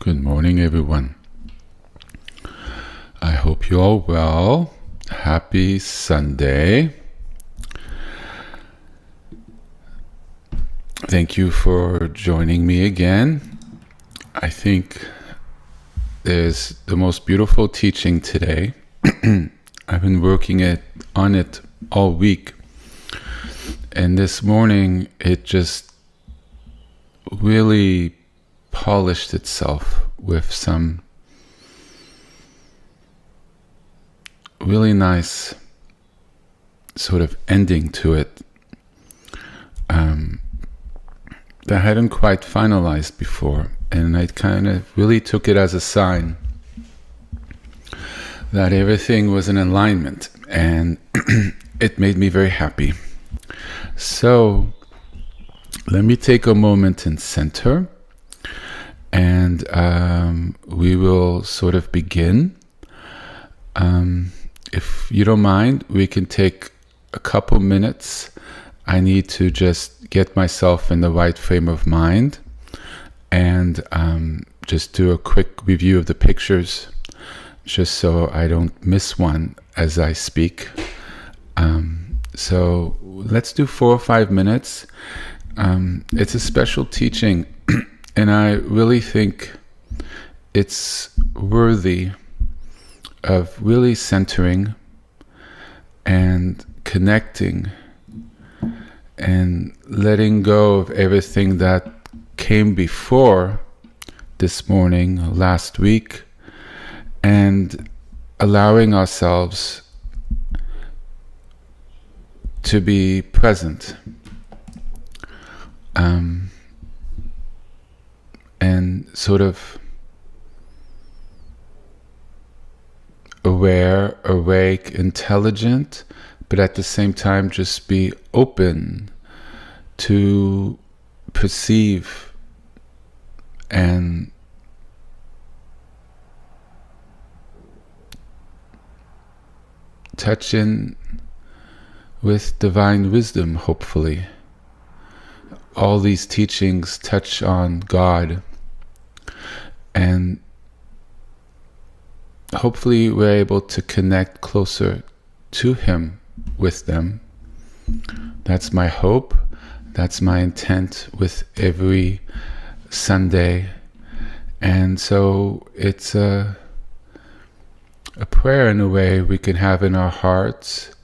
Good morning, everyone. I hope you're all well. Happy Sunday. Thank you for joining me again. I think there's the most beautiful teaching today. I've been working on it all week. And this morning, it just really polished itself with some really nice sort of ending to it that I hadn't quite finalized before. And I kind of really took it as a sign that everything was in alignment, and it made me very happy. So let me take a moment and center, and we will sort of begin. If you don't mind, we can take a couple minutes. I need to just get myself in the right frame of mind and just do a quick review of the pictures, just so I don't miss one as I speak. So let's do 4 or 5 minutes. It's a special teaching, and I really think it's worthy of really centering and connecting and letting go of everything that came before this morning, last week, and allowing ourselves to be present and sort of aware, awake, intelligent, but at the same time just be open to perceive and touch in with divine wisdom, hopefully. All these teachings touch on God, and hopefully we're able to connect closer to Him with them. That's my hope. That's my intent with every Sunday. And so it's a prayer in a way we can have in our hearts,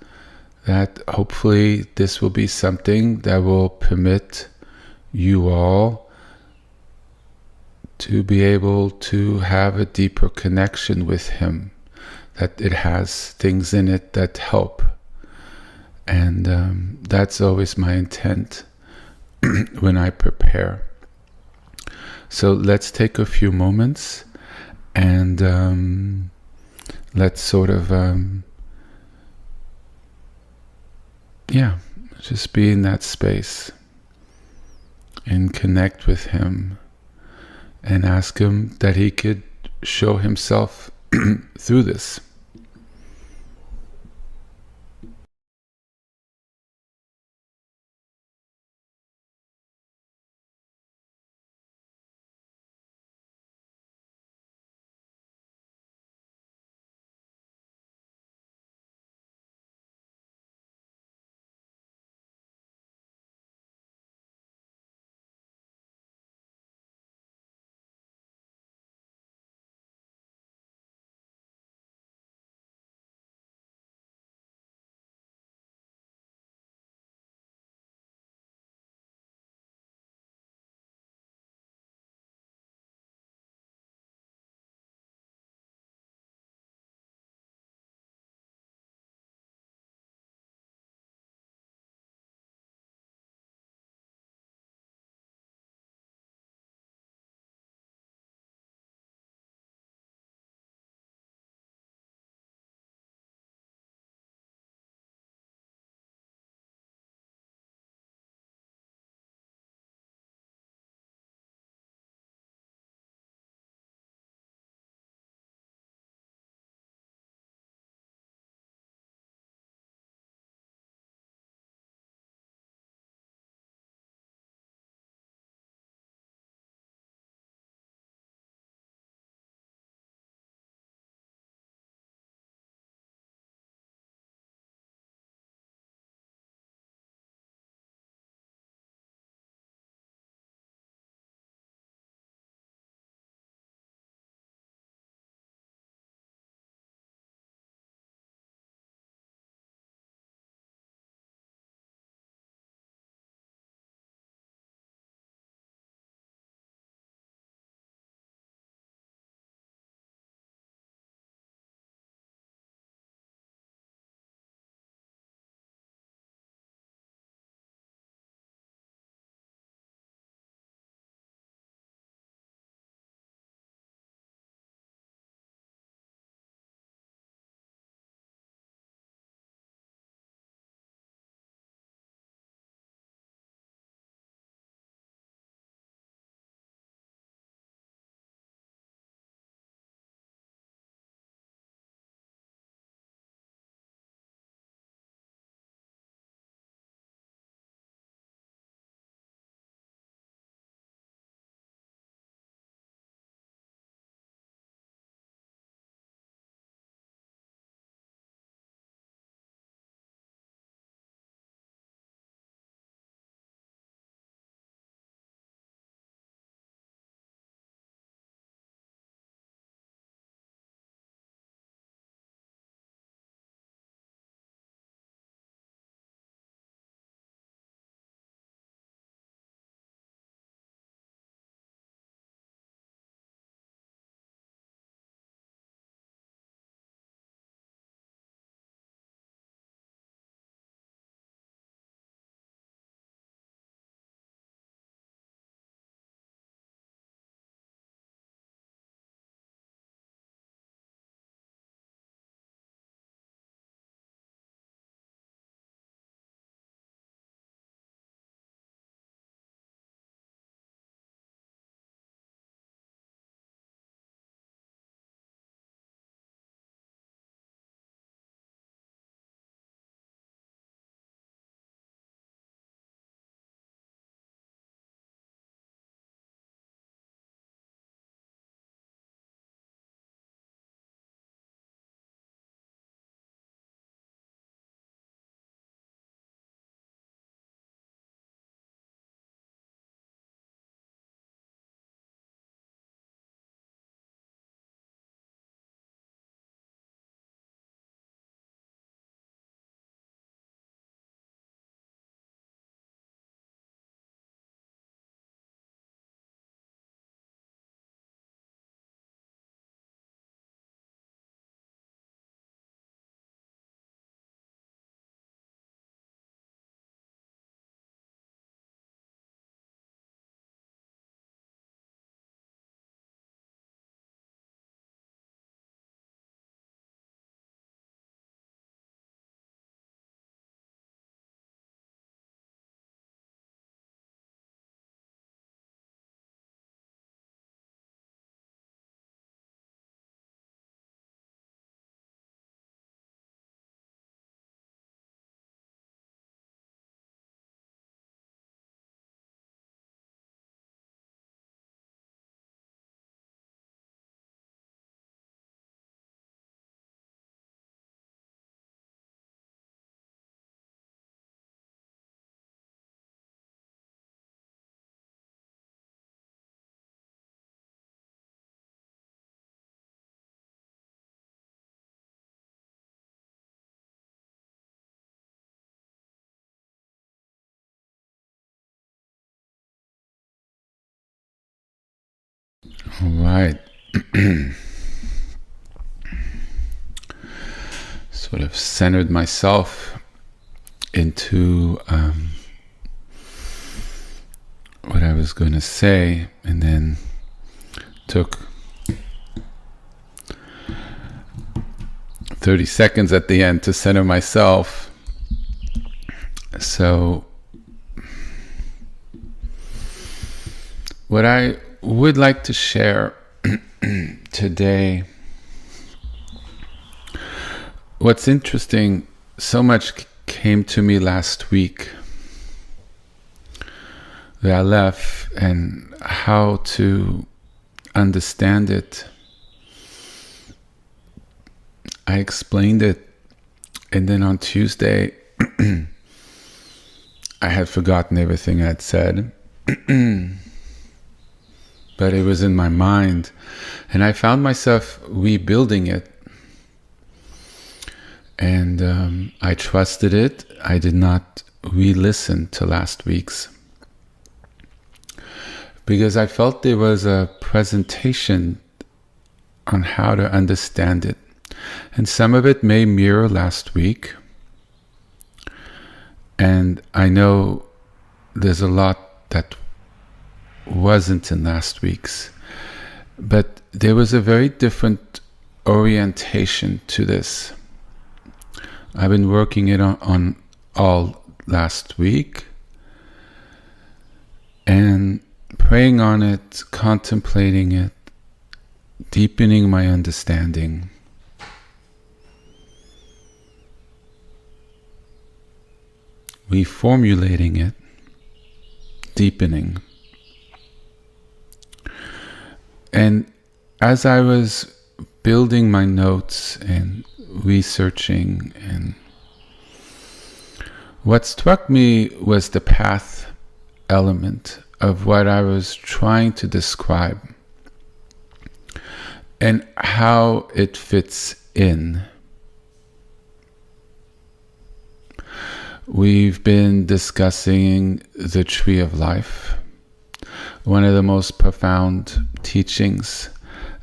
that hopefully this will be something that will permit you all to be able to have a deeper connection with Him, that it has things in it that help. And that's always my intent when I prepare. So let's take a few moments and let's sort of just be in that space and connect with Him and ask Him that He could show Himself through this. All right. Sort of centered myself into what I was going to say, and then took 30 seconds at the end to center myself. So what I would like to share today, what's interesting, so much came to me last week, the Aleph, and how to understand it. I explained it, and then on Tuesday, I had forgotten everything I'd said. But it was in my mind, and I found myself rebuilding it. And I trusted it. I did not re-listen to last week's, because I felt there was a presentation on how to understand it. And some of it may mirror last week. And I know there's a lot that wasn't in last week's, but there was a very different orientation to this. I've been working it on all last week and praying on it, contemplating it, deepening my understanding. Reformulating it, deepening. And as I was building my notes and researching, and what struck me was the path element of what I was trying to describe and how it fits in. We've been discussing the Tree of Life, one of the most profound teachings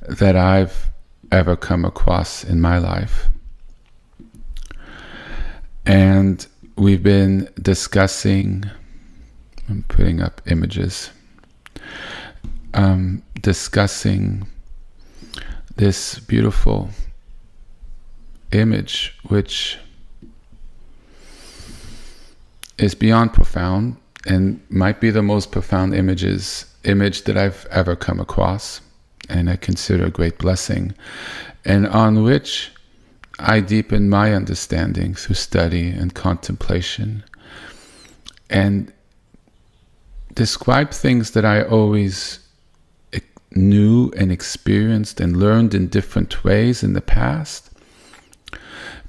that I've ever come across in my life. And we've been discussing, I'm putting up images, discussing this beautiful image, which is beyond profound and might be the most profound image that I've ever come across, and I consider a great blessing, and on which I deepen my understanding through study and contemplation, and describe things that I always knew and experienced and learned in different ways in the past.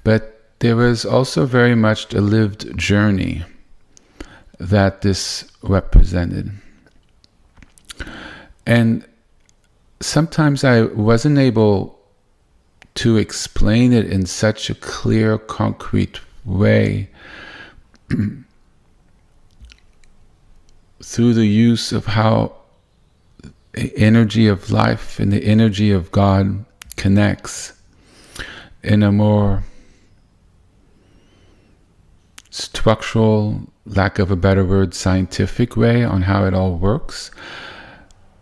But there was also very much a lived journey that this represented. And sometimes I wasn't able to explain it in such a clear, concrete way through the use of how the energy of life and the energy of God connects in a more structural, lack of a better word, scientific way on how it all works.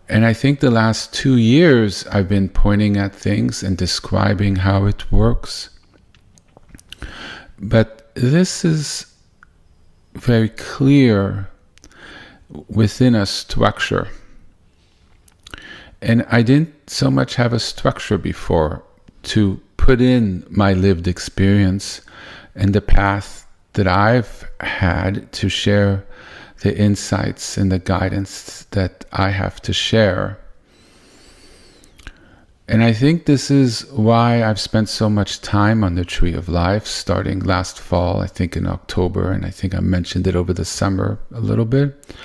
And I think the last 2 years I've been pointing at things and describing how it works. But this is very clear within a structure. And I didn't so much have a structure before to put in my lived experience and the path that I've had to share the insights and the guidance that I have to share. And I think this is why I've spent so much time on the Tree of Life, starting last fall, I think in October, and I think I mentioned it over the summer a little bit.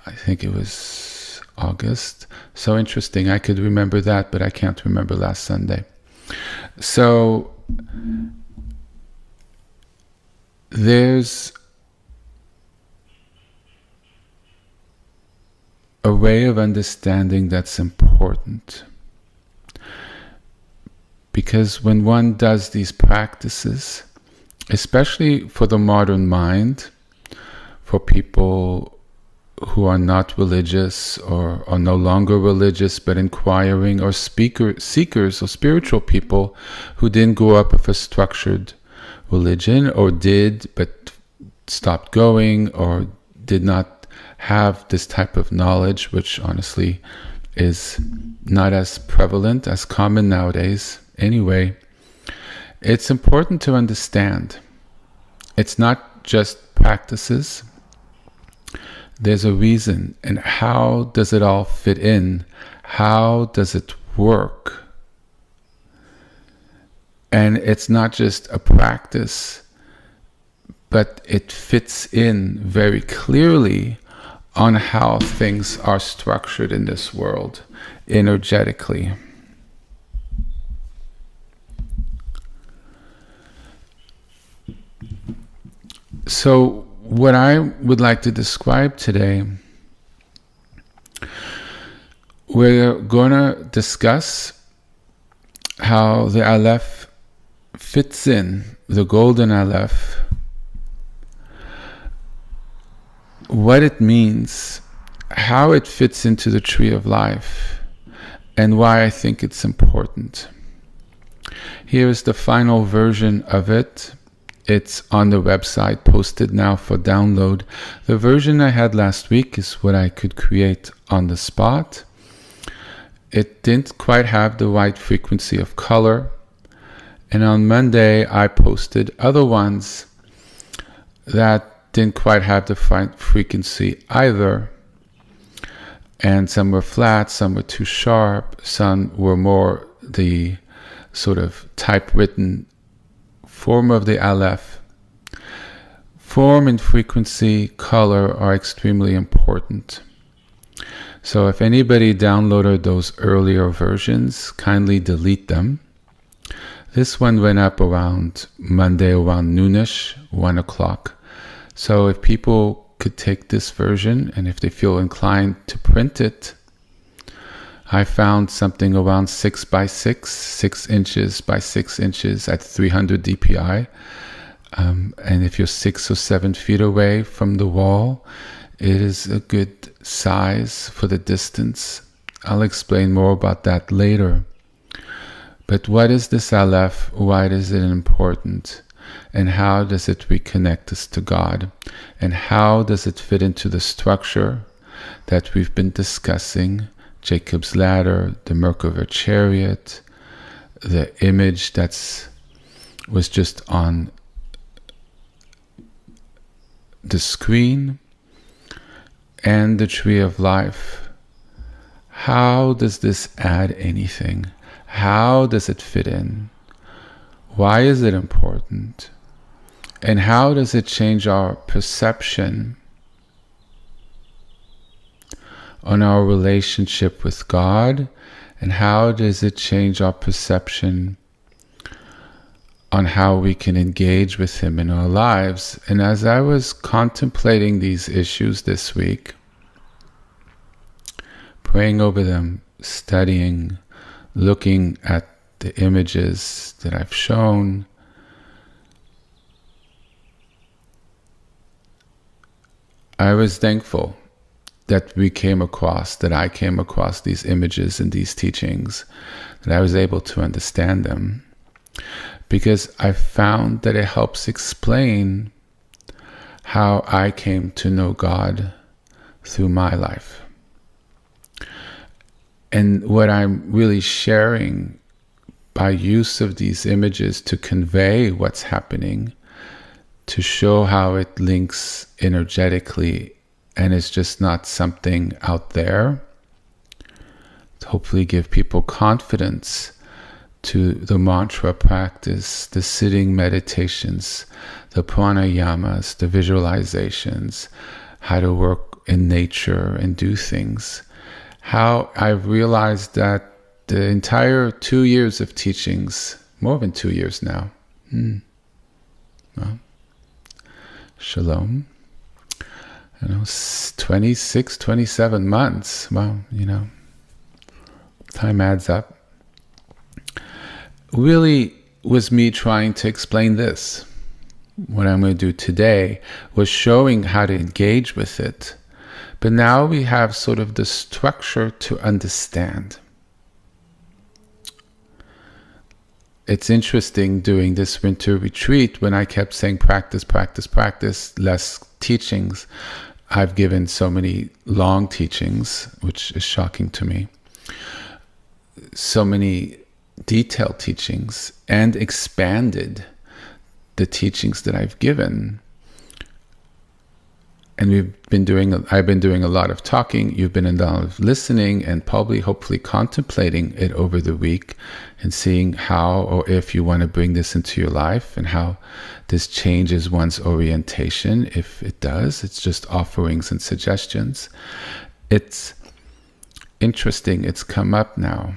I think it was August. So interesting. I could remember that, but I can't remember last Sunday. So there's a way of understanding that's important important. Because when one does these practices, especially for the modern mind, for people who are not religious or are no longer religious but inquiring, or seekers or spiritual people who didn't grow up with a structured religion, or did but stopped going, or did not have this type of knowledge, which honestly is not as prevalent, as common nowadays. Anyway, it's important to understand it's not just practices. There's a reason. And how does it all fit in? How does it work? And it's not just a practice, but it fits in very clearly on how things are structured in this world energetically. So what I would like to describe today, we're going to discuss how the Aleph fits in, the golden Aleph, what it means, how it fits into the Tree of Life, and why I think it's important. Here is the final version of it. It's on the website, posted now for download. The version I had last week is what I could create on the spot. It didn't quite have the right frequency of color. And on Monday, I posted other ones that didn't quite have the right frequency either. And some were flat, some were too sharp, some were more the sort of typewritten form of the Aleph. Form and frequency, color are extremely important. So if anybody downloaded those earlier versions, kindly delete them. This one went up around Monday, around noonish, 1 o'clock. So if people could take this version, and if they feel inclined to print it, I found something around 6 by 6 inches by 6 inches at 300 dpi. And if you're 6 or 7 feet away from the wall, it is a good size for the distance. I'll explain more about that later. But what is this Aleph? Why is it important? And how does it reconnect us to God? And how does it fit into the structure that we've been discussing? Jacob's ladder, the Merkava chariot, the image was just on the screen, and the Tree of Life. How does this add anything? How does it fit in? Why is it important? And how does it change our perception on our relationship with God? And how does it change our perception on how we can engage with Him in our lives? And as I was contemplating these issues this week, praying over them, studying, looking at the images that I've shown, I was thankful that I came across these images and these teachings, that I was able to understand them, because I found that it helps explain how I came to know God through my life. And what I'm really sharing by use of these images to convey what's happening, to show how it links energetically and it's just not something out there, to hopefully give people confidence to the mantra practice, the sitting meditations, the pranayamas, the visualizations, how to work in nature and do things. How I've realized that the entire 2 years of teachings, more than 2 years now, well, Shalom, 26, 27 months, well, time adds up, really was me trying to explain this. What I'm going to do today was showing how to engage with it. But now we have sort of the structure to understand. It's interesting doing this winter retreat when I kept saying practice, practice, practice, less teachings. I've given so many long teachings, which is shocking to me. So many detailed teachings, and expanded the teachings that I've given. And I've been doing a lot of talking, you've been in a lot of listening, and probably hopefully contemplating it over the week and seeing how or if you want to bring this into your life and how this changes one's orientation. If it does, it's just offerings and suggestions. It's interesting, it's come up now.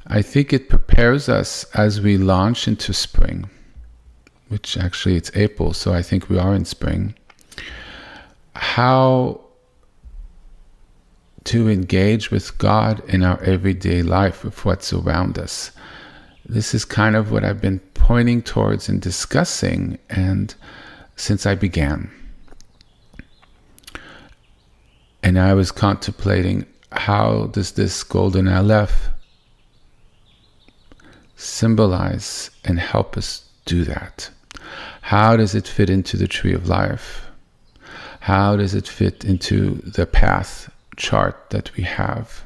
I think it prepares us as we launch into spring, which actually it's April, so I think we are in spring, how to engage with God in our everyday life with what's around us. This is kind of what I've been pointing towards and discussing and since I began. And I was contemplating, how does this golden Aleph symbolize and help us do that? How does it fit into the Tree of Life? How does it fit into the path chart that we have?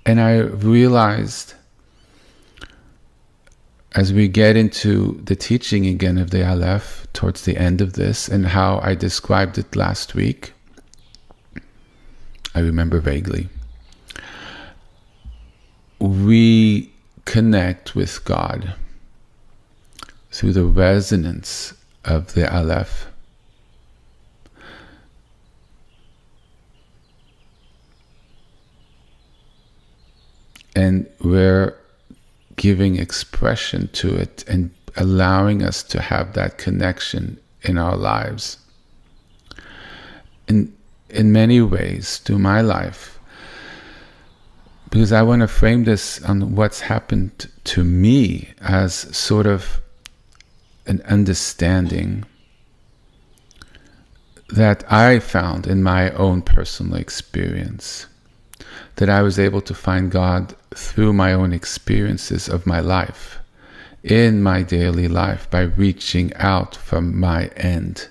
And I realized as we get into the teaching again of the Aleph towards the end of this, and how I described it last week, I remember vaguely. We connect with God through the resonance of the Aleph. And we're giving expression to it and allowing us to have that connection in our lives. In many ways, through my life, because I want to frame this on what's happened to me as sort of an understanding that I found in my own personal experience, that I was able to find God through my own experiences of my life, in my daily life, by reaching out from my end,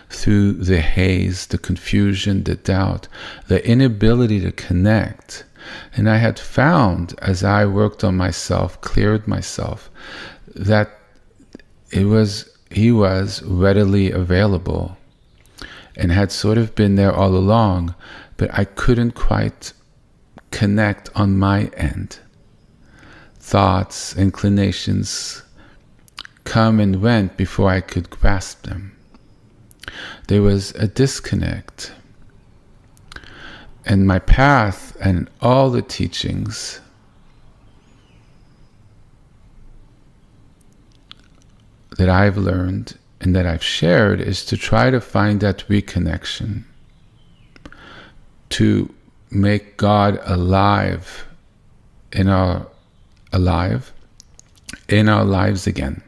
through the haze, the confusion, the doubt, the inability to connect. And I had found, as I worked on myself, cleared myself, that he was readily available and had sort of been there all along, but I couldn't quite connect on my end. Thoughts, inclinations come and went before I could grasp them. There was a disconnect. And my path and all the teachings that I've learned and that I've shared is to try to find that reconnection, to make God alive in our lives again.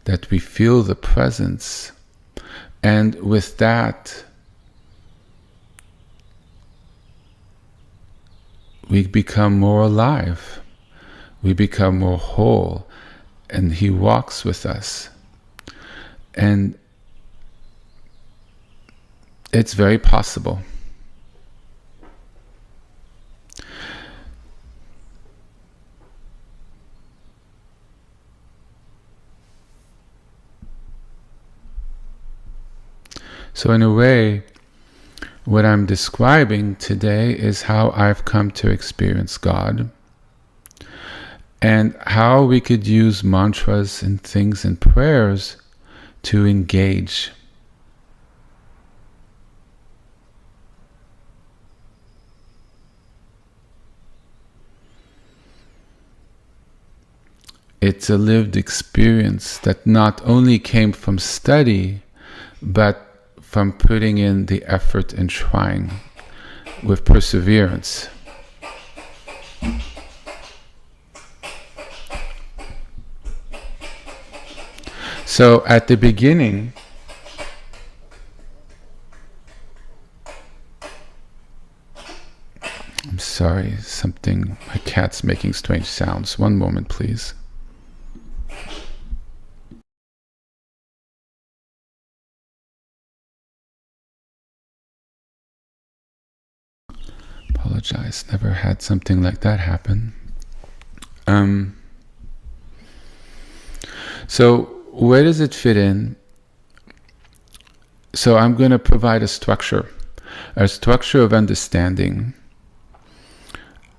That we feel the presence. And with that, we become more alive. We become more whole. And He walks with us. And it's very possible. So in a way, what I'm describing today is how I've come to experience God, and how we could use mantras and things and prayers to engage. It's a lived experience that not only came from study, but from putting in the effort and trying with perseverance. So at the beginning, I'm sorry, my cat's making strange sounds. One moment, please. Apologize, never had something like that happen. So where does it fit in? So I'm going to provide a structure of understanding.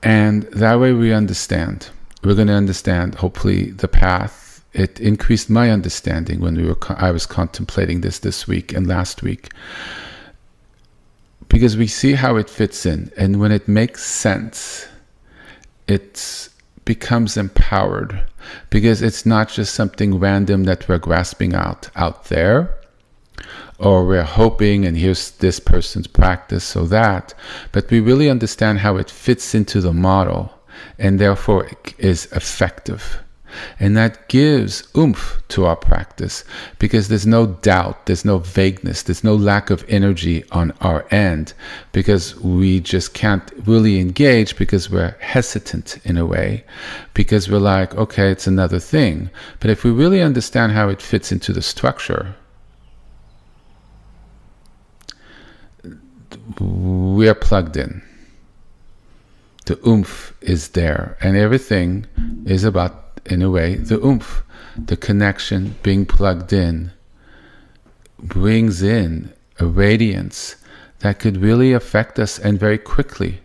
And that way we understand. We're going to understand, hopefully, the path. It increased my understanding when I was contemplating this week and last week. Because we see how it fits in. And when it makes sense, it becomes empowered. Because it's not just something random that we're grasping out there. Or we're hoping, and here's this person's practice, so that. But we really understand how it fits into the model, and therefore it is effective. And that gives oomph to our practice, because there's no doubt, there's no vagueness, there's no lack of energy on our end, because we just can't really engage because we're hesitant in a way, because we're like, okay, it's another thing. But if we really understand how it fits into the structure, we are plugged in. The oomph is there, and everything is about, in a way, the oomph. The connection, being plugged in, brings in a radiance that could really affect us, and very quickly.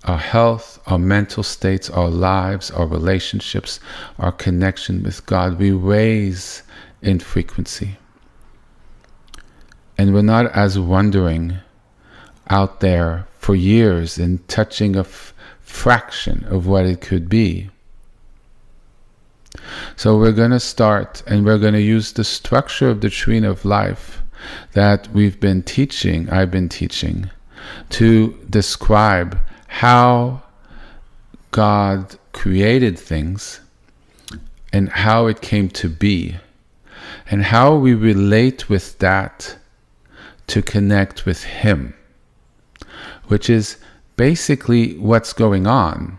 Our health, our mental states, our lives, our relationships, our connection with God, we raise in frequency. And we're not as wandering out there for years and touching a fraction of what it could be. So we're going to start, and we're going to use the structure of the Tree of Life that I've been teaching, to describe how God created things and how it came to be, and how we relate with that to connect with Him, which is basically what's going on.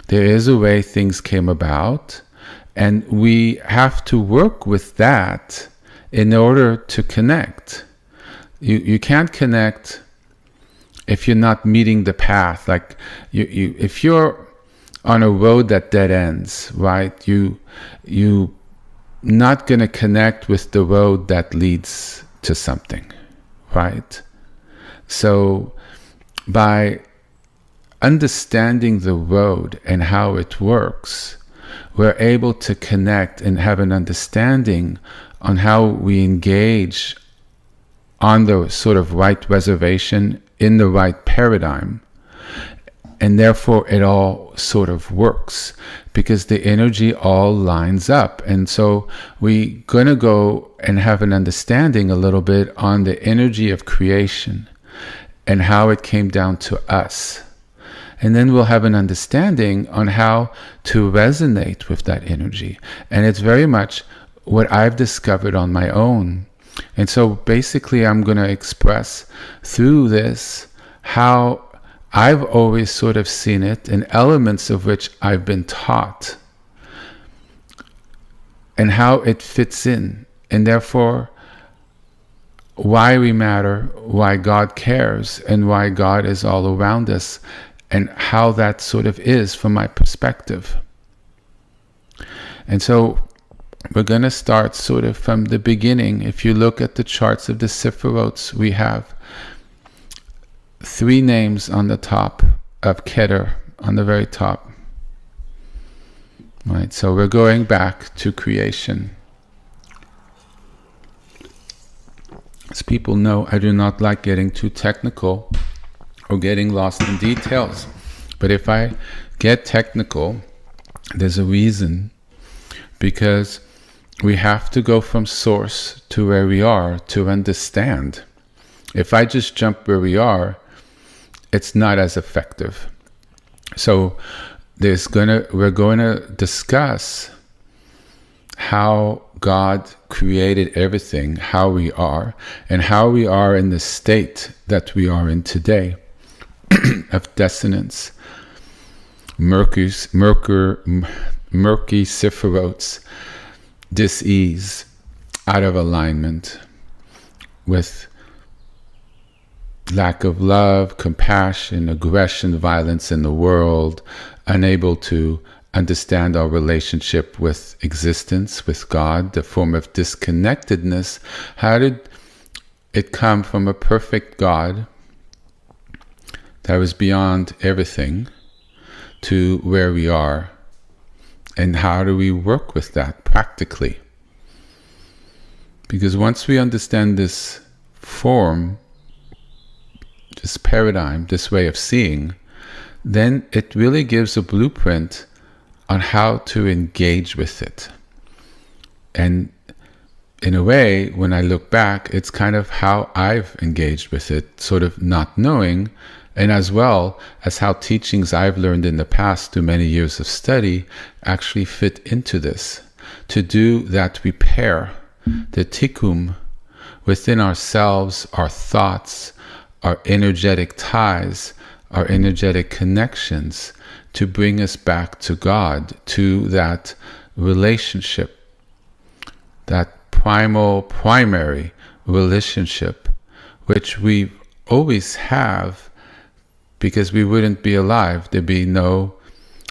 There is a way things came about, and we have to work with that in order to connect. You can't connect if you're not meeting the path. Like if you're on a road that dead ends, right? You not going to connect with the road that leads to something, right? So by understanding the road and how it works, we're able to connect and have an understanding on how we engage on the sort of right reservation in the right paradigm. And therefore it all sort of works because the energy all lines up. And so we're going to go and have an understanding a little bit on the energy of creation and how it came down to us. And then we'll have an understanding on how to resonate with that energy. And it's very much what I've discovered on my own. And so basically I'm going to express through this how I've always sort of seen it, in elements of which I've been taught, and how it fits in, and therefore why we matter, why God cares, and why God is all around us, and how that sort of is from my perspective. And so we're going to start sort of from the beginning. If you look at the charts of the Sephirots, we have 3 names on the top of Keter, on the very top. Right, so we're going back to creation. As people know, I do not like getting too technical or getting lost in details. But if I get technical, there's a reason. Because we have to go from source to where we are to understand. If I just jump where we are, it's not as effective. So we're going to discuss how God created everything, how we are, and how we are in the state that we are in today of dissonance, murky sephirotes, dis-ease, out of alignment with lack of love, compassion, aggression, violence in the world, unable to understand our relationship with existence, with God, the form of disconnectedness. How did it come from a perfect God that was beyond everything to where we are? And how do we work with that practically? Because once we understand this form, this paradigm, this way of seeing, then it really gives a blueprint on how to engage with it. And in a way, when I look back, it's kind of how I've engaged with it, sort of not knowing, and as well as how teachings I've learned in the past through many years of study actually fit into this, to do that repair, the tikkun within ourselves, our thoughts, our energetic ties, our energetic connections, to bring us back to God, to that relationship, that primary relationship, which we always have, because we wouldn't be alive. There'd be no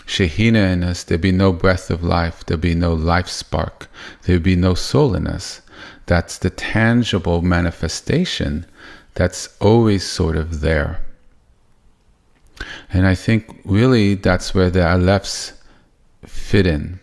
Shekhinah in us, there'd be no breath of life, there'd be no life spark, there'd be no soul in us. That's the tangible manifestation that's always sort of there. And I think really that's where the Alephs fit in.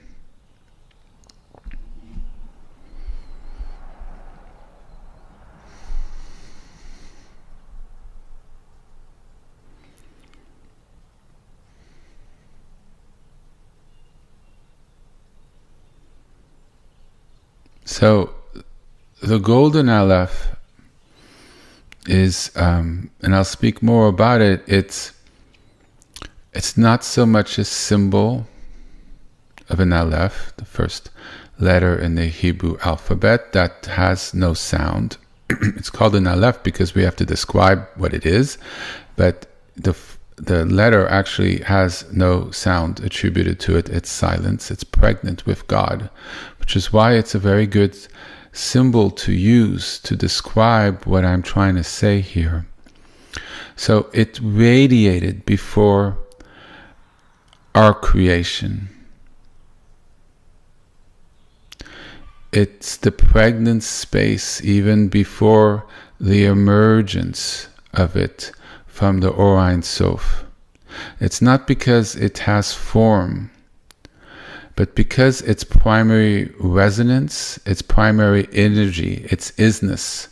So the golden Aleph is, and I'll speak more about it, it's not so much a symbol of an Aleph, the first letter in the Hebrew alphabet that has no sound. It's called an Aleph because we have to describe what it is, but the letter actually has no sound attributed to it. It's silence. It's pregnant with God, which is why it's a very good symbol to use to describe what I'm trying to say here. So it radiated before our creation. It's the pregnant space even before the emergence of it from the Or Ein Sof. It's not because it has form, but because its primary resonance, its primary energy, its isness,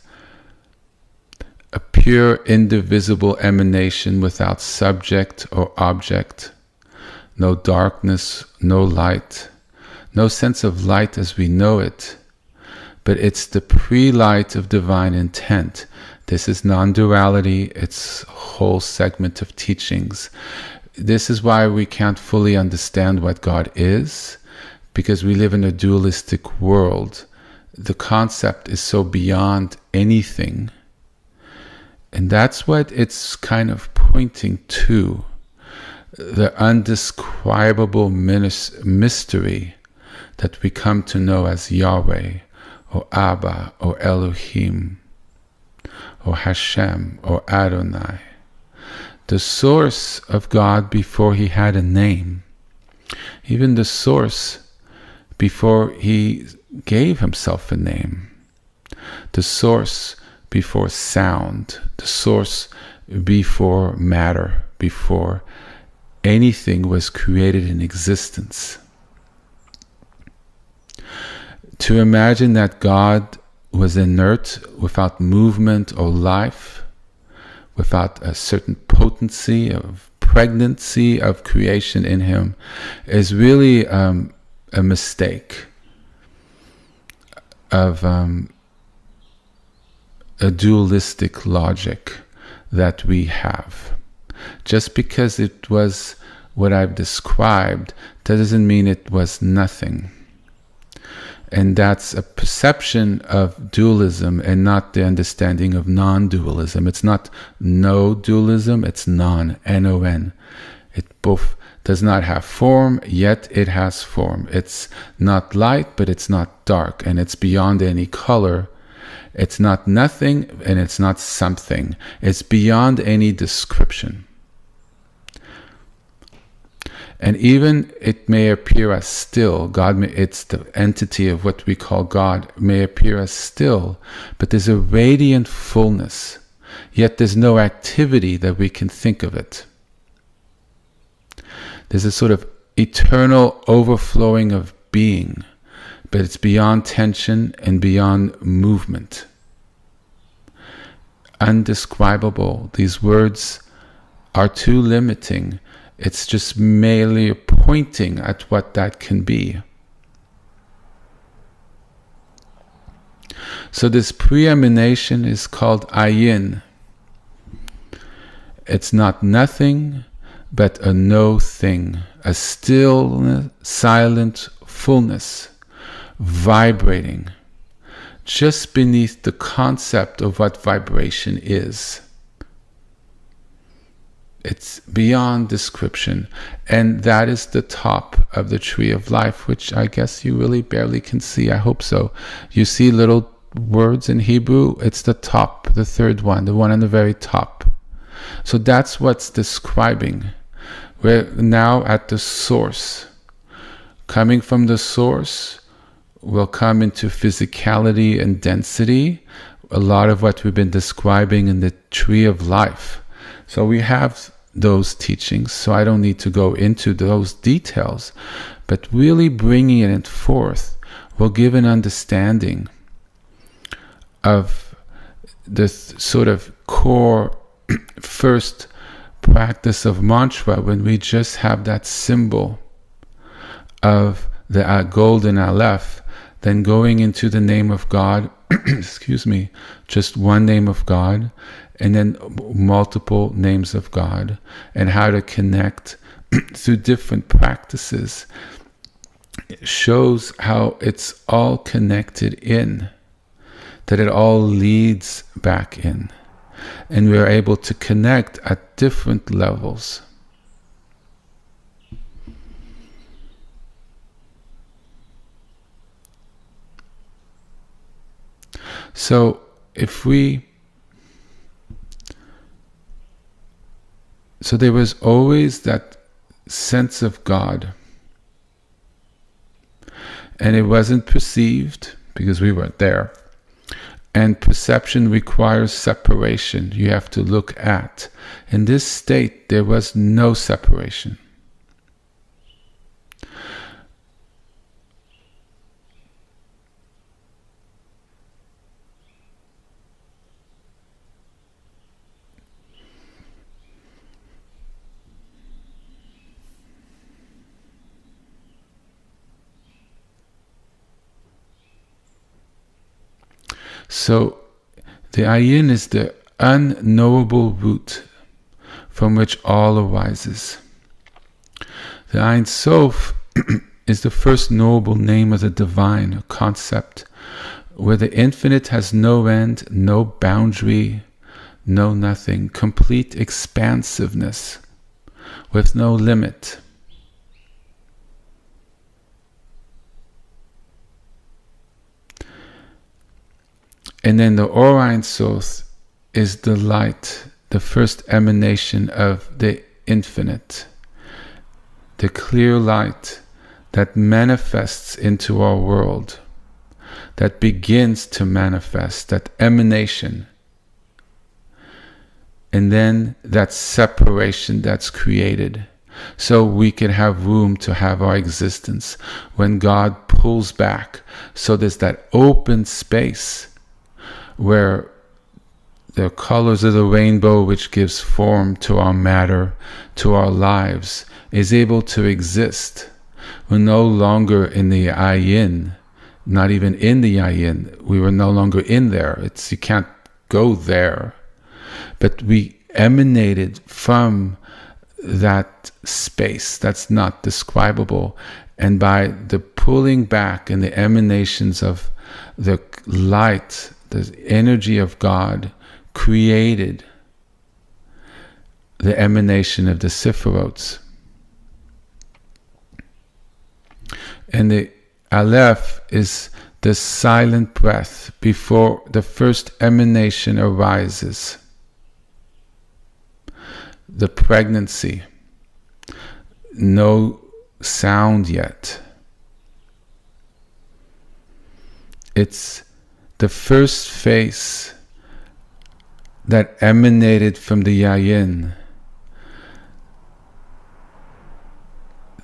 a pure indivisible emanation without subject or object, no darkness, no light, no sense of light as we know it, but it's the pre-light of divine intent. This is non-duality, it's a whole segment of teachings. This is why we can't fully understand what God is, because we live in a dualistic world. The concept is so beyond anything. And that's what it's kind of pointing to, the undescribable mystery that we come to know as Yahweh, or Abba, or Elohim, or Hashem, or Adonai. The source of God before he had a name. Even the source before he gave himself a name. The source before sound. The source before matter. Before anything was created in existence. To imagine that God was inert, without movement or life, without a certain potency of pregnancy of creation in him, is really a mistake. of a dualistic logic that we have. Just because it was what I've described, that doesn't mean it was nothing. And that's a perception of dualism and not the understanding of non-dualism. It's not no dualism, it's non, N-O-N. It both does not have form, yet it has form. It's not light, but it's not dark, and it's beyond any color. It's not nothing, and it's not something. It's beyond any description. And even it may appear as still, it's the entity of what we call God, may appear as still, but there's a radiant fullness, yet there's no activity that we can think of it. There's a sort of eternal overflowing of being, but it's beyond tension and beyond movement. Undescribable. These words are too limiting. It's just merely pointing at what that can be. So this preemination is called ayin. It's not nothing, but a no thing, a still, silent fullness, vibrating, just beneath the concept of what vibration is. It's beyond description, and that is the top of the tree of life, which I guess you really barely can see. I hope so. You see little words in Hebrew. It's the top, the third one, the one on the very top. So that's what's describing. We're now at the source. Coming from the source, we'll come into physicality and density, a lot of what we've been describing in the tree of life. So we have those teachings, so I don't need to go into those details, but really bringing it forth will give an understanding of the sort of core first practice of mantra, when we just have that symbol of the golden Aleph, then going into the name of God, excuse me, just one name of God, and then multiple names of God, and how to connect through different practices. It shows how it's all connected in, that it all leads back in, and we're able to connect at different levels. So there was always that sense of God, and it wasn't perceived because we weren't there. And perception requires separation. You have to look at. In this state, there was no separation. So the ayin is the unknowable root from which all arises. The Ein Sof is the first knowable name of the divine, a concept where the infinite has no end, no boundary, no nothing, complete expansiveness with no limit. And then the Or Ein Sof is the light, the first emanation of the infinite, the clear light that manifests into our world, that begins to manifest, that emanation, and then that separation that's created, so we can have room to have our existence when God pulls back. So there's that open space where the colors of the rainbow, which gives form to our matter, to our lives, is able to exist. We're no longer in the ayin, not even in the Ayin. We were no longer in there. You can't go there. But we emanated from that space that's not describable. And by the pulling back and the emanations of the light, the energy of God created the emanation of the Sephirots. And the Aleph is the silent breath before the first emanation arises. The pregnancy. No sound yet. It's the first face that emanated from the Yayin.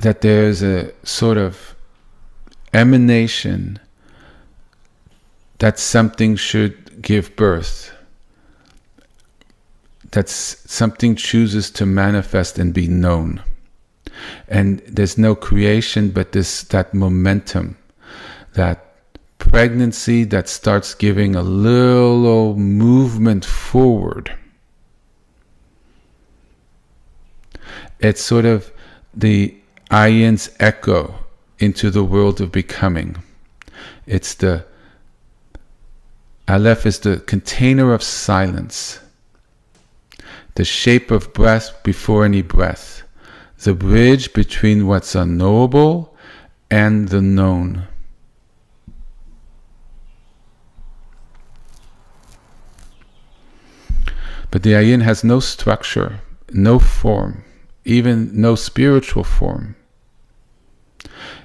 That there's a sort of emanation that something should give birth. That something chooses to manifest and be known. And there's no creation, but that momentum, that pregnancy that starts giving a little movement forward. It's sort of the Ayin's echo into the world of becoming. Aleph is the container of silence, the shape of breath before any breath, the bridge between what's unknowable and the known. But the Ayin has no structure, no form, even no spiritual form.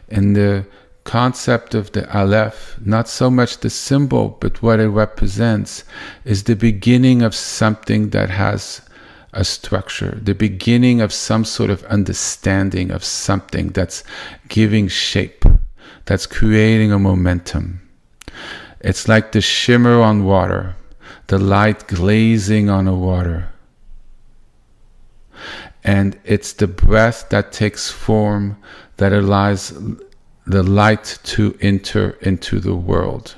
And the concept of the Aleph, not so much the symbol, but what it represents, is the beginning of something that has a structure, the beginning of some sort of understanding of something that's giving shape, that's creating a momentum. It's like the shimmer on water, the light glazing on the water. And it's the breath that takes form, that allows the light to enter into the world.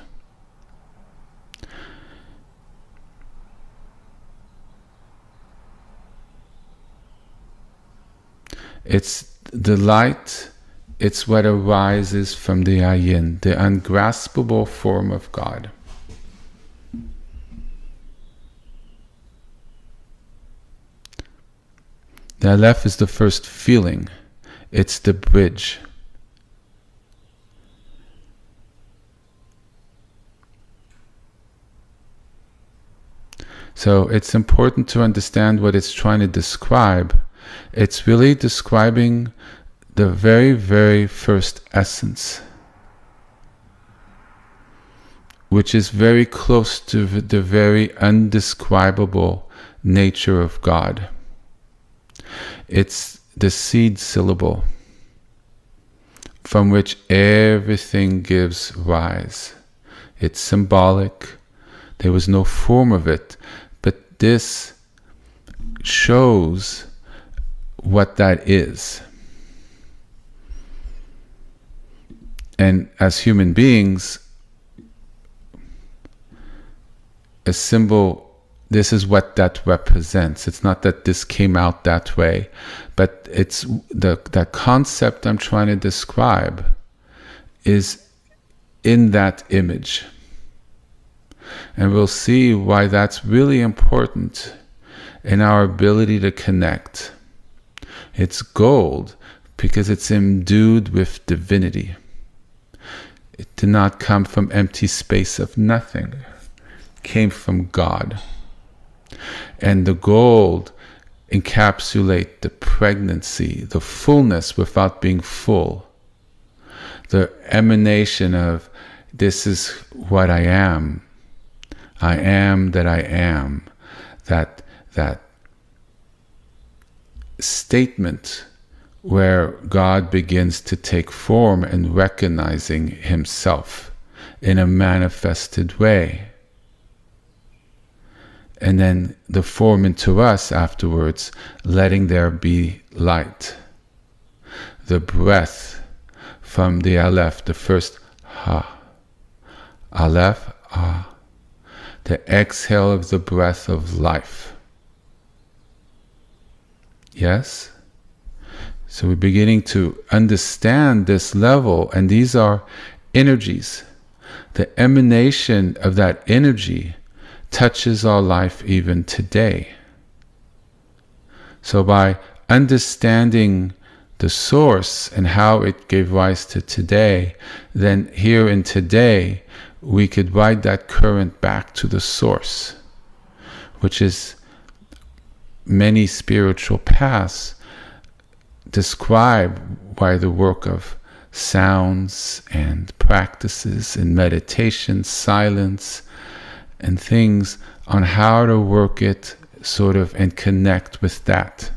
It's the light, it's what arises from the Ayin, the ungraspable form of God. The Aleph is the first feeling. It's the bridge. So it's important to understand what it's trying to describe. It's really describing the very, very first essence, which is very close to the very undescribable nature of God. It's the seed syllable from which everything gives rise. It's symbolic. There was no form of it, but this shows what that is. And as human beings, a symbol, this is what that represents. It's not that this came out that way, but it's that concept I'm trying to describe is in that image. And we'll see why that's really important in our ability to connect. It's gold because it's imbued with divinity. It did not come from empty space of nothing. It came from God. And the gold encapsulates the pregnancy, the fullness without being full. The emanation of, this is what I am. I am that I am. That statement where God begins to take form and recognizing himself in a manifested way. And then the form into us afterwards, letting there be light. The breath from the Aleph, the first ha, Aleph, the exhale of the breath of life. Yes? So we're beginning to understand this level, and these are energies. The emanation of that energy touches our life even today. So by understanding the source and how it gave rise to today, then here in today, we could ride that current back to the source, which is many spiritual paths describe by the work of sounds and practices and meditation, silence, and things on how to work it sort of and connect with that.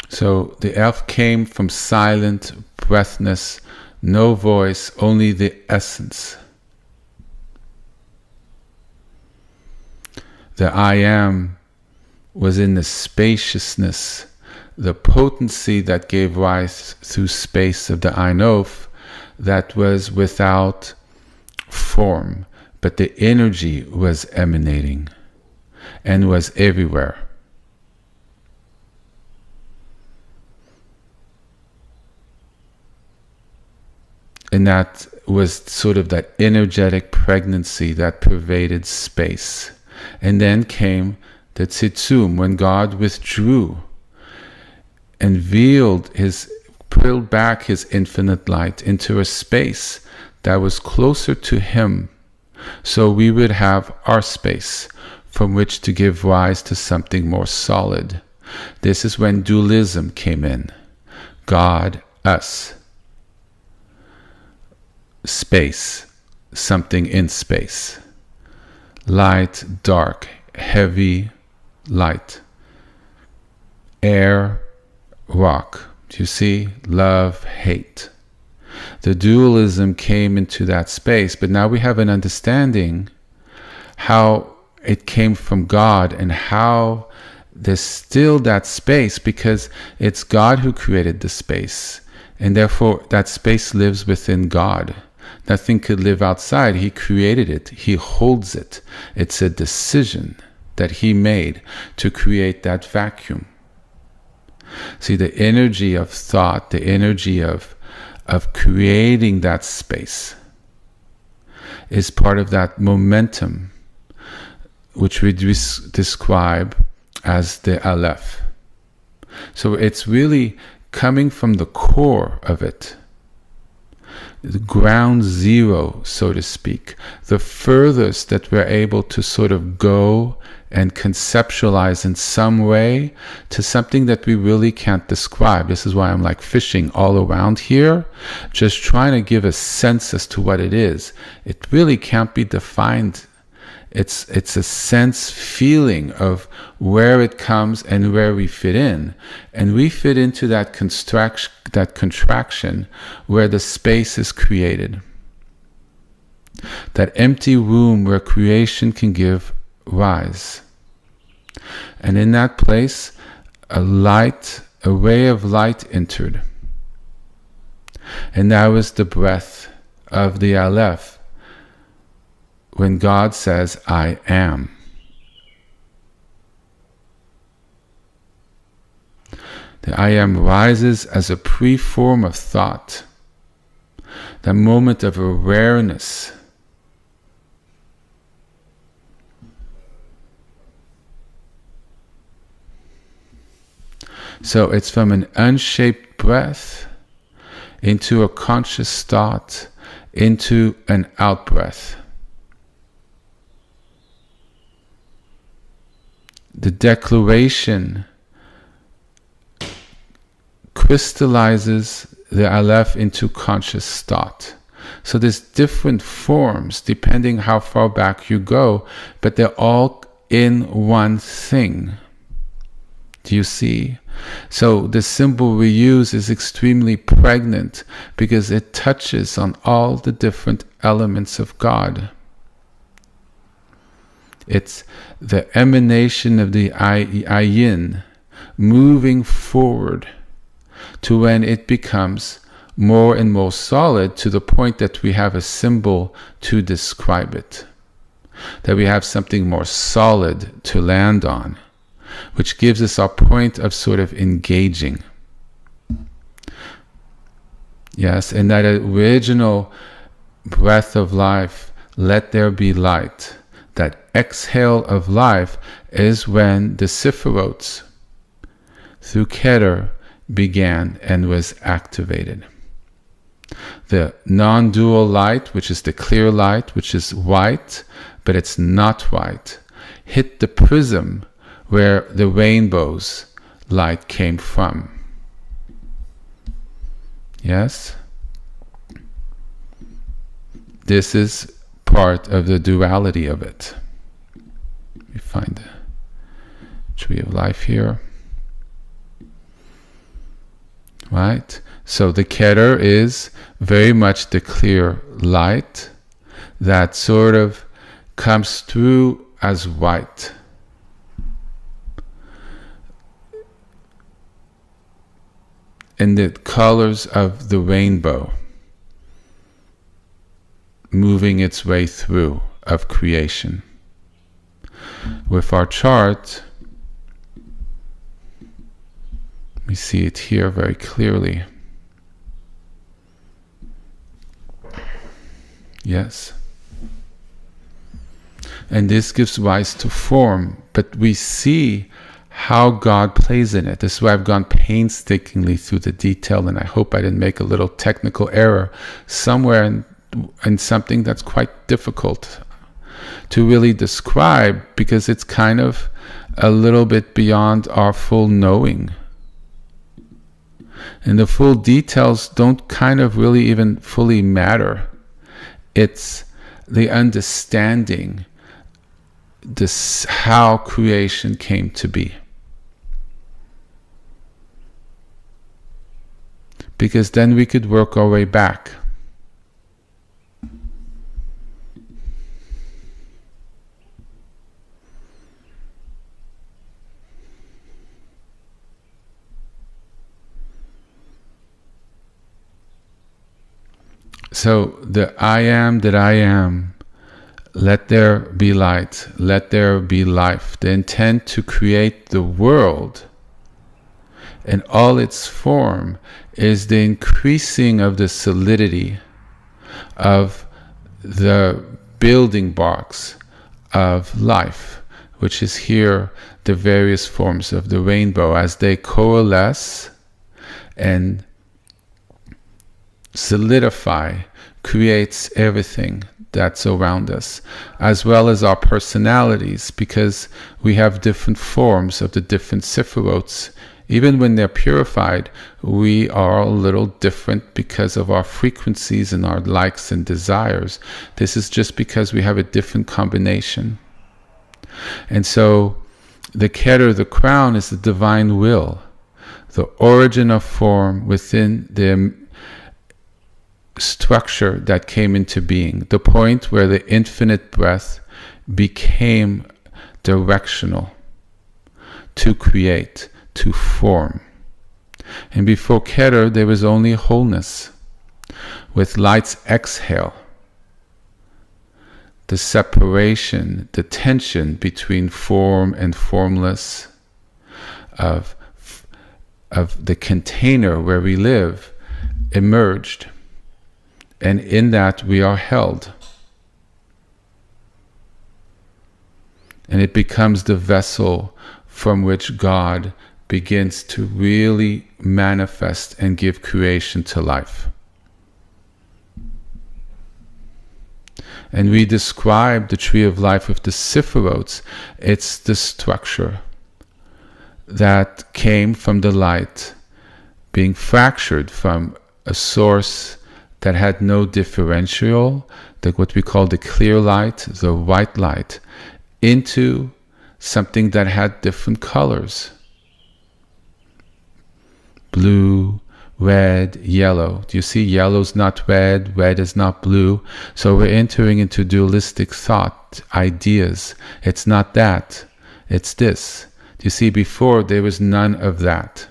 So the Aleph came from silent, breathness, no voice, only the essence. The I am was in the spaciousness, the potency that gave rise through space of the Ein Of, that was without form, but the energy was emanating and was everywhere. And that was sort of that energetic pregnancy that pervaded space. And then came the Tzitzum, when God withdrew and pulled back his infinite light into a space that was closer to him. So we would have our space from which to give rise to something more solid. This is when dualism came in. God, us. Space, something in space. Light, dark, heavy, light. Air, rock. Do you see? Love, hate. The dualism came into that space, but now we have an understanding how it came from God and how there's still that space, because it's God who created the space, and therefore that space lives within God. Nothing could live outside. He created it. He holds it. It's a decision that he made to create that vacuum. See, the energy of thought, the energy of creating that space is part of that momentum, which we describe as the Aleph. So it's really coming from the core of it. The ground zero, so to speak, the furthest that we're able to sort of go and conceptualize in some way to something that we really can't describe. This is why I'm like fishing all around here, just trying to give a sense as to what it is. It really can't be defined. It's a sense feeling of where it comes and where we fit in. And we fit into that contraction where the space is created. That empty room where creation can give rise. And in that place, a ray of light entered. And that was the breath of the Aleph, when God says, I am. The I am rises as a pre-form of thought, that moment of awareness. So it's from an unshaped breath into a conscious thought, into an out-breath. The declaration crystallizes the Aleph into conscious thought. So there's different forms depending how far back you go, but they're all in one thing. Do you see? So the symbol we use is extremely pregnant because it touches on all the different elements of God. It's the emanation of the ayin moving forward to when it becomes more and more solid, to the point that we have a symbol to describe it, that we have something more solid to land on, which gives us our point of sort of engaging. Yes, and that original breath of life, let there be light, that exhale of life is when the Sephiroth through Keter began and was activated. The non-dual light, which is the clear light, which is white, but it's not white, hit the prism where the rainbow's light came from. Yes? This is part of the duality of it. We find the Tree of Life here. Right? So the Keter is very much the clear light that sort of comes through as white. In the colors of the rainbow, moving its way through of creation. With our chart, we see it here very clearly. Yes. And this gives rise to form, but we see how God plays in it. This is why I've gone painstakingly through the detail, and I hope I didn't make a little technical error somewhere in something that's quite difficult to really describe, because it's kind of a little bit beyond our full knowing. And the full details don't kind of really even fully matter. It's the understanding this how creation came to be. Because then we could work our way back. So the I am that I am, let there be light, let there be life. The intent to create the world in all its form is the increasing of the solidity of the building blocks of life, which is here the various forms of the rainbow as they coalesce and solidify, creates everything that's around us, as well as our personalities, because we have different forms of the different Sephiroths. Even when they're purified, we are a little different because of our frequencies and our likes and desires. This is just because we have a different combination. And so the Keter, the crown, is the divine will, the origin of form within the structure that came into being, the point where the infinite breath became directional to create, to form. And before Keter, there was only wholeness. With light's exhale, the separation, the tension between form and formless of the container where we live emerged. And in that we are held. And it becomes the vessel from which God begins to really manifest and give creation to life. And we describe the Tree of Life with the Sephiroths. It's the structure that came from the light being fractured from a source that had no differential, like what we call the clear light, the white light, into something that had different colors. Blue, red, yellow. Do you see? Yellow's not red, red is not blue. So we're entering into dualistic thought, ideas. It's not that, it's this. Do you see? Before there was none of that.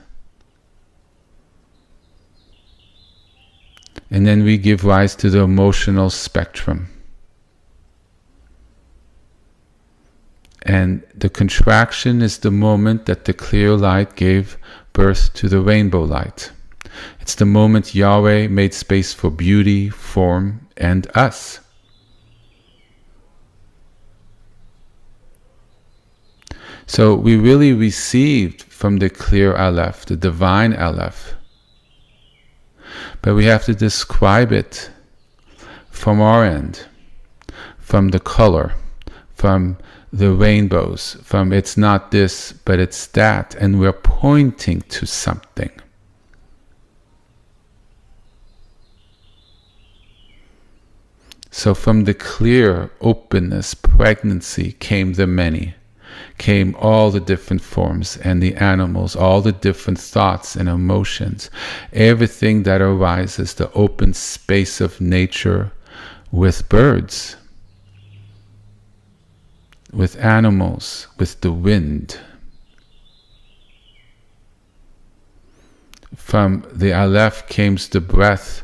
And then we give rise to the emotional spectrum. And the contraction is the moment that the clear light gave birth to the rainbow light. It's the moment Yahweh made space for beauty, form, and us. So we really received from the clear Aleph, the divine Aleph. But we have to describe it from our end, from the color, from the rainbows, from it's not this, but it's that, and we're pointing to something. So from the clear openness, pregnancy, came the many, came all the different forms and the animals, all the different thoughts and emotions, everything that arises, the open space of nature with birds, with animals, with the wind. From the Aleph came the breath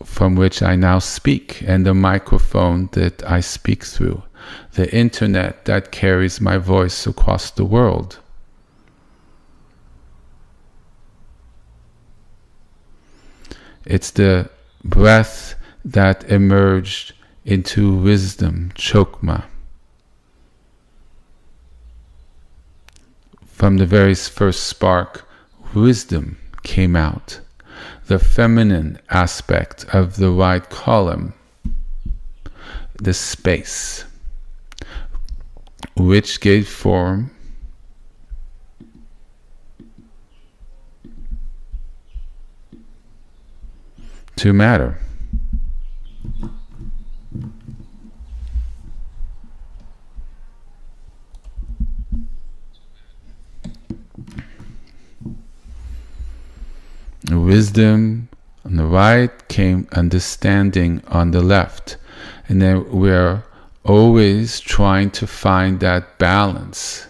from which I now speak, and the microphone that I speak through, the internet that carries my voice across the world. It's the breath that emerged into wisdom, chokmah. From the very first spark, wisdom came out. The feminine aspect of the white column, the space, which gave form to matter. Wisdom on the right came understanding on the left. And then we're always trying to find that balance.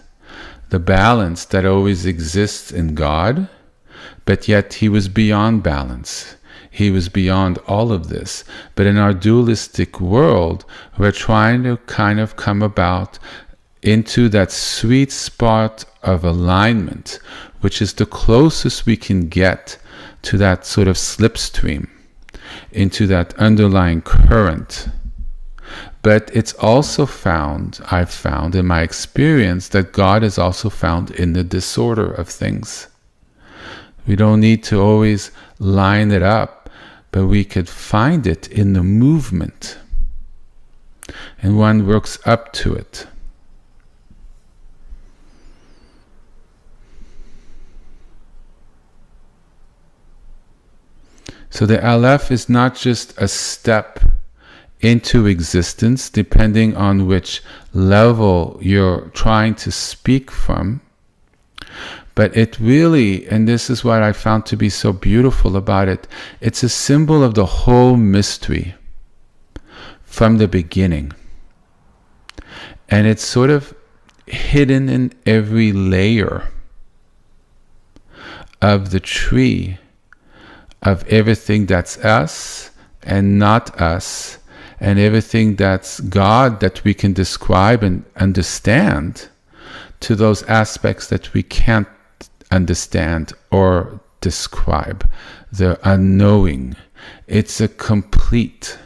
The balance that always exists in God, but yet He was beyond balance. He was beyond all of this. But in our dualistic world, we're trying to kind of come about into that sweet spot of alignment, which is the closest we can get to that sort of slipstream, into that underlying current. But it's also found, I've found in my experience, that God is also found in the disorder of things. We don't need to always line it up, but we could find it in the movement. And one works up to it. So the Aleph is not just a step into existence, depending on which level you're trying to speak from, but it really, and this is what I found to be so beautiful about it, it's a symbol of the whole mystery from the beginning. And it's sort of hidden in every layer of the tree, of everything that's us and not us, and everything that's God that we can describe and understand, to those aspects that we can't understand or describe, the unknowing. It's a complete.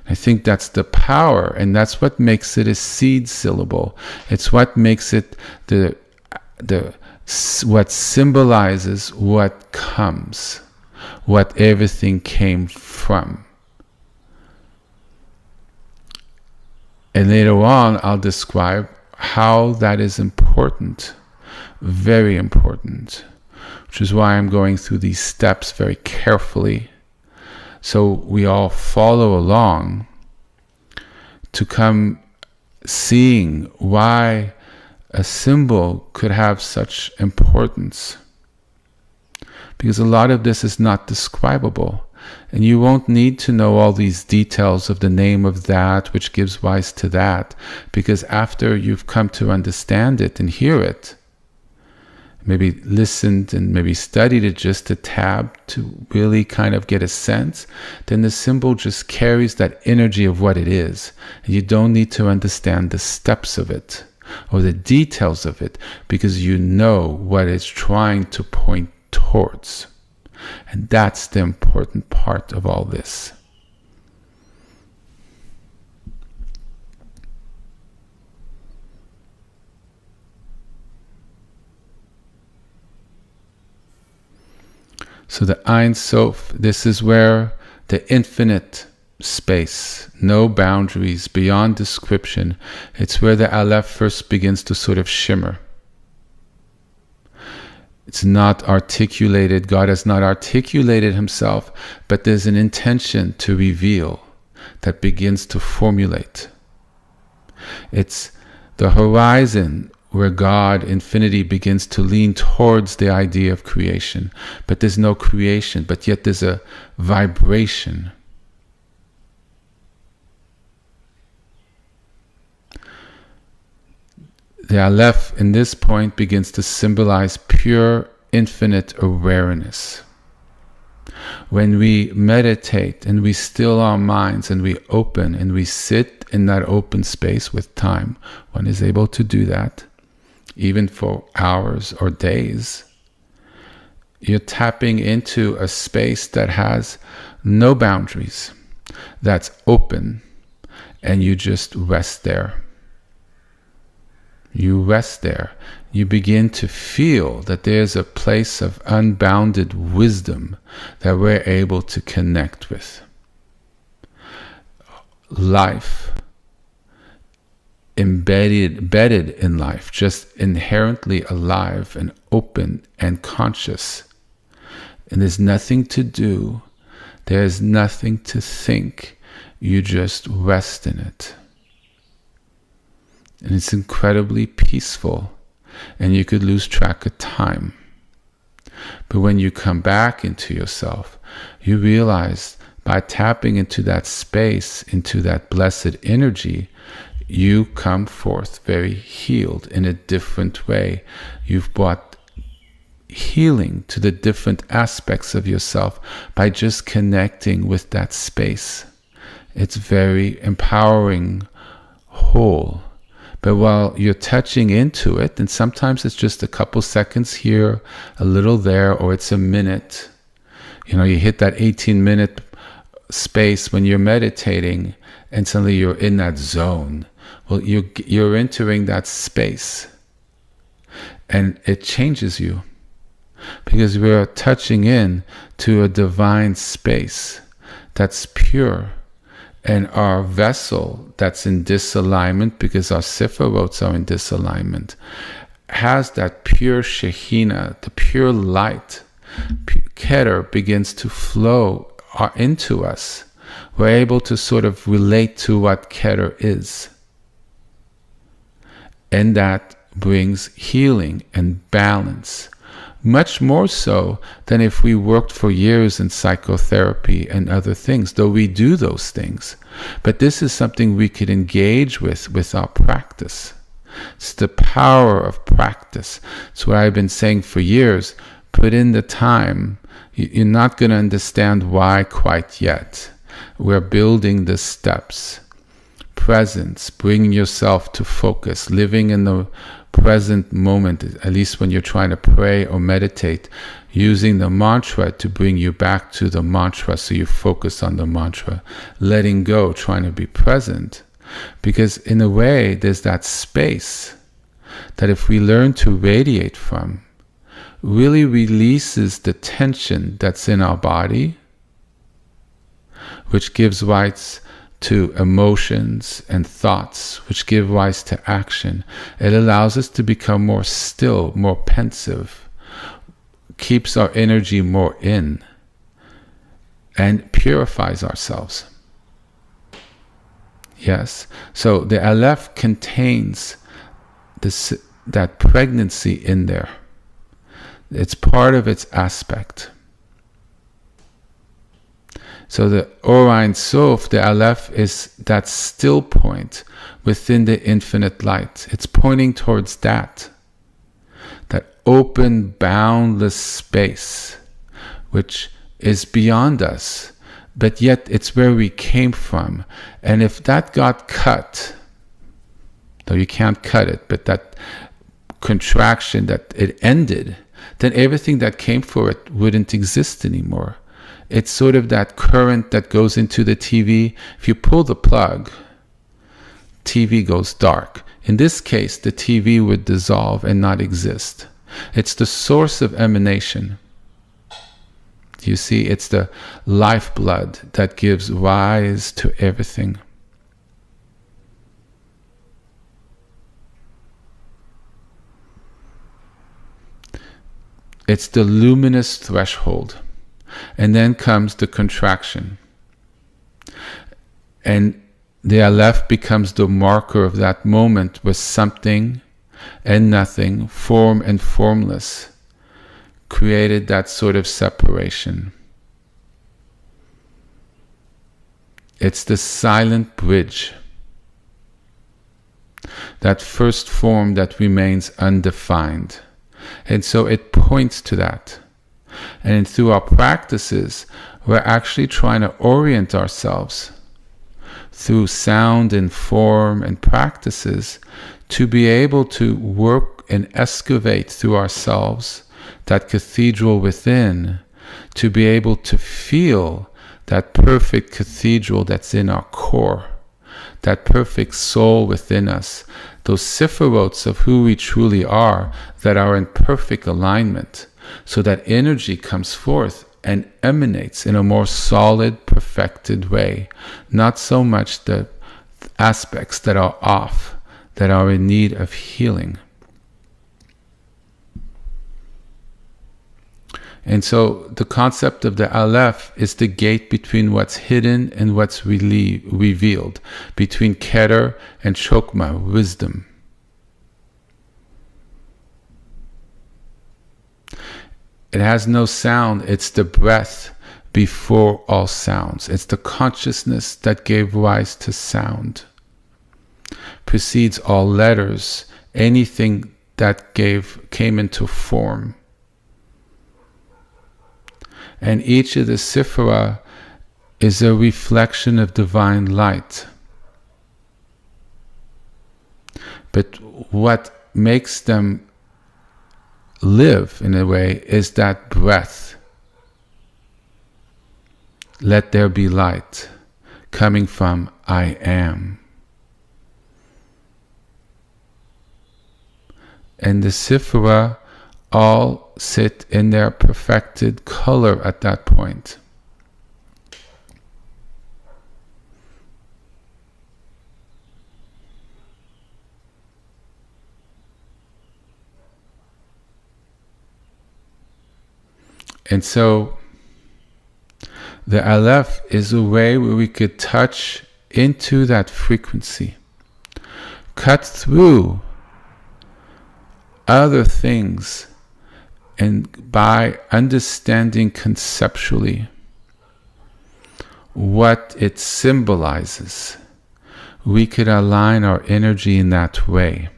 I think that's the power, and that's what makes it a seed syllable. It's what makes it what symbolizes what comes, what everything came from. And later on, I'll describe how that is important, very important, which is why I'm going through these steps very carefully, so we all follow along to come seeing why a symbol could have such importance. Because a lot of this is not describable. And you won't need to know all these details of the name of that which gives rise to that. Because after you've come to understand it and hear it, maybe listened and maybe studied it just a tad to really kind of get a sense, then the symbol just carries that energy of what it is. And you don't need to understand the steps of it or the details of it, because you know what it's trying to point towards. And that's the important part of all this. So the Ein Sof, this is where the infinite space, no boundaries, beyond description, it's where the Aleph first begins to sort of shimmer. It's not articulated. God has not articulated himself, but there's an intention to reveal that begins to formulate. It's the horizon where God, infinity, begins to lean towards the idea of creation. But there's no creation, but yet there's a vibration. The Aleph in this point begins to symbolize pure, infinite awareness. When we meditate and we still our minds and we open and we sit in that open space with time, one is able to do that, even for hours or days. You're tapping into a space that has no boundaries, that's open, and you just rest there. You rest there. You begin to feel that there's a place of unbounded wisdom that we're able to connect with. Life, embedded in life, just inherently alive and open and conscious. And there's nothing to do. There's nothing to think. You just rest in it. And it's incredibly peaceful, and you could lose track of time. But when you come back into yourself, you realize by tapping into that space, into that blessed energy, you come forth very healed in a different way. You've brought healing to the different aspects of yourself by just connecting with that space. It's very empowering, whole. But while you're touching into it, and sometimes it's just a couple seconds here, a little there, or it's a minute. You know, you hit that 18-minute space when you're meditating, and suddenly you're in that zone. Well, you're entering that space, and it changes you, because we're touching in to a divine space that's pure. And our vessel that's in disalignment, because our sephirots are in disalignment, has that pure Shekhinah, the pure light. Keter begins to flow into us. We're able to sort of relate to what Keter is. And that brings healing and balance. Much more so than if we worked for years in psychotherapy and other things, though we do those things. But this is something we could engage with our practice. It's the power of practice. It's what I've been saying for years. Put in the time. You're not going to understand why quite yet. We're building the steps. Presence, bringing yourself to focus, living in the present moment, at least when you're trying to pray or meditate, using the mantra to bring you back to the mantra, so you focus on the mantra, letting go, trying to be present. Because in a way, there's that space that if we learn to radiate from, really releases the tension that's in our body, which gives rise to emotions and thoughts, which give rise to action. It allows us to become more still, more pensive, keeps our energy more in and purifies ourselves. Yes, so the Aleph contains that pregnancy in there. It's part of its aspect. So the Or Sof, the Aleph, is that still point within the infinite light. It's pointing towards that open, boundless space, which is beyond us, but yet it's where we came from. And if that got cut, though you can't cut it, but that contraction, that it ended, then everything that came for it wouldn't exist anymore. It's sort of that current that goes into the TV. If you pull the plug, TV goes dark. In this case, the TV would dissolve and not exist. It's the source of emanation. You see, it's the lifeblood that gives rise to everything. It's the luminous threshold. And then comes the contraction. And the Aleph becomes the marker of that moment where something and nothing, form and formless, created that sort of separation. It's the silent bridge, that first form that remains undefined. And so it points to that. And through our practices, we're actually trying to orient ourselves through sound and form and practices to be able to work and excavate through ourselves that cathedral within, to be able to feel that perfect cathedral that's in our core, that perfect soul within us, those sephirots of who we truly are that are in perfect alignment, so that energy comes forth and emanates in a more solid, perfected way, not so much the aspects that are off, that are in need of healing. And so the concept of the Aleph is the gate between what's hidden and what's revealed, between Keter and Chokmah, wisdom. It has no sound, it's the breath before all sounds. It's the consciousness that gave rise to sound. Precedes all letters, anything that came into form. And each of the Sephirah is a reflection of divine light. But what makes them live in a way is that breath. Let there be light, coming from I am. And the Sephirah all sit in their perfected color at that point. And so the Aleph is a way where we could touch into that frequency, cut through other things, and by understanding conceptually what it symbolizes, we could align our energy in that way.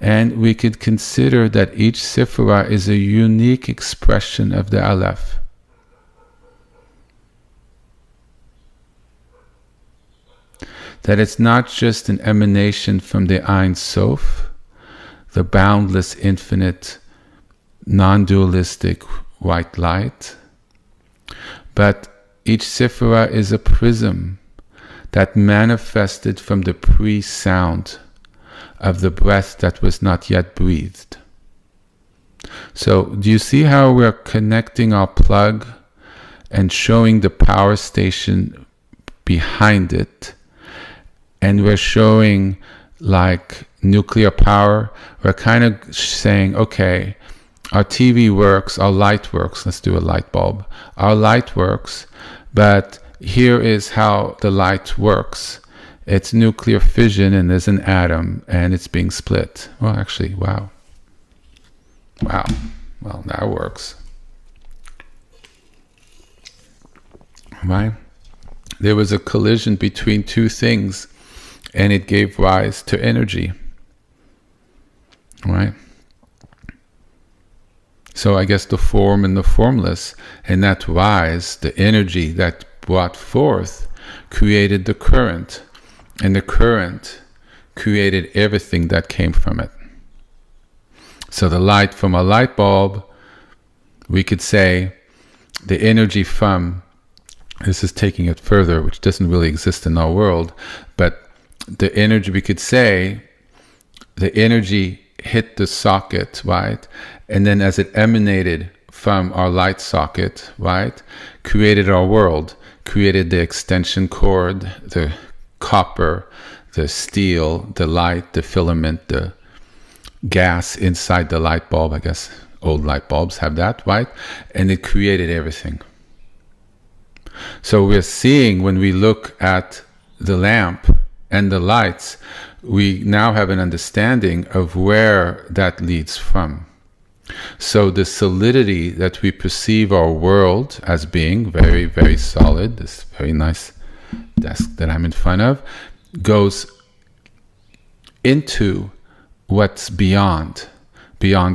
And we could consider that each Sephirah is a unique expression of the Aleph. That it's not just an emanation from the Ein Sof, the boundless, infinite, non-dualistic white light, but each Sephirah is a prism that manifested from the pre-sound of the breath that was not yet breathed. So do you see how we're connecting our plug and showing the power station behind it? And we're showing like nuclear power. We're kind of saying, okay, Our TV works, our light works. Let's do a light bulb. Our light works, but here is how the light works. It's nuclear fission, and there's an atom, and it's being split. Well, actually, wow. Wow. Well, that works. Right? There was a collision between two things, and it gave rise to energy. Right? So I guess the form and the formless, and that rise, the energy that brought forth, created the current, and the current created everything that came from it. So the light from a light bulb, we could say the energy from, this is taking it further, which doesn't really exist in our world, but the energy, we could say, the energy hit the socket, right? And then as it emanated from our light socket, right, created our world, created the extension cord, the copper, the steel, the light, the filament, the gas inside the light bulb. I guess old light bulbs have that, right? And it created everything. So we're seeing, when we look at the lamp and the lights, we now have an understanding of where that leads from. So the solidity that we perceive our world as being, very, very solid, this very nice desk that I'm in front of, goes into what's beyond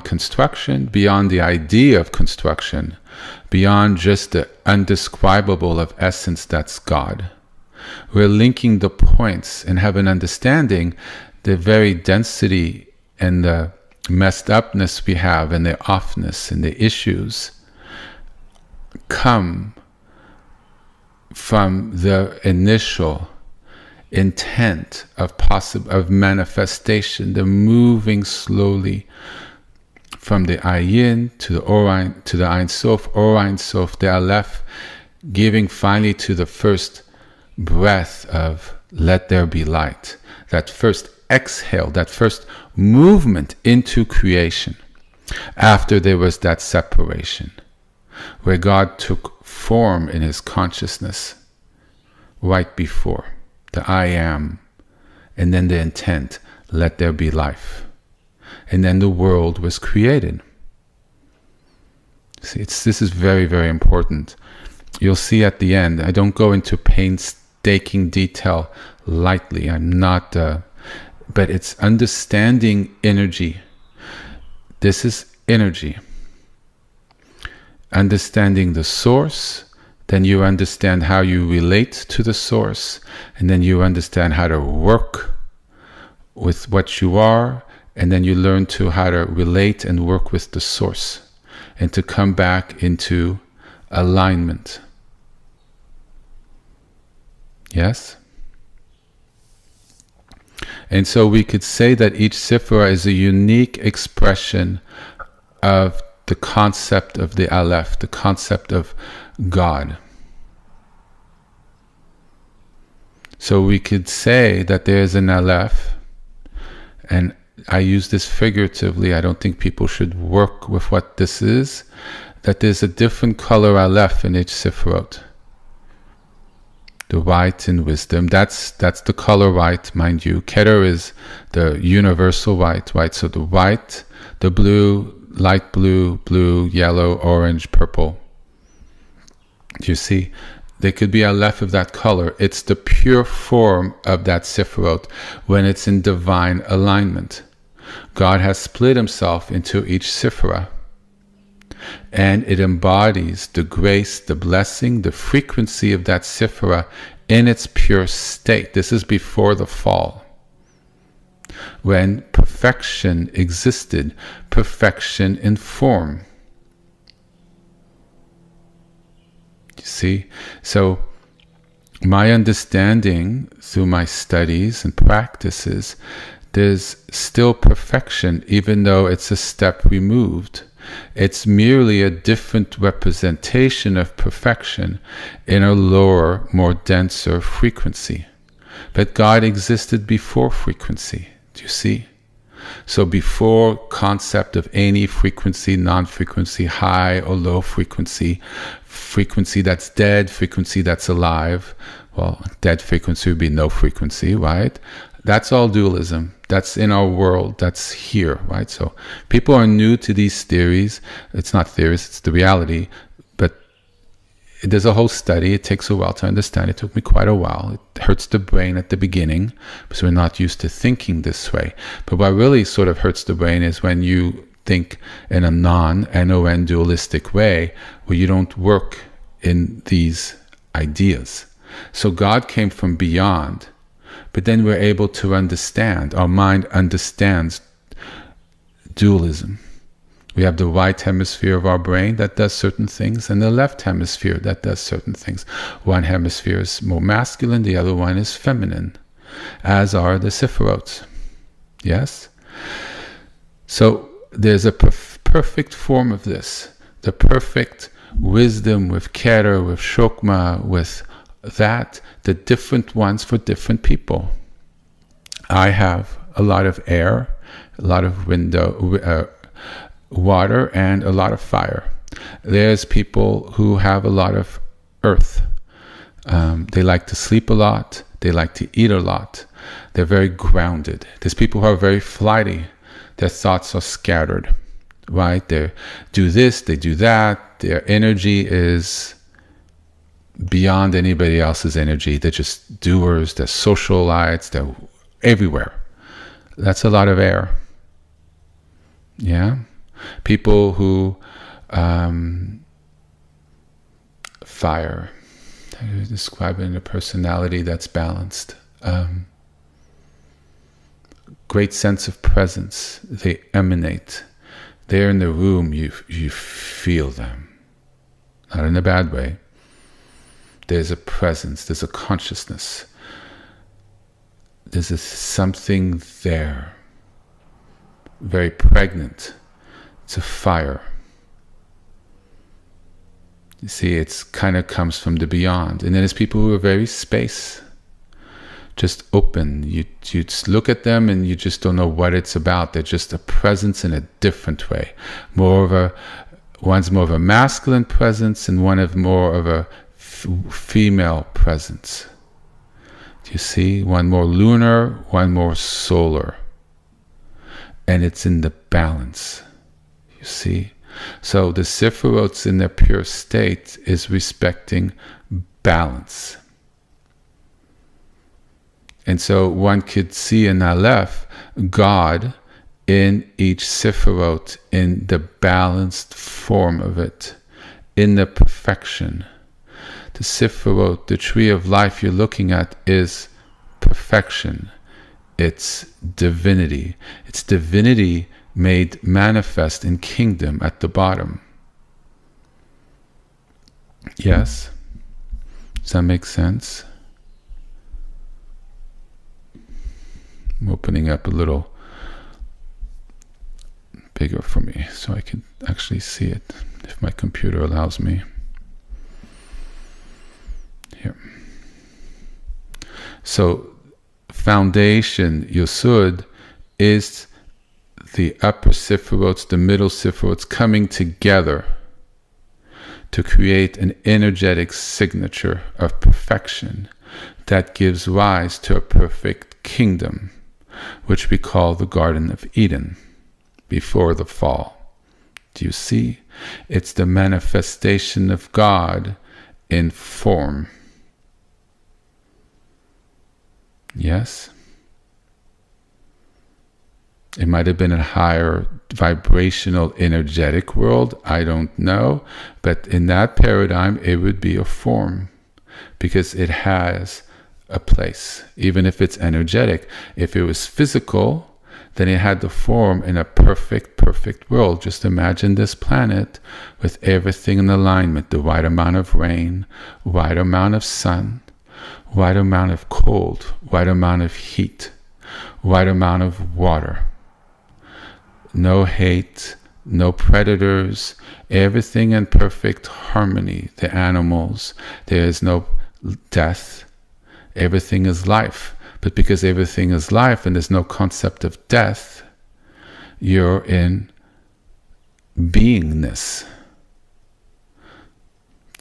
construction, beyond the idea of construction, beyond just the undescribable of essence that's God. We're linking the points and have an understanding the very density and the messed upness we have, and the offness and the issues come from the initial intent of manifestation, the moving slowly from the ayin to the orain, to the ein sof, orain sof, the aleph, giving finally to the first breath of let there be light, that first exhale, that first movement into creation, after there was that separation, where God took form in his consciousness right before the I am, and then the intent, let there be life. And then the world was created. See, this is very, very important. You'll see at the end, I don't go into painstaking detail lightly. I'm not, but it's understanding energy. This is energy. Understanding the source, then you understand how you relate to the source, and then you understand how to work with what you are, and then you learn to how to relate and work with the source, and to come back into alignment. Yes? And so we could say that each Sephirah is a unique expression of the concept of the Aleph, the concept of God. So we could say that there is an Aleph, and I use this figuratively, I don't think people should work with what this is, that there's a different color Aleph in each Sephirot. The white in wisdom, that's the color white, mind you. Keter is the universal white, right? So the white, the blue, light blue, blue, yellow, orange, purple. Do you see? There could be a Aleph of that color. It's the pure form of that Sephirot when it's in divine alignment. God has split himself into each Sephirah, and it embodies the grace, the blessing, the frequency of that Sephirah in its pure state. This is before the fall, when perfection existed, perfection in form. You see? So my understanding through my studies and practices, there's still perfection, even though it's a step removed. It's merely a different representation of perfection in a lower, more denser frequency. But God existed before frequency. Do you see? So before concept of any frequency, non-frequency, high or low frequency, frequency that's dead, frequency that's alive, well, dead frequency would be no frequency, right? That's all dualism. That's in our world. That's here, right? So people are new to these theories. It's not theories, it's the reality. But there's a whole study. It takes a while to understand. It took me quite a while. It hurts the brain at the beginning because we're not used to thinking this way. But what really sort of hurts the brain is when you think in a non-NON dualistic way, where you don't work in these ideas. So God came from beyond, but then we're able to understand. Our mind understands dualism. We have the right hemisphere of our brain that does certain things, and the left hemisphere that does certain things. One hemisphere is more masculine, the other one is feminine, as are the Sephiroth. Yes? So there's a perfect form of this. The perfect wisdom with Keter, with Shokma, with that, the different ones for different people. I have a lot of air, a lot of water, and a lot of fire. There's people who have a lot of earth. They like to sleep a lot. They like to eat a lot. They're very grounded. There's people who are very flighty. Their thoughts are scattered, right? They do this, they do that. Their energy is beyond anybody else's energy. They're just doers. They're socialites. They're everywhere. That's a lot of air. Yeah? People who fire. How do you describe it in a personality that's balanced? Great sense of presence. They emanate. They're in the room. You feel them. Not in a bad way. There's a presence. There's a consciousness. There's something there. Very pregnant. It's a fire. You see, it's kind of comes from the beyond. And then there's people who are very space, just open. You just look at them and you just don't know what it's about. They're just a presence in a different way. One's more of a masculine presence and one of more of a female presence. Do you see? One more lunar, one more solar. And it's in the balance. You see? So the Sephiroths in their pure state is respecting balance. And so one could see in Aleph, God in each Sephiroth, in the balanced form of it, in the perfection. The Sephiroth, the tree of life you're looking at, is perfection. It's divinity. It's divinity made manifest in kingdom at the bottom. Yes? Does that make sense? I'm opening up a little bigger for me so I can actually see it, if my computer allows me. Here. So, foundation, Yesod, is the upper Sephiroths, the middle Sephiroths coming together to create an energetic signature of perfection that gives rise to a perfect kingdom, which we call the Garden of Eden, before the fall. Do you see? It's the manifestation of God in form. Yes? It might have been a higher vibrational, energetic world. I don't know. But in that paradigm, it would be a form because it has a place, even if it's energetic. If it was physical, then it had the form in a perfect world. Just imagine this planet with everything in alignment, the right amount of rain, right amount of sun, right amount of cold, right amount of heat, right amount of water. No hate, no predators, everything in perfect harmony. The animals, there is no death. Everything is life. But because everything is life and there's no concept of death, you're in beingness.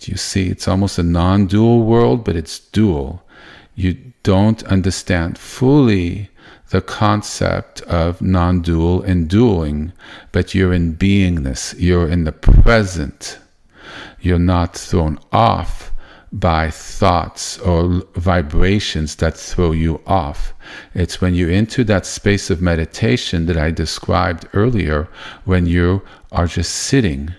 You see, it's almost a non-dual world, but it's dual. You don't understand fully the concept of non-dual and dualing, but you're in beingness. You're in the present. You're not thrown off by thoughts or vibrations that throw you off. It's when you enter that space of meditation that I described earlier, when you are just sitting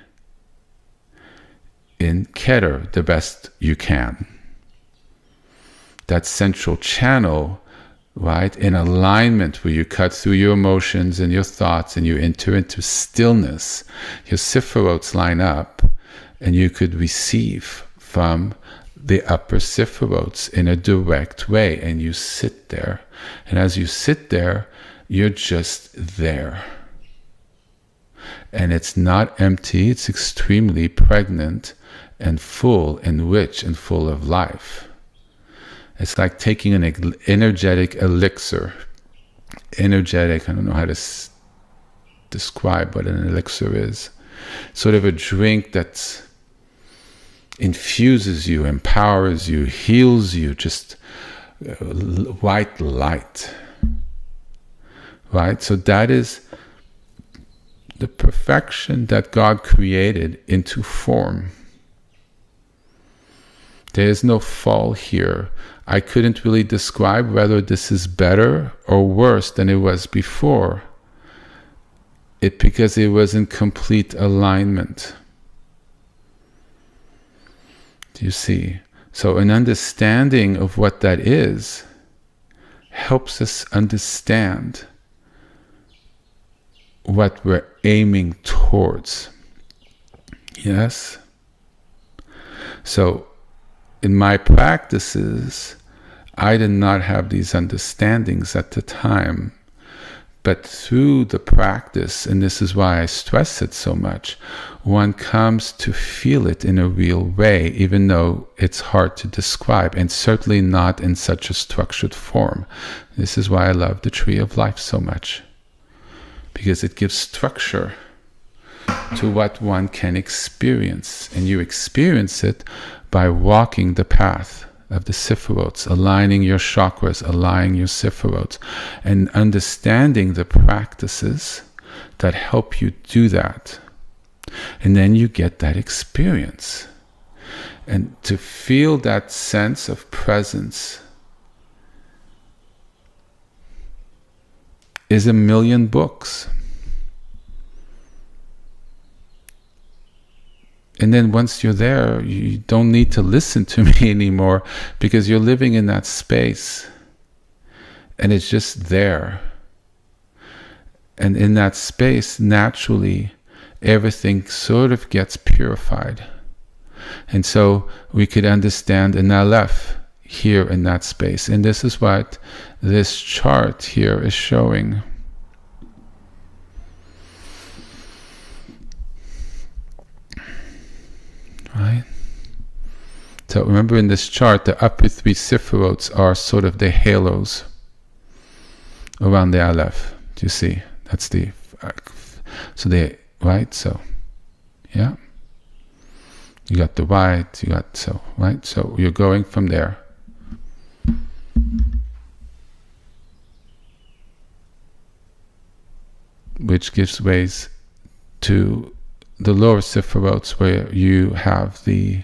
in Keter the best you can. That central channel, right, in alignment where you cut through your emotions and your thoughts and you enter into stillness. Your sephirots line up and you could receive from the upper sephirots in a direct way, and you sit there. And as you sit there, you're just there. And it's not empty, it's extremely pregnant and full and rich and full of life. It's like taking an energetic elixir. Energetic, I don't know how to describe what an elixir is. Sort of a drink that infuses you, empowers you, heals you, just white light. Right? So that is the perfection that God created into form. There is no fall here. I couldn't really describe whether this is better or worse than it was before. Because it was in complete alignment. Do you see? So an understanding of what that is helps us understand what we're aiming towards. Yes? So in my practices, I did not have these understandings at the time. But through the practice, and this is why I stress it so much, one comes to feel it in a real way, even though it's hard to describe, and certainly not in such a structured form. This is why I love the Tree of Life so much, because it gives structure to what one can experience. And you experience it by walking the path of the sephirots, aligning your chakras, aligning your sephirots, and understanding the practices that help you do that. And then you get that experience. And to feel that sense of presence is a million books. And then once you're there, you don't need to listen to me anymore, because you're living in that space. And it's just there. And in that space, naturally, everything sort of gets purified. And so we could understand an Aleph here in that space. And this is what this chart here is showing. Right? So remember, in this chart, the upper three sephirots are sort of the halos around the Aleph. Do you see? That's the... So they... Right? So... Yeah. You got the white, you got... So... Right? So you're going from there. Which gives ways to the lower sephirots, where you have the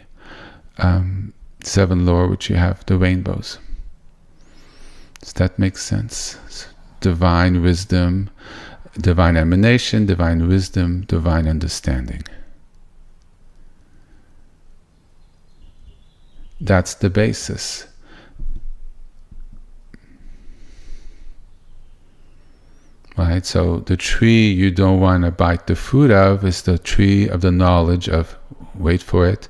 7 lower, which you have the rainbows. Does that make sense? Divine wisdom, divine emanation, divine wisdom, divine understanding. That's the basis. Right? So the tree you don't want to bite the fruit of is the tree of the knowledge of, wait for it,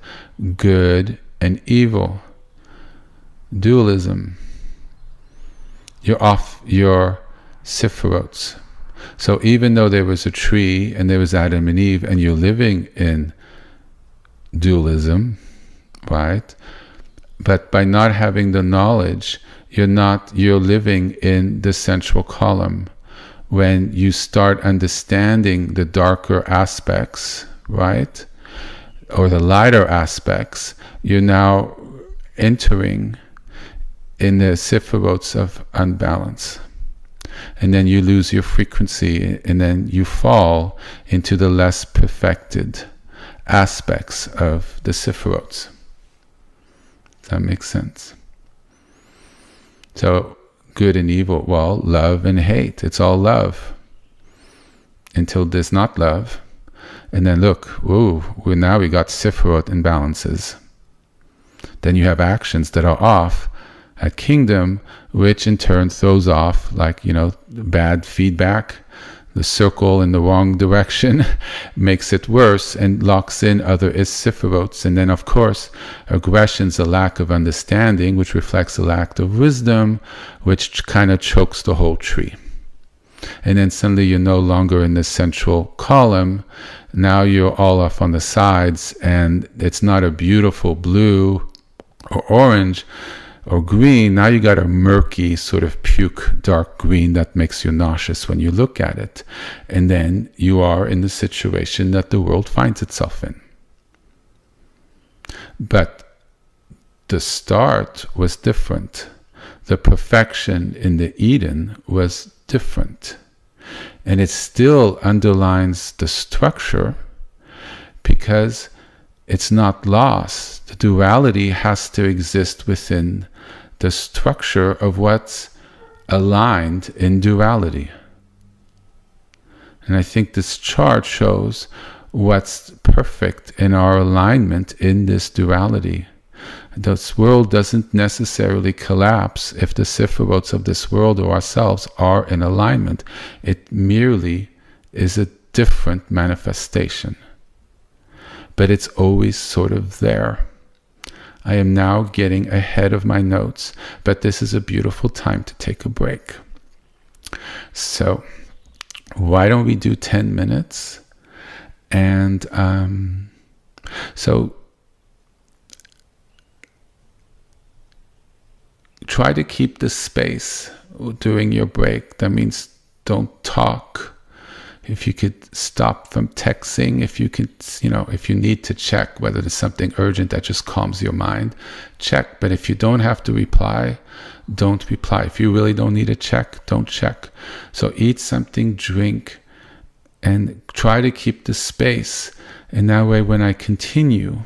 good and evil. Dualism. You're off your sephirots. So even though there was a tree and there was Adam and Eve, and you're living in dualism, right? But by not having the knowledge, you're living in the central column, when you start understanding the darker aspects, right, or the lighter aspects, you're now entering in the sephirots of unbalance. And then you lose your frequency, and then you fall into the less perfected aspects of the sephirots. Does that make sense? So, good and evil, well, love and hate, it's all love. Until there's not love. And then look, now we got Sephiroth imbalances. Then you have actions that are off at kingdom, which in turn throws off, like, bad feedback. The circle in the wrong direction makes it worse and locks in other Sephiroths. And then, of course, aggression's a lack of understanding, which reflects a lack of wisdom, which kind of chokes the whole tree. And then suddenly you're no longer in the central column. Now you're all off on the sides, and it's not a beautiful blue or orange or green. Now you got a murky sort of puke dark green that makes you nauseous when you look at it. And then you are in the situation that the world finds itself in. But the start was different. The perfection in the Eden was different. And it still underlines the structure because it's not lost. The duality has to exist within the structure of what's aligned in duality. And I think this chart shows what's perfect in our alignment in this duality. This world doesn't necessarily collapse if the sephirots of this world or ourselves are in alignment. It merely is a different manifestation. But it's always sort of there. I am now getting ahead of my notes, but this is a beautiful time to take a break. So, why don't we do 10 minutes? And so, try to keep the space during your break. That means don't talk. If you could stop from texting, if you could, if you need to check whether there's something urgent that just calms your mind, check. But if you don't have to reply, don't reply. If you really don't need to check, don't check. So eat something, drink, and try to keep the space. And that way, when I continue,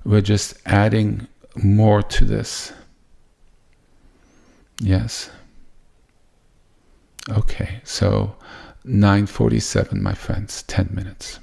we're just adding more to this. Yes. Okay, so 9:47, my friends, 10 minutes.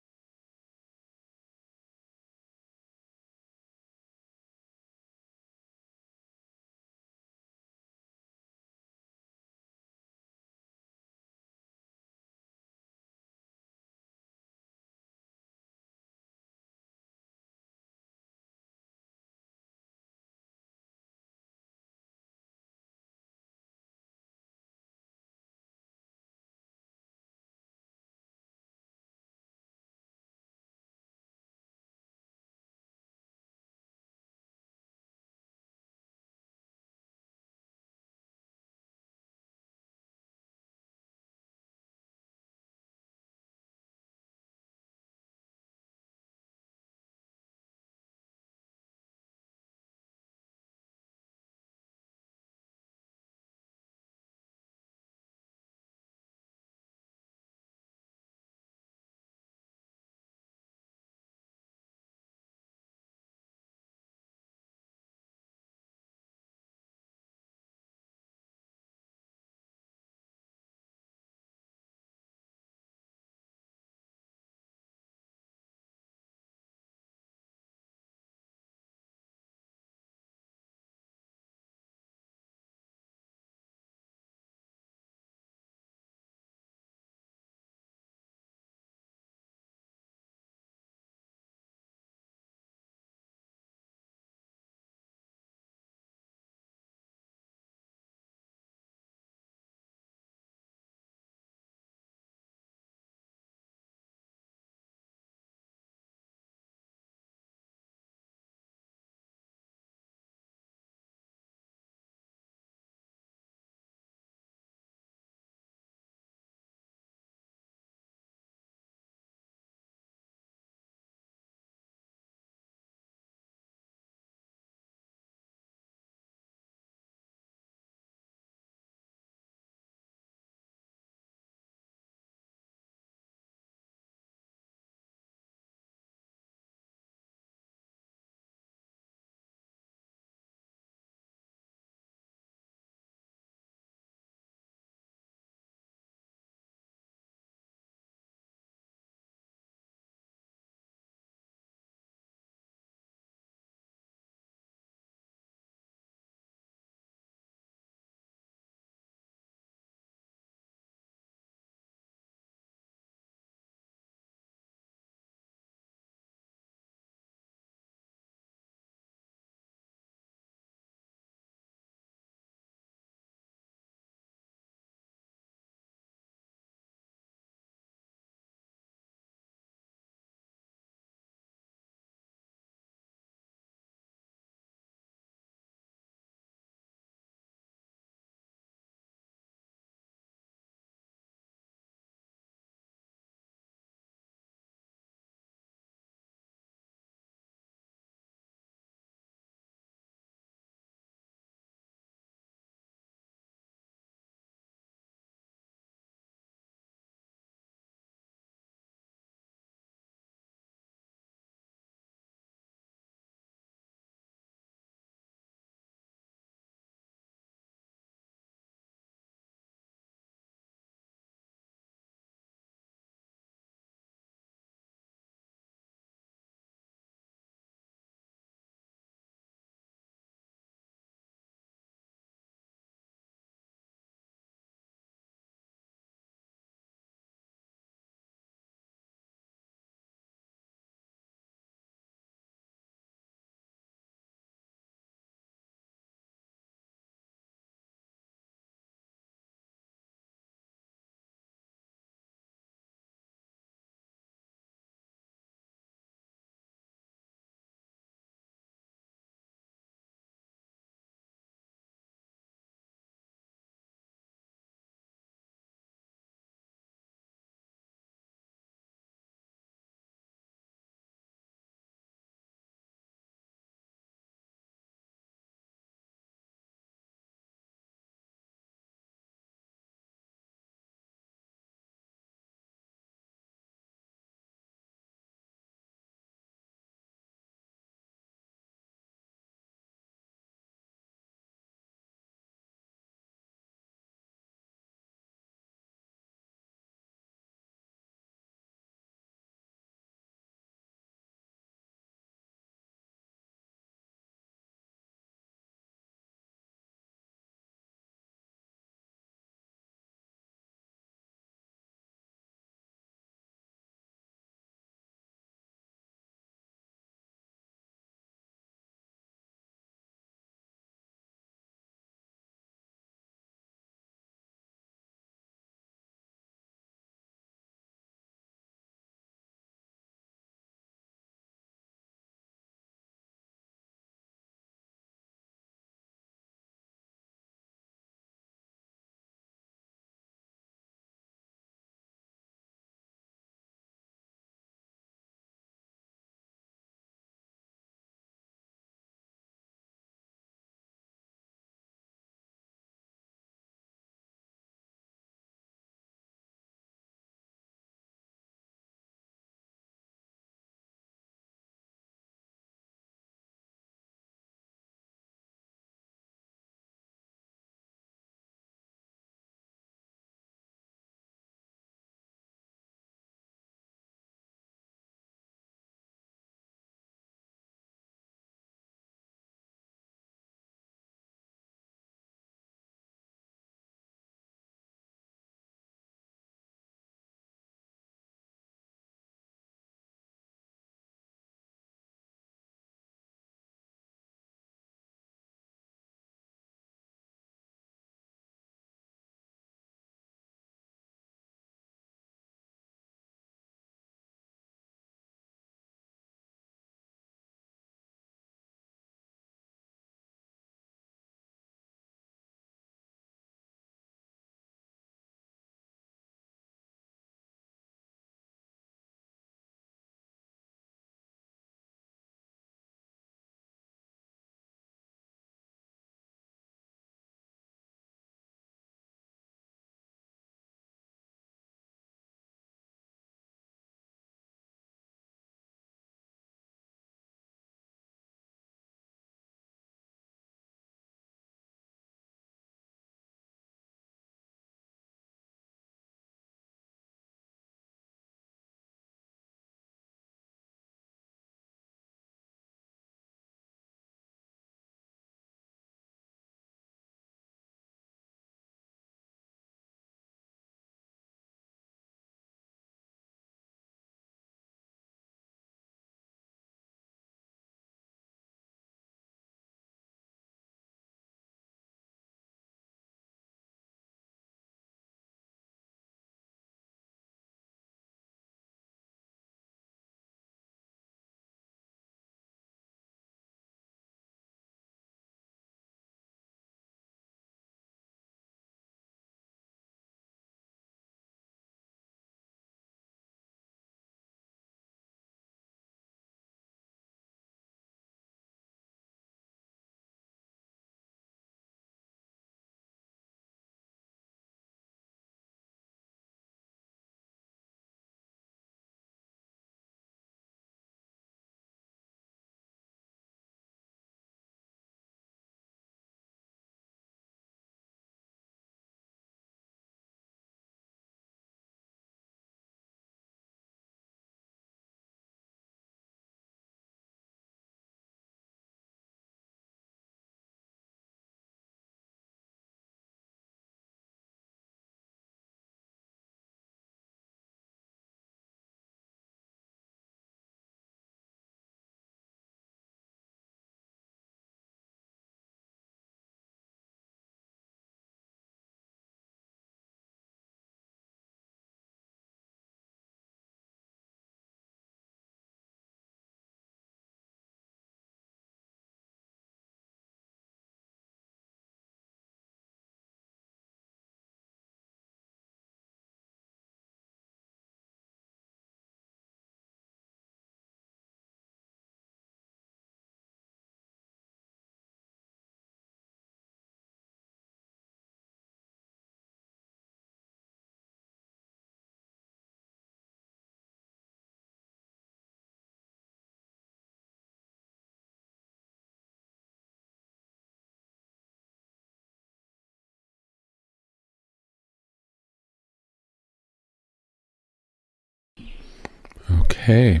Okay.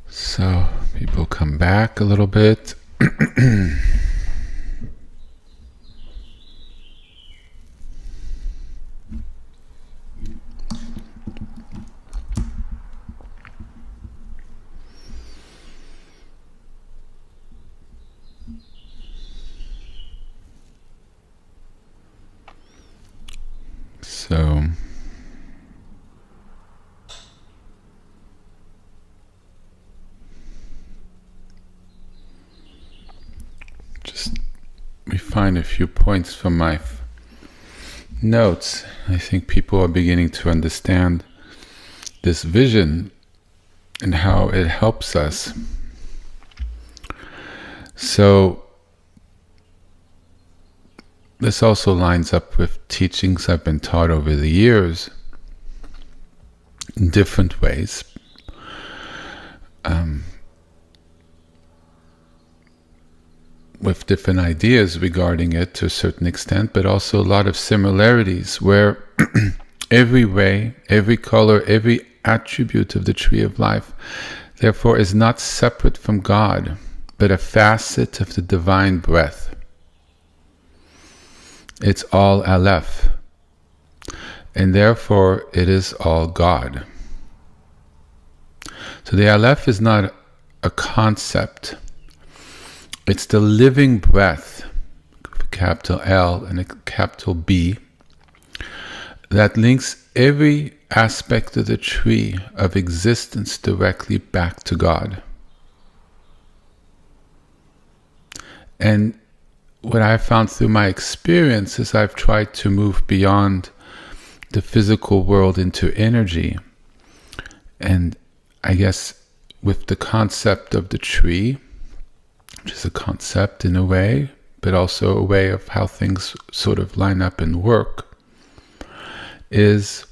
So people come back a little bit. So just refine a few points from my notes. I think people are beginning to understand this vision and how it helps us. So this also lines up with teachings I've been taught over the years in different ways. With different ideas regarding it to a certain extent, but also a lot of similarities where every way, every color, every attribute of the tree of life, therefore, is not separate from God, but a facet of the divine breath. It's all Aleph, and therefore it is all God. So the Aleph is not a concept. It's the living breath, capital L and a capital B, that links every aspect of the tree of existence directly back to God. And what I found through my experience is I've tried to move beyond the physical world into energy. And I guess with the concept of the tree, which is a concept in a way, but also a way of how things sort of line up and work, is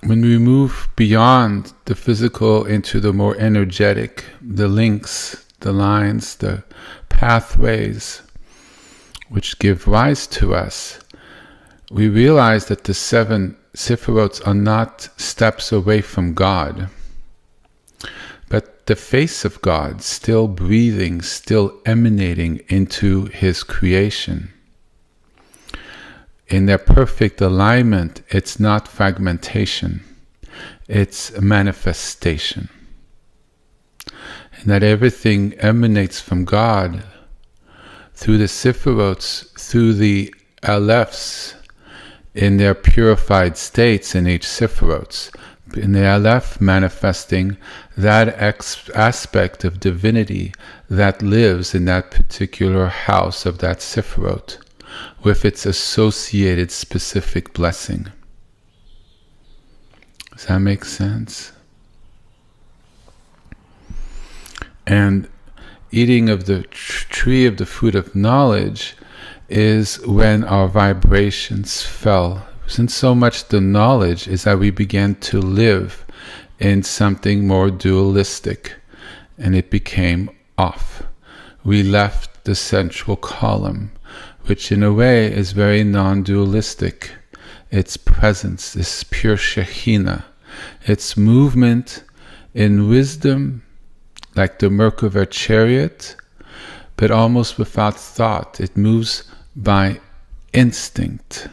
when we move beyond the physical into the more energetic, the links, the lines, the pathways which give rise to us, we realize that the 7 Sephirots are not steps away from God, but the face of God, still breathing, still emanating into His creation. In their perfect alignment, it's not fragmentation, it's manifestation. And that everything emanates from God through the Sephirots, through the Alephs, in their purified states in each Sephirots, in the Aleph manifesting that aspect of divinity that lives in that particular house of that Sephirot, with its associated specific blessing. Does that make sense? And eating of the tree of the fruit of knowledge is when our vibrations fell. Since so much the knowledge is that we began to live in something more dualistic, and it became off. We left the central column, which in a way is very non-dualistic. Its presence is pure Shekhinah. Its movement in wisdom, like the Merkava chariot, but almost without thought. It moves by instinct.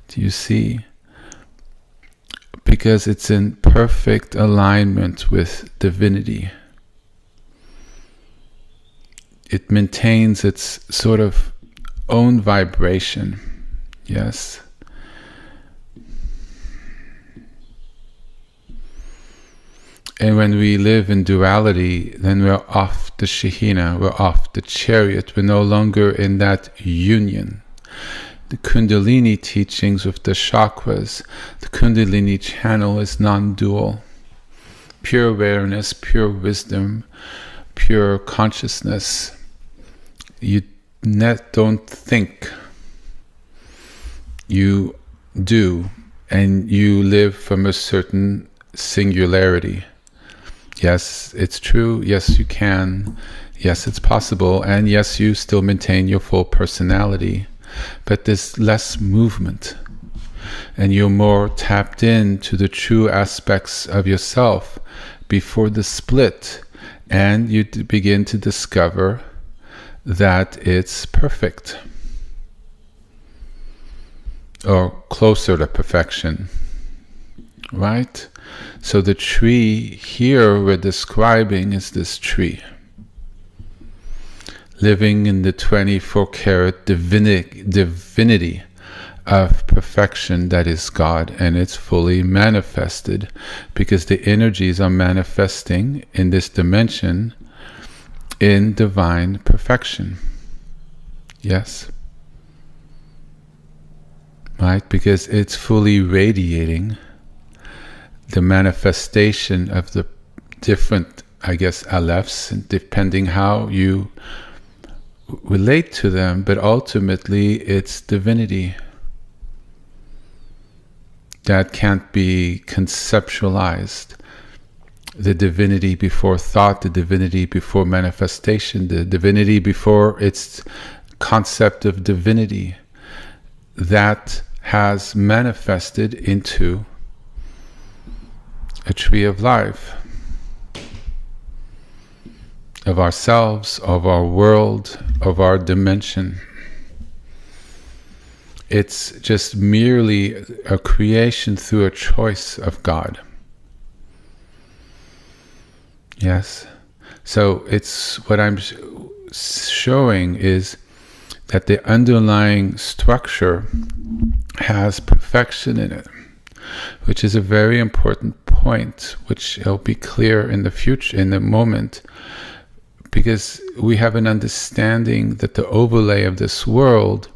Do you see? Because it's in perfect alignment with divinity. It maintains its sort of own vibration. Yes. And when we live in duality, then we're off the Shekhinah, we're off the chariot, we're no longer in that union. The Kundalini teachings with the chakras, the Kundalini channel is non-dual. Pure awareness, pure wisdom, pure consciousness. You don't think, you do, and you live from a certain singularity. Yes, it's true. Yes, you can. Yes, it's possible. And yes, you still maintain your full personality, but there's less movement. And you're more tapped into the true aspects of yourself before the split. And you begin to discover that it's perfect, or closer to perfection, right? So the tree here we're describing is this tree, living in the 24-karat divinity of perfection that is God, and it's fully manifested because the energies are manifesting in this dimension in divine perfection. Yes? Right? Because it's fully radiating the manifestation of the different, Alephs, depending how you relate to them, but ultimately it's divinity that can't be conceptualized. The divinity before thought, the divinity before manifestation, the divinity before its concept of divinity that has manifested into a tree of life, of ourselves, of our world, of our dimension. It's just merely a creation through a choice of God. Yes. So it's what I'm showing is that the underlying structure has perfection in it, which is a very important point, which will be clear in the future, in the moment, because we have an understanding that the overlay of this world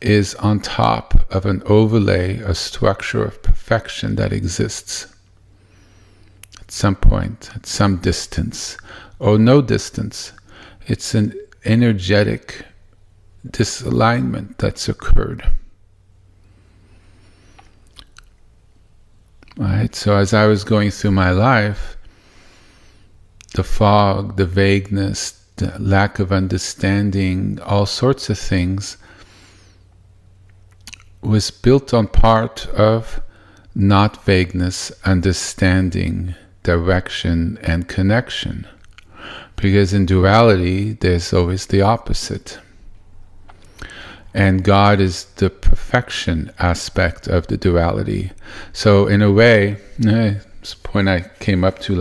is on top of an overlay, a structure of perfection that exists at some point, at some distance, or no distance. It's an energetic disalignment that's occurred. Right? So as I was going through my life, the fog, the vagueness, the lack of understanding, all sorts of things was built on part of not vagueness, understanding, direction, and connection. Because in duality, there's always the opposite. And God is the perfection aspect of the duality. So in a way, this point I came up to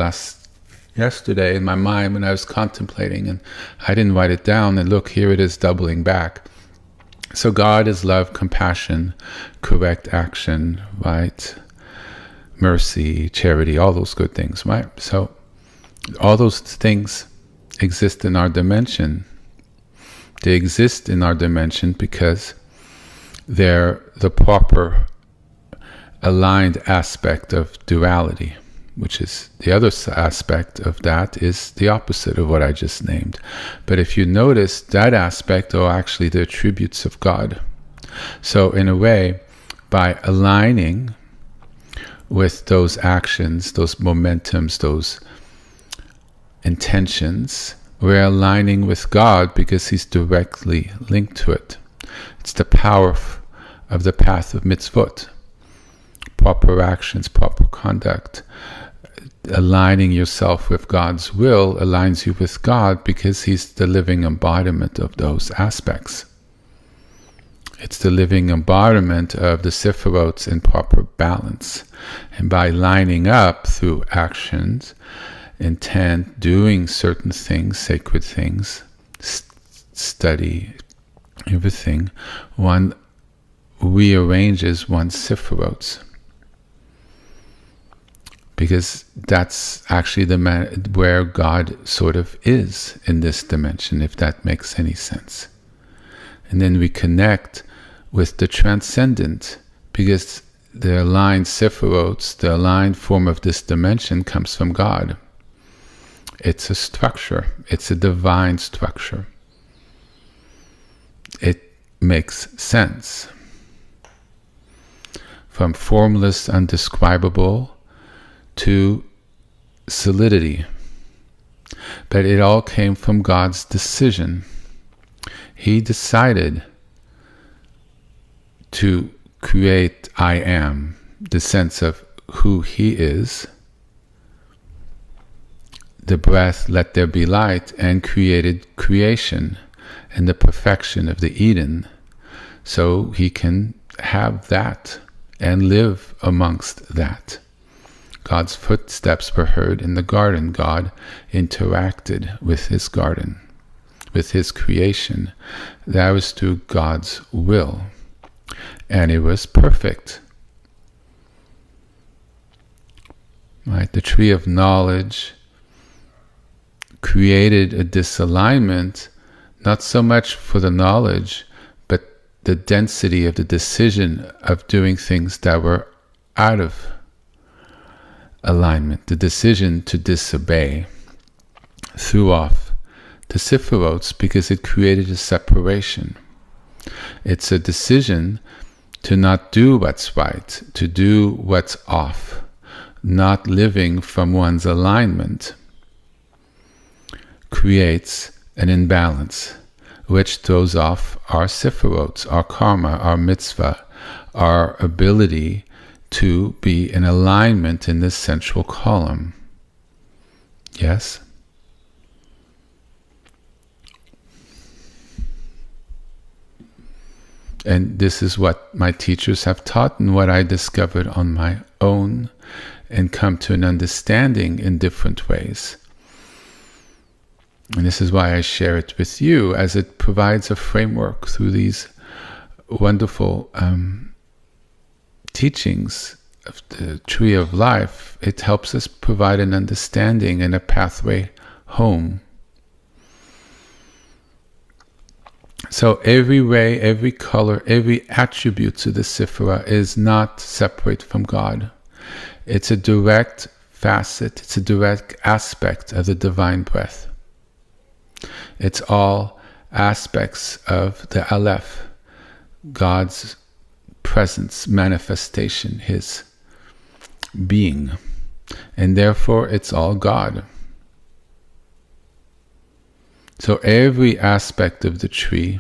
yesterday in my mind when I was contemplating, and I didn't write it down, and look, here it is doubling back. So God is love, compassion, correct action, right? Mercy, charity, all those good things, right? So all those things exist in our dimension. They exist in our dimension because they're the proper aligned aspect of duality, which is the other aspect of that is the opposite of what I just named. But if you notice, that aspect are actually the attributes of God. So in a way, by aligning with those actions, those momentums, those intentions, we're aligning with God because He's directly linked to it. It's the power of the path of mitzvot. Proper actions, proper conduct. Aligning yourself with God's will aligns you with God because He's the living embodiment of those aspects. It's the living embodiment of the Sephirots in proper balance. And by lining up through actions, intent, doing certain things, sacred things, study, everything, one rearranges one's Sephirots. Because that's actually where God sort of is in this dimension, if that makes any sense. And then we connect with the transcendent, because the aligned Sephirots, the aligned form of this dimension comes from God. It's a structure. It's a divine structure. It makes sense. From formless, undescribable to solidity. But it all came from God's decision. He decided to create I am, the sense of who He is, the breath, let there be light, and created creation and the perfection of the Eden, so He can have that and live amongst that. God's footsteps were heard in the garden. God interacted with His garden, with His creation. That was through God's will, and it was perfect. Right? The tree of knowledge created a disalignment, not so much for the knowledge, but the density of the decision of doing things that were out of alignment. The decision to disobey threw off the sephirots because it created a separation. It's a decision to not do what's right, to do what's off, not living from one's alignment creates an imbalance, which throws off our sephirots, our karma, our mitzvah, our ability to be in alignment in this central column. Yes? And this is what my teachers have taught and what I discovered on my own and come to an understanding in different ways. And this is why I share it with you, as it provides a framework through these wonderful teachings of the Tree of Life. It helps us provide an understanding and a pathway home. So every ray, every color, every attribute to the Sephira is not separate from God. It's a direct facet, it's a direct aspect of the divine breath. It's all aspects of the Aleph, God's presence, manifestation, His being. And therefore it's all God. So every aspect of the tree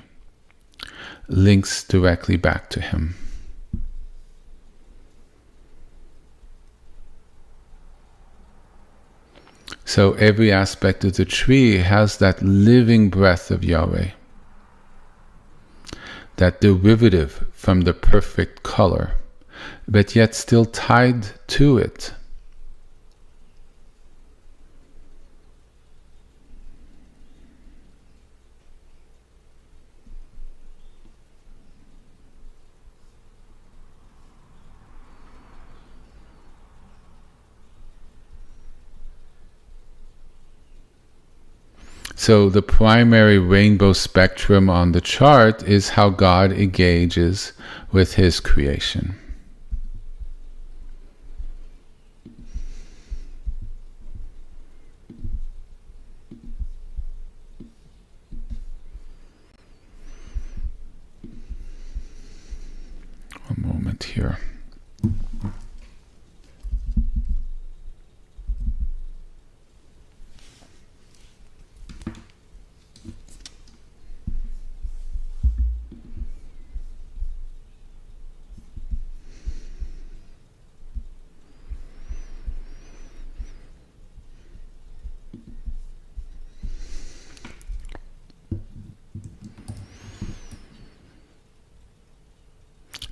links directly back to Him. So every aspect of the tree has that living breath of Yahweh, that derivative from the perfect color, but yet still tied to it. So the primary rainbow spectrum on the chart is how God engages with His creation. One moment here.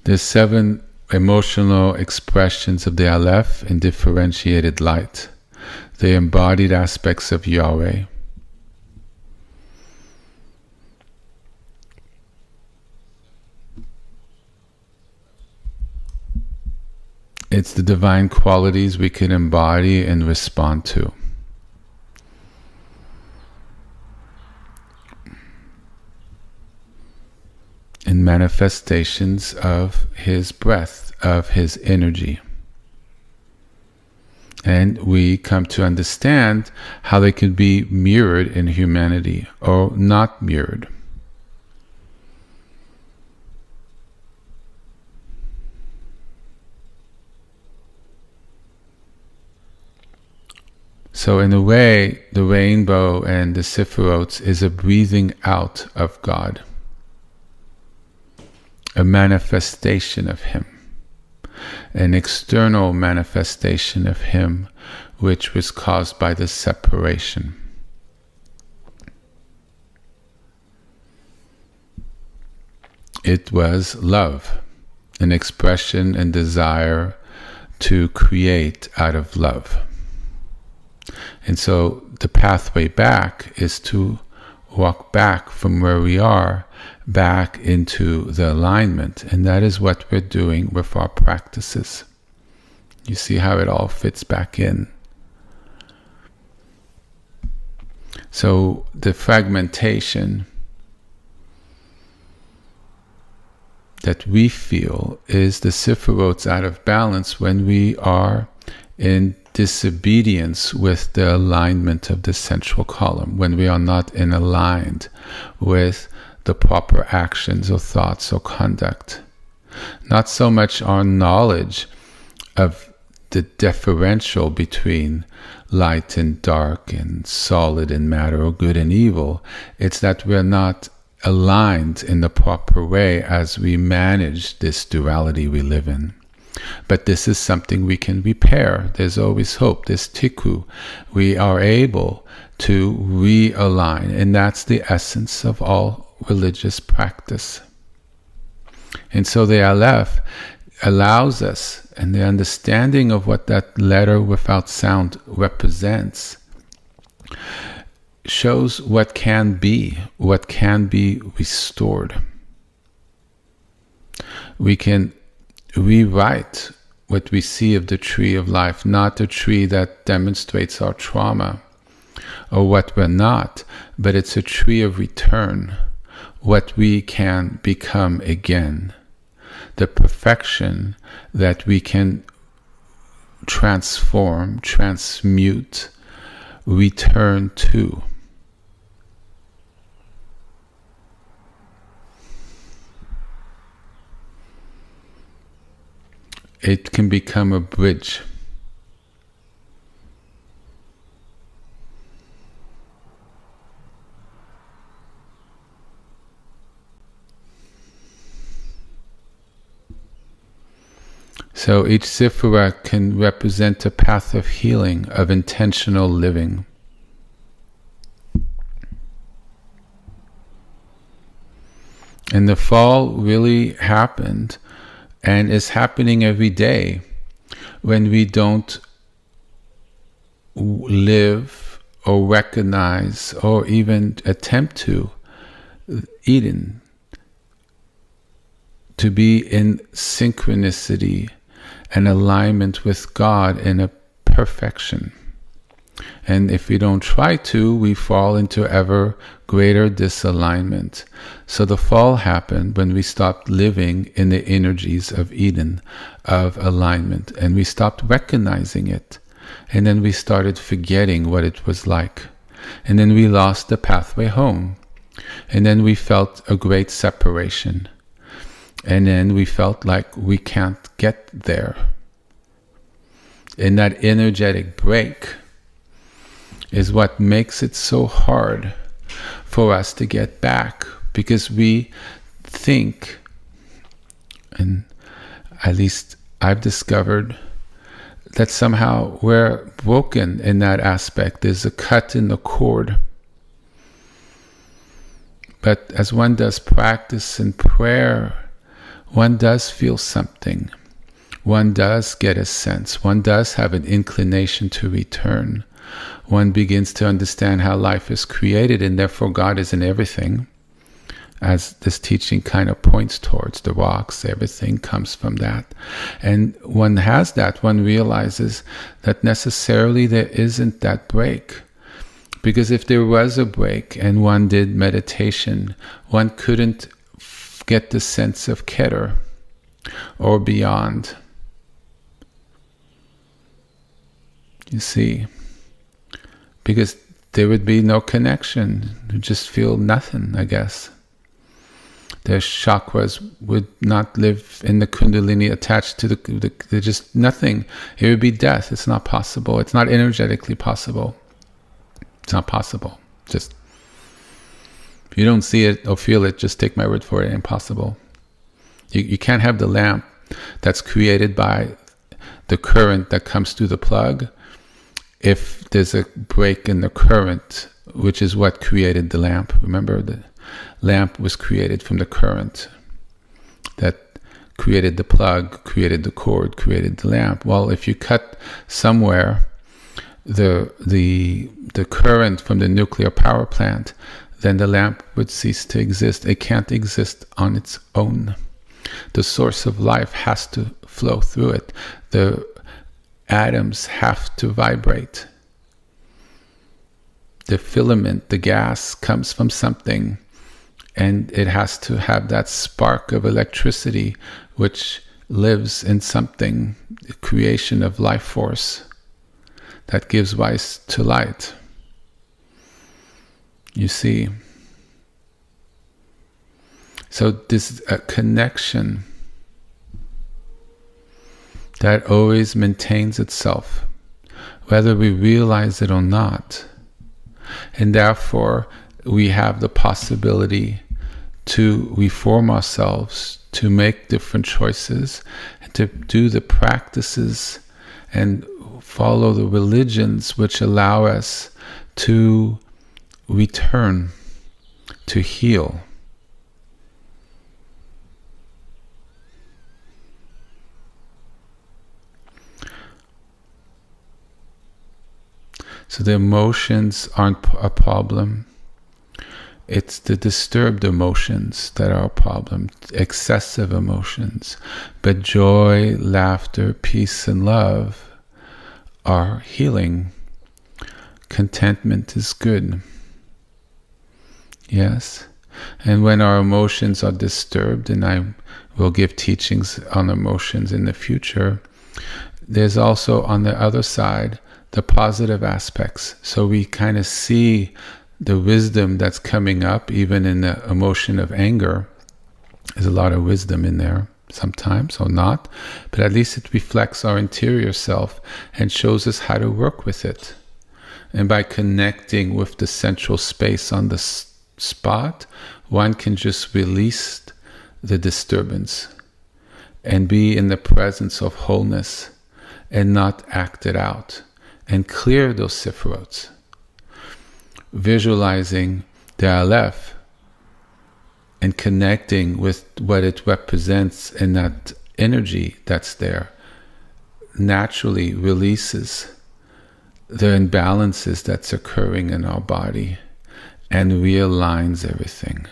There's 7 emotional expressions of the Aleph in differentiated light, the embodied aspects of Yahweh. It's the divine qualities we can embody and respond to. In manifestations of His breath, of His energy. And we come to understand how they can be mirrored in humanity or not mirrored. So in a way, the rainbow and the Sephiroth is a breathing out of God, a manifestation of Him, an external manifestation of Him, which was caused by the separation. It was love, an expression and desire to create out of love. And so the pathway back is to walk back from where we are, back into the alignment. And that is what we're doing with our practices. You see how it all fits back in. So the fragmentation that we feel is the Sephiroths out of balance when we are in disobedience with the alignment of the central column, when we are not in aligned with the proper actions or thoughts or conduct. Not so much our knowledge of the differential between light and dark and solid and matter or good and evil. It's that we're not aligned in the proper way as we manage this duality we live in. But this is something we can repair. There's always hope. There's tikkun. We are able to realign, and that's the essence of all religious practice. And so the Aleph allows us, and the understanding of what that letter without sound represents, shows what can be restored. We can rewrite what we see of the tree of life, not a tree that demonstrates our trauma or what we're not, but it's a tree of return, what we can become again, the perfection that we can transform, transmute, return to. It can become a bridge. So each Sephirah can represent a path of healing, of intentional living. And the fall really happened and is happening every day when we don't live or recognize or even attempt to Eden, to be in synchronicity and alignment with God in a perfection. And if we don't try to, we fall into ever greater disalignment. So the fall happened when we stopped living in the energies of Eden, of alignment, and we stopped recognizing it. And then we started forgetting what it was like. And then we lost the pathway home. And then we felt a great separation. And then we felt like we can't get there. And that energetic break is what makes it so hard for us to get back, because we think, and at least I've discovered, that somehow we're broken in that aspect. There's a cut in the cord. But as one does practice and prayer, one does feel something. One does get a sense. One does have an inclination to return. One begins to understand how life is created, and therefore God is in everything. As this teaching kind of points towards the rocks, everything comes from that. And one has that, one realizes that necessarily there isn't that break. Because if there was a break and one did meditation, one couldn't get the sense of Keter or beyond. You see, because there would be no connection. You just feel nothing, I guess. Their chakras would not live in the kundalini attached to they're just nothing. It would be death. It's not possible. It's not energetically possible. It's not possible. Just, if you don't see it or feel it, just take my word for it. Impossible. You can't have the lamp that's created by the current that comes through the plug if there's a break in the current, which is what created the lamp. Remember, the lamp was created from the current that created the plug, created the cord, created the lamp. Well, if you cut somewhere the current from the nuclear power plant, then the lamp would cease to exist. It can't exist on its own. The source of life has to flow through it. The atoms have to vibrate. The filament, the gas, comes from something, and it has to have that spark of electricity which lives in something, the creation of life force that gives rise to light. You see? So this is a connection that always maintains itself, whether we realize it or not. And therefore, we have the possibility to reform ourselves, to make different choices, and to do the practices and follow the religions which allow us to return, to heal. So the emotions aren't a problem. It's the disturbed emotions that are a problem, excessive emotions. But joy, laughter, peace, and love are healing. Contentment is good. Yes? And when our emotions are disturbed, and I will give teachings on emotions in the future, there's also on the other side the positive aspects. So we kind of see the wisdom that's coming up, even in the emotion of anger. There's a lot of wisdom in there, sometimes, or not, but at least it reflects our interior self and shows us how to work with it. And by connecting with the central space on the spot, one can just release the disturbance and be in the presence of wholeness and not act it out, and clear those sifrots, visualizing the Aleph and connecting with what it represents, and that energy that's there naturally releases the imbalances that's occurring in our body and realigns everything.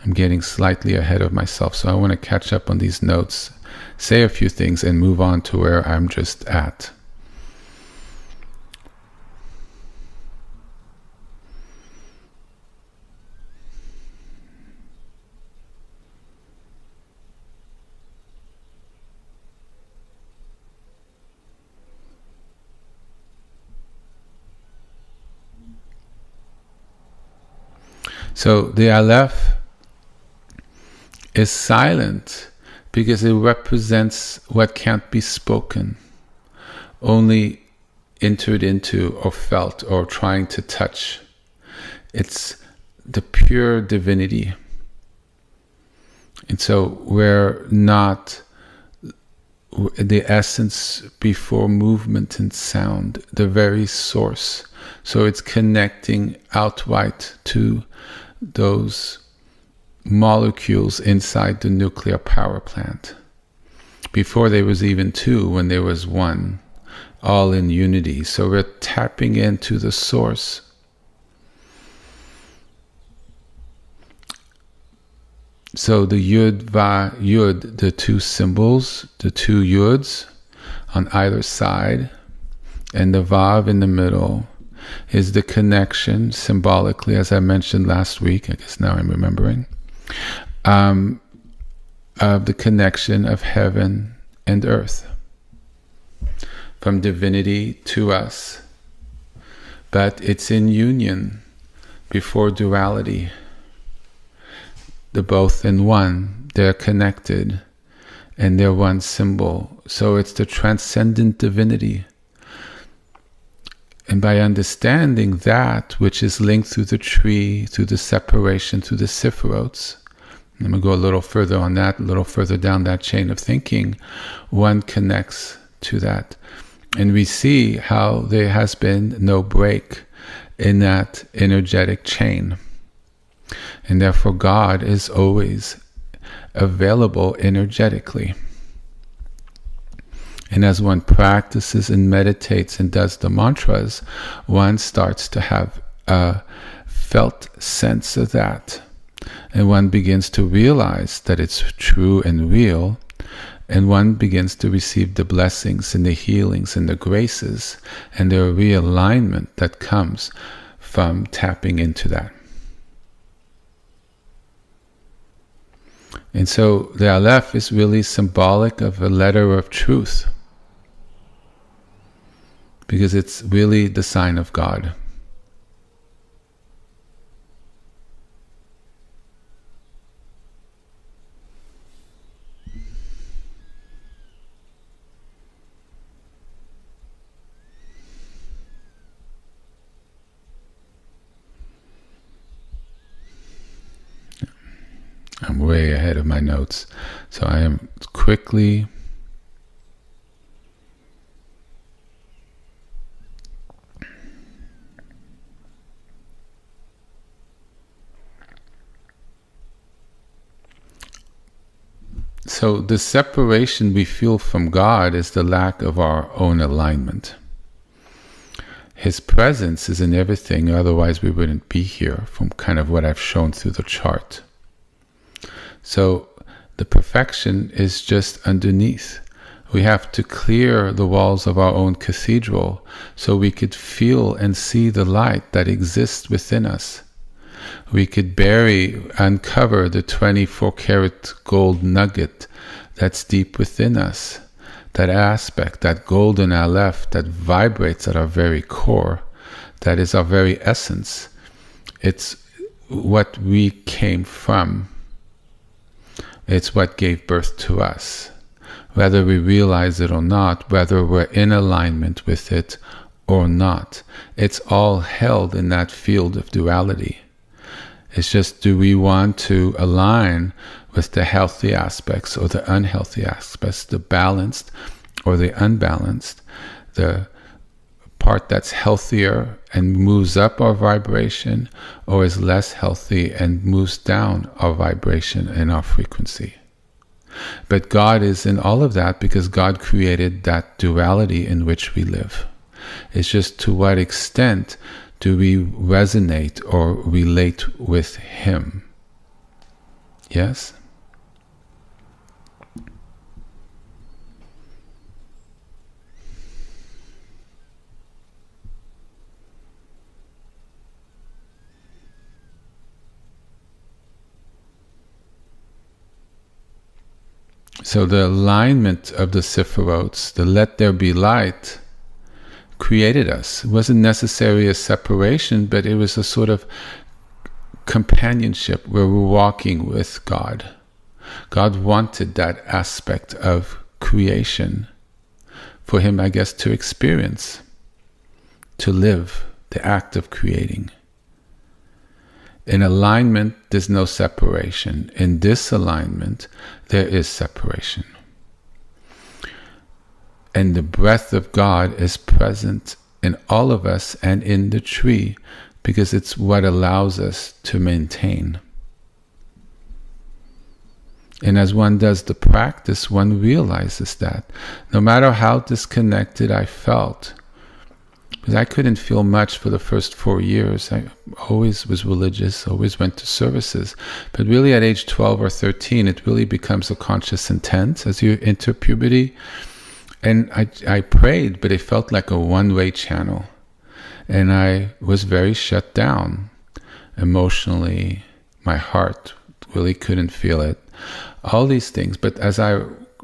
I'm getting slightly ahead of myself, so I want to catch up on these notes, say a few things, and move on to where I'm just at. So the Aleph is silent because it represents what can't be spoken, only entered into or felt or trying to touch. It's the pure divinity. And so we're not the essence before movement and sound, the very source. So it's connecting outright to those molecules inside the nuclear power plant. Before there was even two, when there was one, all in unity. So we're tapping into the source. So the Yud, Va, Yud, the two symbols, the two Yuds on either side, and the Vav in the middle, is the connection, symbolically, as I mentioned last week, I guess now I'm remembering, of the connection of heaven and earth, from divinity to us. But it's in union before duality. They're both in one. They're connected. And they're one symbol. So it's the transcendent divinity. And by understanding that which is linked through the tree, through the separation, through the sephirots, I'm going to go a little further on that, a little further down that chain of thinking, one connects to that. And we see how there has been no break in that energetic chain. And therefore God is always available energetically. And as one practices and meditates and does the mantras, one starts to have a felt sense of that. And one begins to realize that it's true and real. And one begins to receive the blessings and the healings and the graces and the realignment that comes from tapping into that. And so the Aleph is really symbolic of a letter of truth, because it's really the sign of God. I'm way ahead of my notes, so I am quickly So the separation we feel from God is the lack of our own alignment. His presence is in everything, otherwise we wouldn't be here, from kind of what I've shown through the chart. So the perfection is just underneath. We have to clear the walls of our own cathedral so we could feel and see the light that exists within us. We could uncover the 24-karat gold nugget that's deep within us. That aspect, that golden Aleph that vibrates at our very core, that is our very essence. It's what we came from. It's what gave birth to us. Whether we realize it or not, whether we're in alignment with it or not, it's all held in that field of duality. It's just, do we want to align with the healthy aspects or the unhealthy aspects, the balanced or the unbalanced, the part that's healthier and moves up our vibration, or is less healthy and moves down our vibration and our frequency. But God is in all of that because God created that duality in which we live. It's just to what extent do we resonate or relate with Him? Yes? So the alignment of the Sephirots, the let there be light, created us. It wasn't necessarily a separation, but it was a sort of companionship where we're walking with God. God wanted that aspect of creation for Him, I guess, to experience, to live the act of creating. In alignment, there's no separation. In disalignment, there is separation. And the breath of God is present in all of us and in the tree because it's what allows us to maintain. And as one does the practice, one realizes that no matter how disconnected I felt, because I couldn't feel much for the first 4 years. I always was religious, always went to services. But really at age 12 or 13, it really becomes a conscious intent as you enter puberty. And I prayed, but it felt like a one-way channel. And I was very shut down emotionally. My heart really couldn't feel it. All these things. But as I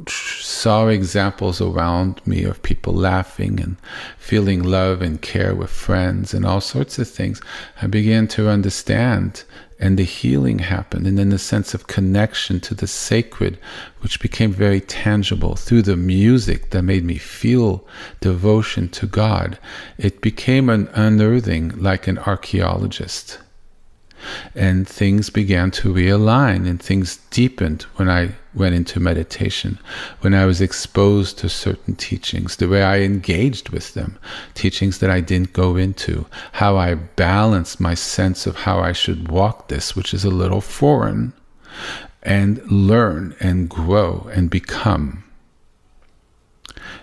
saw examples around me of people laughing and feeling love and care with friends and all sorts of things, I began to understand and the healing happened, and then the sense of connection to the sacred, which became very tangible through the music that made me feel devotion to God. It became an unearthing like an archaeologist. And things began to realign, and things deepened when I went into meditation, when I was exposed to certain teachings, the way I engaged with them, teachings that I didn't go into, how I balanced my sense of how I should walk this, which is a little foreign, and learn and grow and become.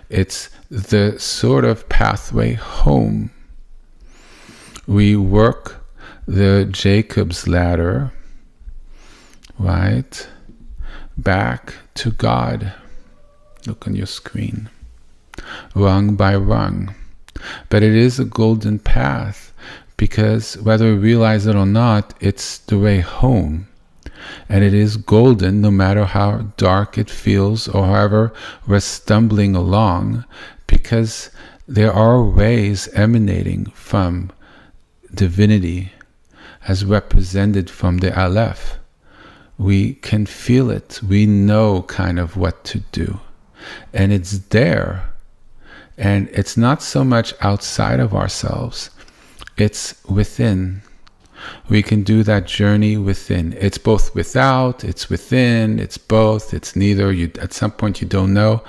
It's the sort of pathway home. We work the Jacob's ladder, right, back to God. Look on your screen. Rung by rung. But it is a golden path, because whether we realize it or not, it's the way home. And it is golden no matter how dark it feels or however we're stumbling along, because there are ways emanating from divinity as represented from the Aleph. We can feel it. We know kind of what to do. And it's there. And it's not so much outside of ourselves. It's within. We can do that journey within. It's both without, it's within, it's both, it's neither. At some point you don't know.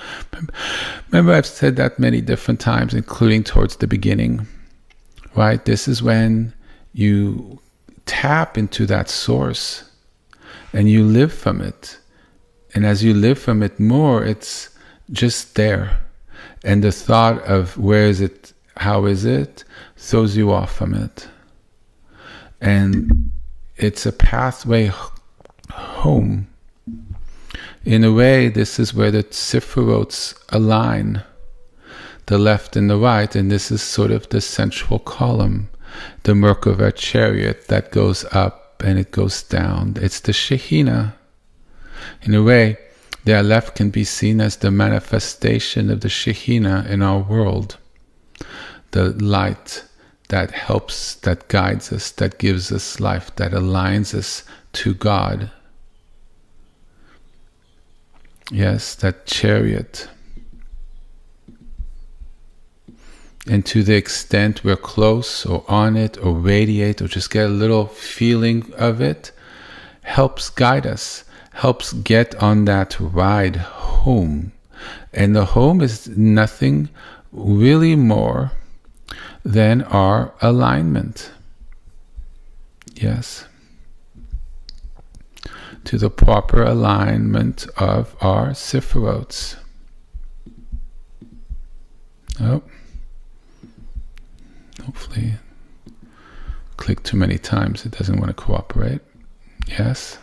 Remember, I've said that many different times, including towards the beginning. Right? This is when you tap into that source and you live from it. And as you live from it more, it's just there. And the thought of where is it, how is it, throws you off from it. And it's a pathway home. In a way, this is where the Sephirots align, the left and the right, and this is sort of the central column, the Merkava chariot that goes up and it goes down. It's the Shekhinah. In a way, the Aleph can be seen as the manifestation of the Shekhinah in our world, the light that helps, that guides us, that gives us life, that aligns us to God. Yes, that chariot. And to the extent we're close or on it or radiate or just get a little feeling of it, helps guide us, helps get on that ride home. And the home is nothing really more than our alignment. Yes. To the proper alignment of our Sephirots. Oh. Hopefully, click too many times, it doesn't want to cooperate. Yes.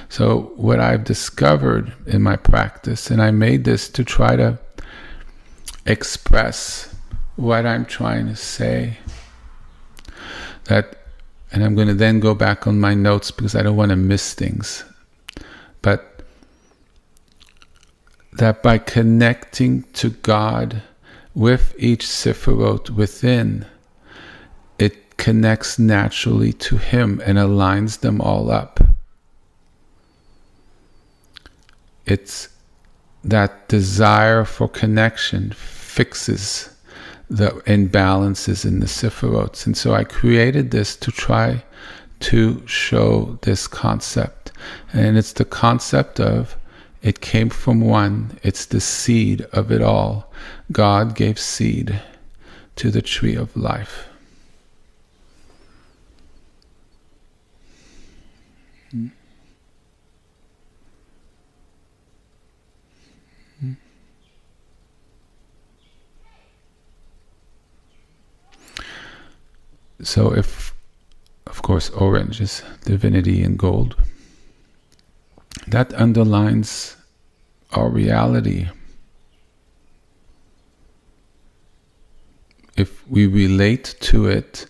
So what I've discovered in my practice, and I made this to try to express what I'm trying to say, that, and I'm going to then go back on my notes because I don't want to miss things, but that by connecting to God with each Sephirot within, it connects naturally to Him and aligns them all up. It's that desire for connection fixes the imbalances in the Sephirots. And so I created this to try to show this concept. And it's the concept of it came from one. It's the seed of it all. God gave seed to the tree of life. So if, of course, orange is divinity and gold, that underlines our reality. If we relate to it,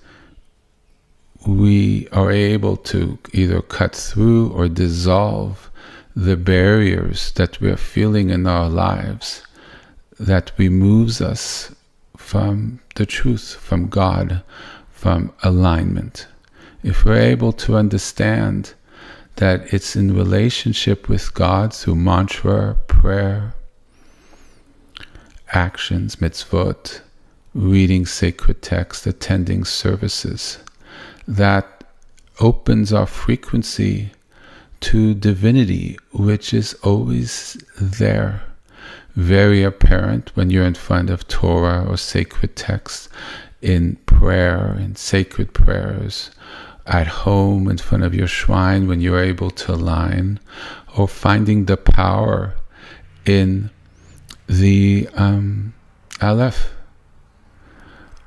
we are able to either cut through or dissolve the barriers that we are feeling in our lives that removes us from the truth, from God, from alignment. if we're able to understand that it's in relationship with God through mantra, prayer, actions, mitzvot, reading sacred text, attending services, that opens our frequency to divinity, which is always there, very apparent when you're in front of Torah or sacred text, in prayer, in sacred prayers, at home in front of your shrine when you're able to align, or finding the power in the Aleph,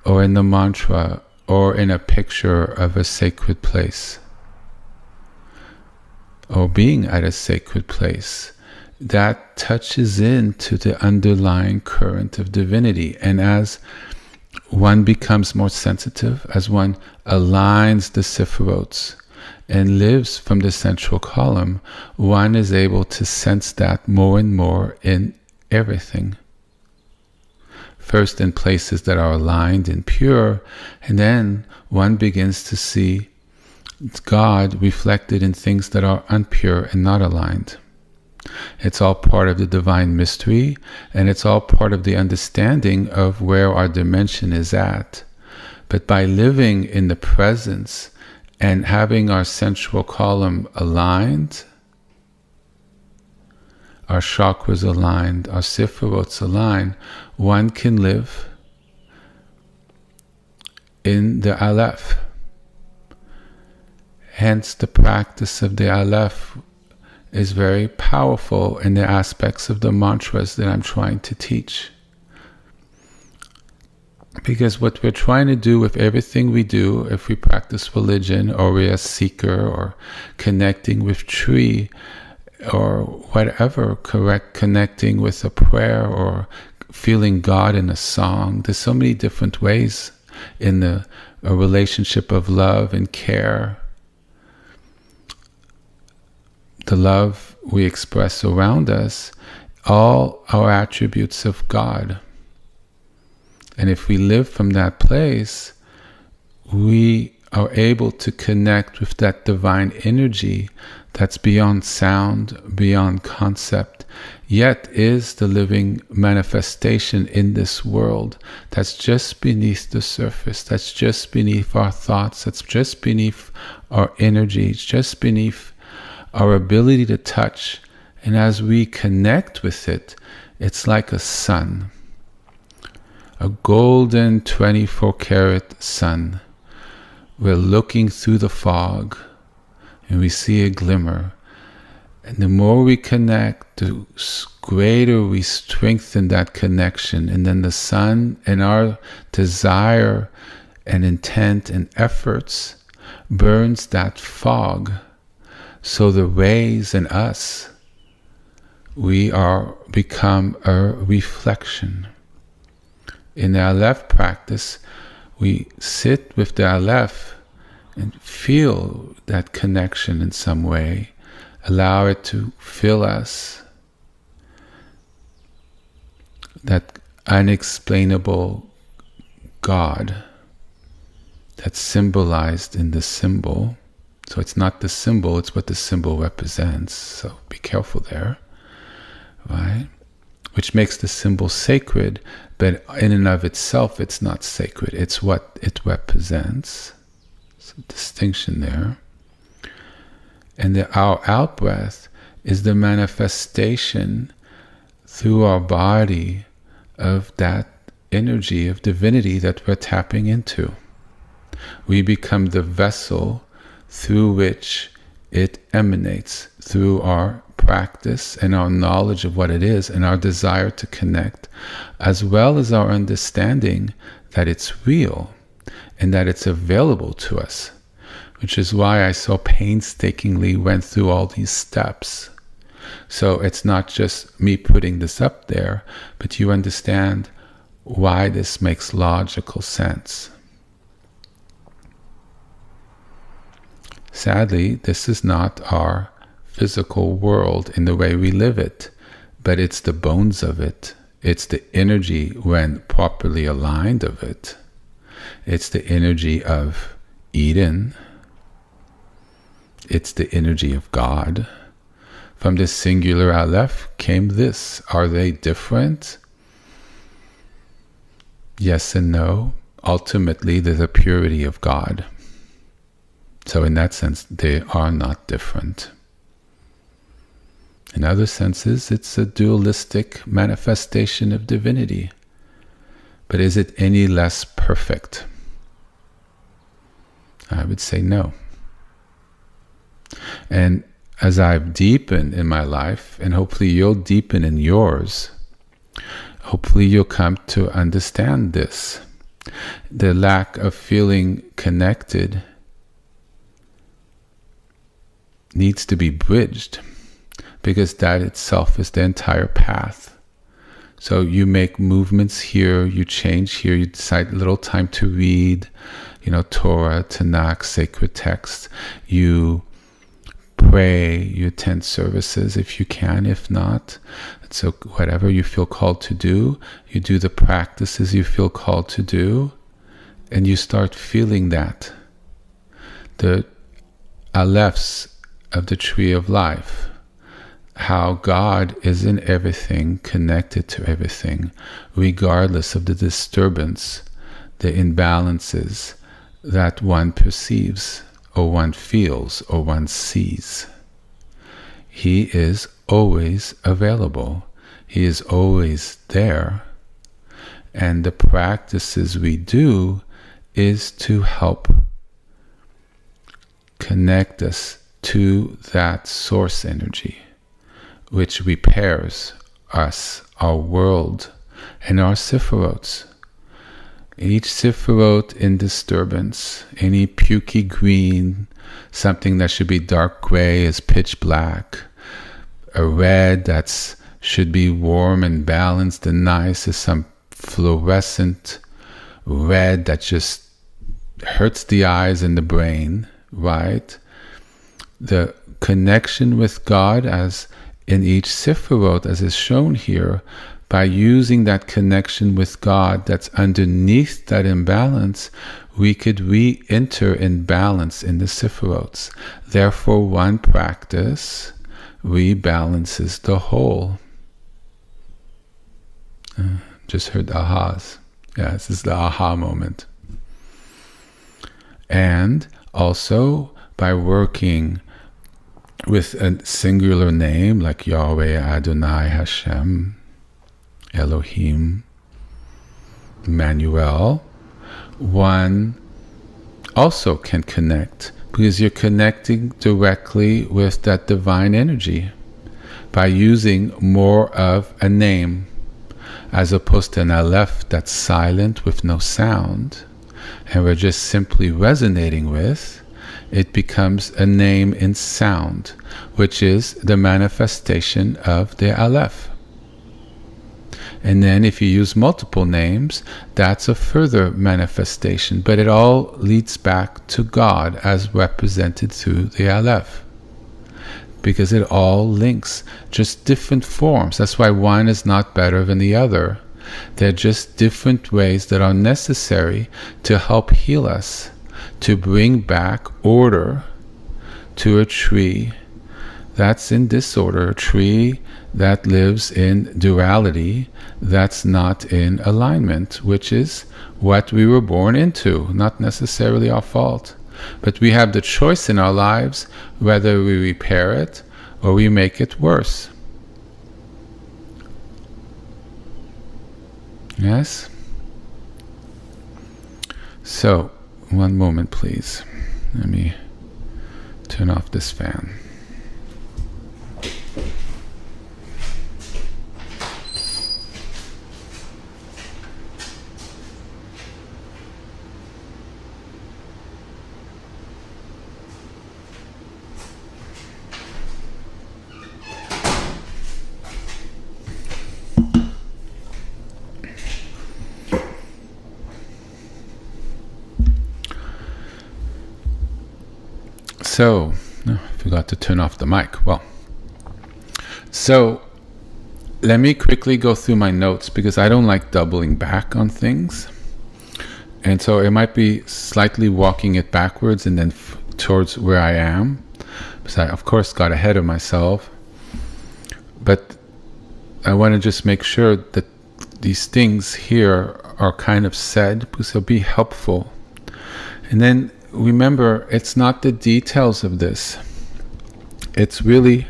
or in the mantra, or in a picture of a sacred place, or being at a sacred place. That touches into the underlying current of divinity. And as one becomes more sensitive, as one aligns the sephirots and lives from the central column, one is able to sense that more and more in everything. First in places that are aligned and pure, and then one begins to see God reflected in things that are impure and not aligned. It's all part of the divine mystery, and it's all part of the understanding of where our dimension is at. But by living in the presence and having our central column aligned, our chakras aligned, our sephirots aligned, one can live in the Aleph. Hence the practice of the Aleph is very powerful in the aspects of the mantras that I'm trying to teach. Because what we're trying to do with everything we do, if we practice religion, or we're a seeker, or connecting with tree, or whatever, connecting with a prayer, or feeling God in a song, there's so many different ways in a relationship of love and care. The love we express around us, all our attributes of God. And if we live from that place, we are able to connect with that divine energy that's beyond sound, beyond concept, yet is the living manifestation in this world that's just beneath the surface, that's just beneath our thoughts, that's just beneath our energy, it's just beneath our ability to touch. And as we connect with it, it's like a sun, a golden 24-karat sun. We're looking through the fog and we see a glimmer. And the more we connect, the greater we strengthen that connection. And then the sun and our desire and intent and efforts burns that fog. So the rays in us, we become a reflection. In the Aleph practice, we sit with the Aleph and feel that connection in some way. Allow it to fill us. That unexplainable God that's symbolized in the symbol. So it's not the symbol, it's what the symbol represents. So be careful there, right? Which makes the symbol sacred, but in and of itself, it's not sacred. It's what it represents. It's a distinction there. And our out-breath is the manifestation through our body of that energy of divinity that we're tapping into. We become the vessel through which it emanates, through our practice and our knowledge of what it is and our desire to connect, as well as our understanding that it's real and that it's available to us, which is why I so painstakingly went through all these steps. So it's not just me putting this up there, but you understand why this makes logical sense. Sadly, this is not our physical world in the way we live it, but it's the bones of it. It's the energy, when properly aligned, of it. It's the energy of Eden, It's the energy of God. From this singular Aleph came this. Are they different? Yes and no. Ultimately, they're the purity of God. So in that sense, they are not different. In other senses, it's a dualistic manifestation of divinity. But is it any less perfect? I would say no. And as I've deepened in my life, and hopefully you'll deepen in yours, hopefully you'll come to understand this. The lack of feeling connected needs to be bridged, because that itself is the entire path. So you make movements here, you change here, you decide a little time to read, Torah, Tanakh, sacred text. You pray, you attend services if you can, if not. So whatever you feel called to do, you do the practices you feel called to do, and you start feeling that. The Alephs of the Tree of Life, how God is in everything, connected to everything, regardless of the disturbance, the imbalances that one perceives, or one feels, or one sees. He is always available. He is always there. And the practices we do is to help connect us to that source energy, which repairs us, our world, and our sephiroths. Each sephiroth in disturbance, any pukey green, something that should be dark gray is pitch black. A red that should be warm and balanced and nice is some fluorescent red that just hurts the eyes and the brain, right? The connection with God as in each sephiroth, as is shown here, by using that connection with God that's underneath that imbalance, we could re-enter in balance in the sephiroths. Therefore, one practice rebalances the whole. Just heard ahas. Yeah, this is the aha moment. And also, by working with a singular name like Yahweh, Adonai, Hashem, Elohim, Emmanuel, one also can connect, because you're connecting directly with that divine energy by using more of a name, as opposed to an Aleph that's silent with no sound, and we're just simply resonating with. It becomes a name in sound, which is the manifestation of the Aleph. And then if you use multiple names, that's a further manifestation. But it all leads back to God as represented through the Aleph, because it all links, just different forms. That's why one is not better than the other. They're just different ways that are necessary to help heal us, to bring back order to a tree that's in disorder, a tree that lives in duality, that's not in alignment, which is what we were born into, not necessarily our fault. But we have the choice in our lives whether we repair it or we make it worse. Yes? So, one moment please. Let me turn off this fan. So, I forgot to turn off the mic. Well, so let me quickly go through my notes, because I don't like doubling back on things. And so it might be slightly walking it backwards and then towards where I am. So I, of course, got ahead of myself. But I want to just make sure that these things here are kind of said because they'll be helpful. And then remember, it's not the details of this. It's really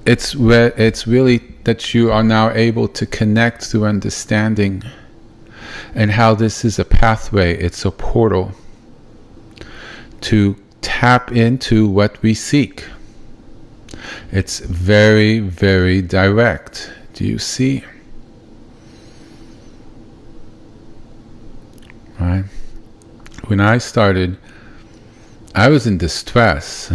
that you are now able to connect through understanding, and how this is a pathway, it's a portal to tap into what we seek. It's very, very direct. Do you see? Right? When I started, I was in distress.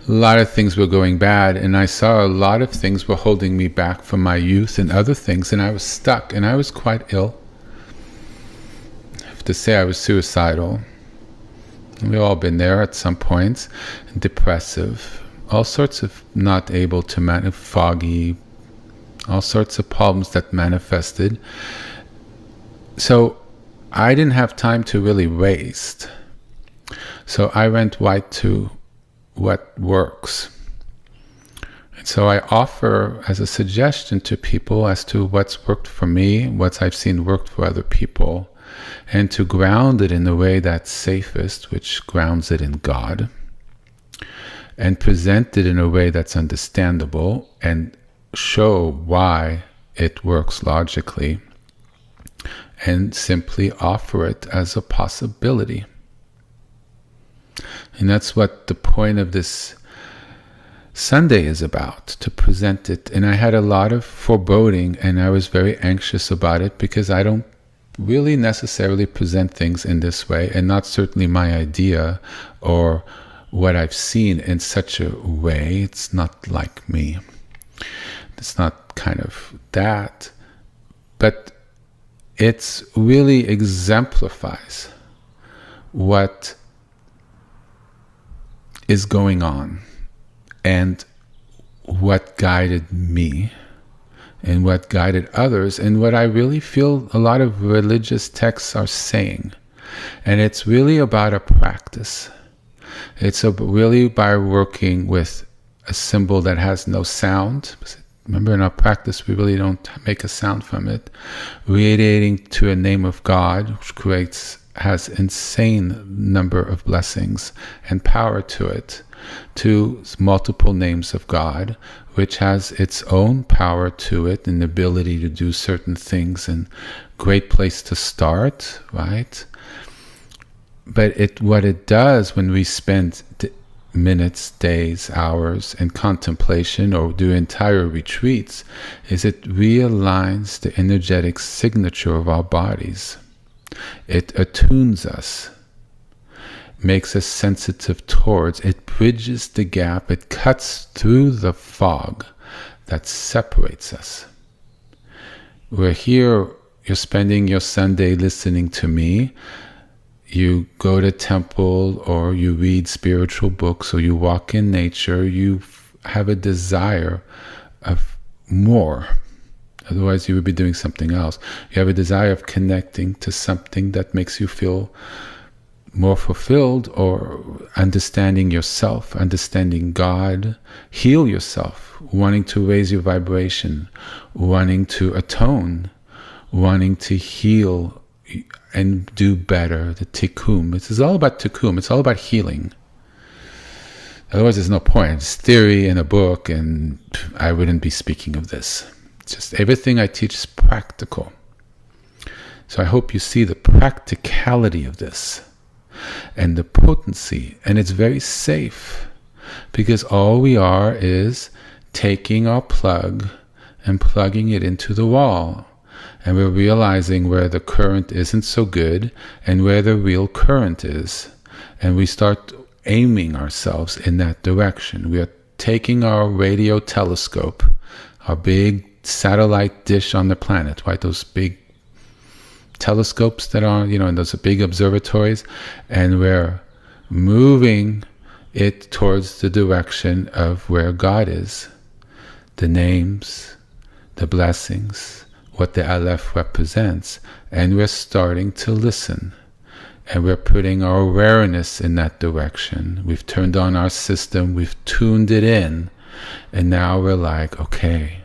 A lot of things were going bad, and I saw a lot of things were holding me back from my youth and other things, and I was stuck, and I was quite ill. I have to say I was suicidal. We've all been there at some points. Depressive. All sorts of not able to foggy. All sorts of problems that manifested. So I didn't have time to really waste. So I went right to what works. And so I offer as a suggestion to people as to what's worked for me, what I've seen worked for other people, and to ground it in the way that's safest, which grounds it in God, and present it in a way that's understandable and show why it works logically, and simply offer it as a possibility. And that's what the point of this Sunday is about, to present it. And I had a lot of foreboding, and I was very anxious about it, because I don't really necessarily present things in this way, and not certainly my idea or what I've seen in such a way. It's not like me. It's not kind of that. But it's really exemplifies what is going on, and what guided me, and what guided others, and what I really feel a lot of religious texts are saying. And it's really about a practice. It's really by working with a symbol that has no sound. Remember, in our practice, we really don't make a sound from it. Radiating to a name of God, which has insane number of blessings and power to it, to multiple names of God, which has its own power to it and the ability to do certain things, and great place to start, right? But what it does when we spend minutes, days, hours in contemplation, or do entire retreats, is it realigns the energetic signature of our bodies. It attunes us, makes us sensitive towards, it bridges the gap, it cuts through the fog that separates us. We're here, you're spending your Sunday listening to me. You go to temple, or you read spiritual books, or you walk in nature. You have a desire of more. Otherwise, you would be doing something else. You have a desire of connecting to something that makes you feel more fulfilled, or understanding yourself, understanding God, heal yourself, wanting to raise your vibration, wanting to atone, wanting to heal and do better, the tikkun. It's all about tikkun. It's all about healing. Otherwise, there's no point. It's theory in a book, and I wouldn't be speaking of this. It's just everything I teach is practical. So I hope you see the practicality of this and the potency. And it's very safe, because all we are is taking our plug and plugging it into the wall. And we're realizing where the current isn't so good and where the real current is. And we start aiming ourselves in that direction. We are taking our radio telescope, our big satellite dish on the planet, right? Those big telescopes that are, in those big observatories, and we're moving it towards the direction of where God is. The names, the blessings, what the Aleph represents, and we're starting to listen. and we're putting our awareness in that direction. We've turned on our system, we've tuned it in, and now we're like, okay,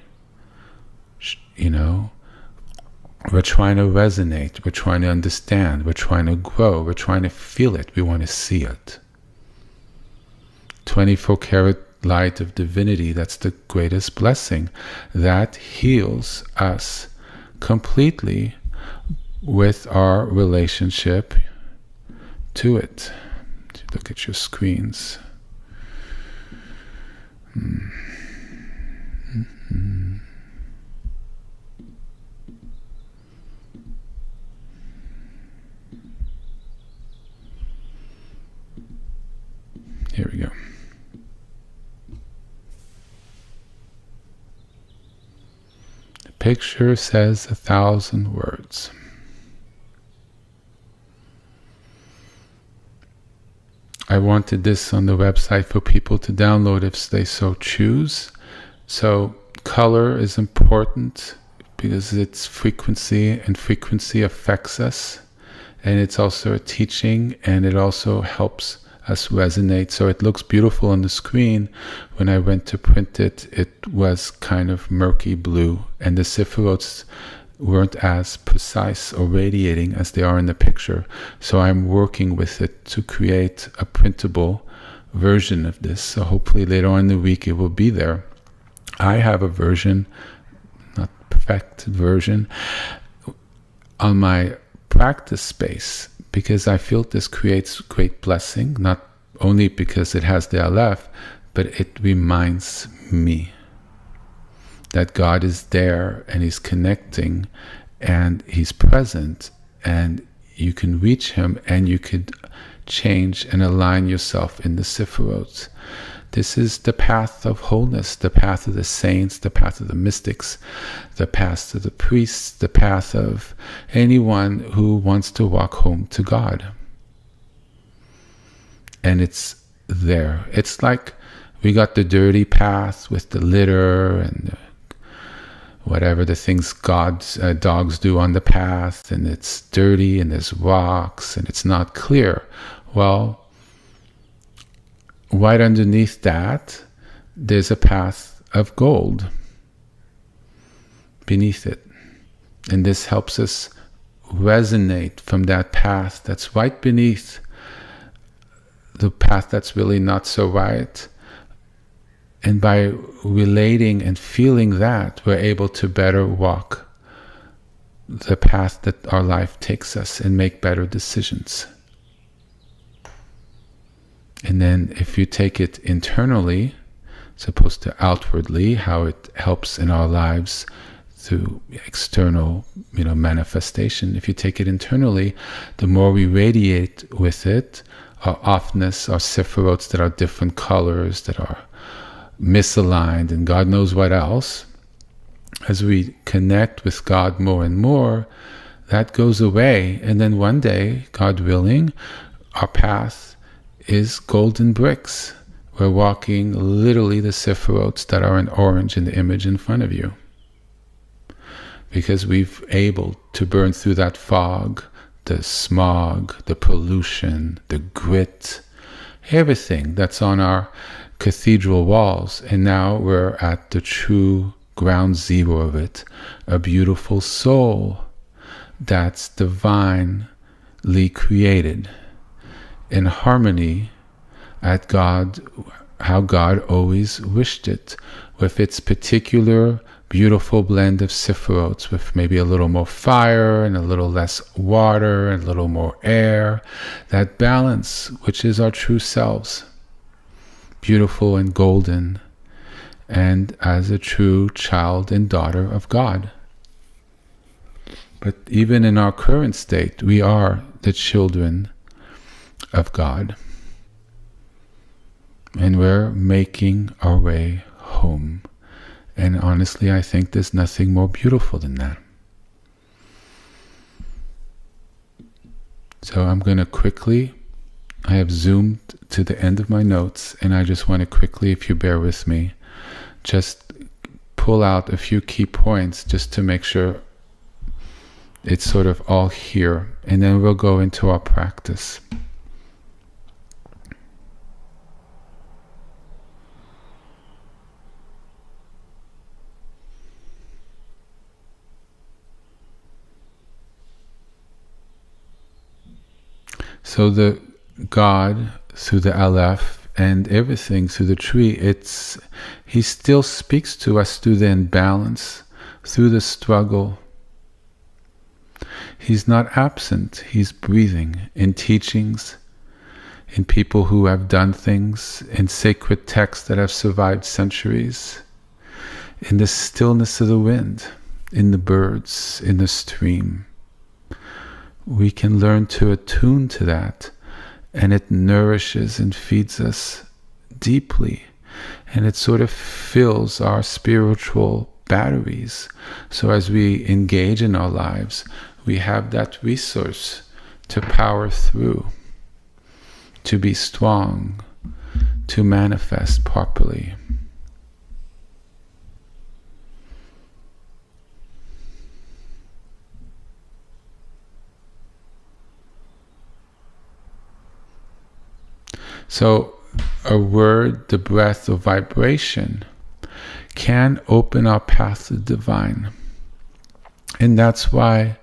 we're trying to resonate, we're trying to understand, we're trying to grow, we're trying to feel it, we want to see it. 24 karat light of divinity, that's the greatest blessing. That heals us completely with our relationship to it. Look at your screens. Here we go. The picture says 1,000 words. I wanted this on the website for people to download if they so choose. So color is important because it's frequency, and frequency affects us. And it's also a teaching, and it also helps us resonate. So it looks beautiful on the screen. When I went to print it, it was kind of murky blue, and the sephirots weren't as precise or radiating as they are in the picture. So I'm working with it to create a printable version of this. So hopefully later on in the week it will be there. I have a version, not perfected version, on my practice space, because I feel this creates great blessing, not only because it has the Aleph, but it reminds me that God is there and He's connecting and He's present, and you can reach Him and you could change and align yourself in the Sephiroth. This is the path of wholeness, the path of the saints, the path of the mystics, the path of the priests, the path of anyone who wants to walk home to God. And it's there. It's like we got the dirty path with the litter and whatever the things dogs do on the path, and it's dirty and there's rocks and it's not clear. Well, right underneath that, there's a path of gold beneath it. And this helps us resonate from that path that's right beneath the path that's really not so right. And by relating and feeling that, we're able to better walk the path that our life takes us and make better decisions. And then if you take it internally, as opposed to outwardly, how it helps in our lives through external, manifestation. If you take it internally, the more we radiate with it, our offness, our sephirots that are different colors, that are misaligned, and God knows what else, as we connect with God more and more, that goes away. And then one day, God willing, our path is golden bricks. We're walking literally the sephirots that are in orange in the image in front of you. Because we've able to burn through that fog, the smog, the pollution, the grit, everything that's on our cathedral walls. And now we're at the true ground zero of it, a beautiful soul that's divinely created, in harmony at God, how God always wished it, with its particular beautiful blend of sephirots, with maybe a little more fire and a little less water and a little more air. That balance, which is our true selves, beautiful and golden, and as a true child and daughter of God. But even in our current state, we are the children of God. And we're making our way home. And honestly, I think there's nothing more beautiful than that. So I'm going to quickly, I have zoomed to the end of my notes, and I just want to quickly, if you bear with me, just pull out a few key points just to make sure It's sort of all here. And then we'll go into our practice. So the God, through the Aleph, and everything through the tree, he still speaks to us through the imbalance, through the struggle. He's not absent. He's breathing in teachings, in people who have done things, in sacred texts that have survived centuries, in the stillness of the wind, in the birds, in the stream. We can learn to attune to that, and it nourishes and feeds us deeply, and it sort of fills our spiritual batteries. So as we engage in our lives, we have that resource to power through, to be strong, to manifest properly. So a word, the breath of vibration, can open our path to the divine. And that's why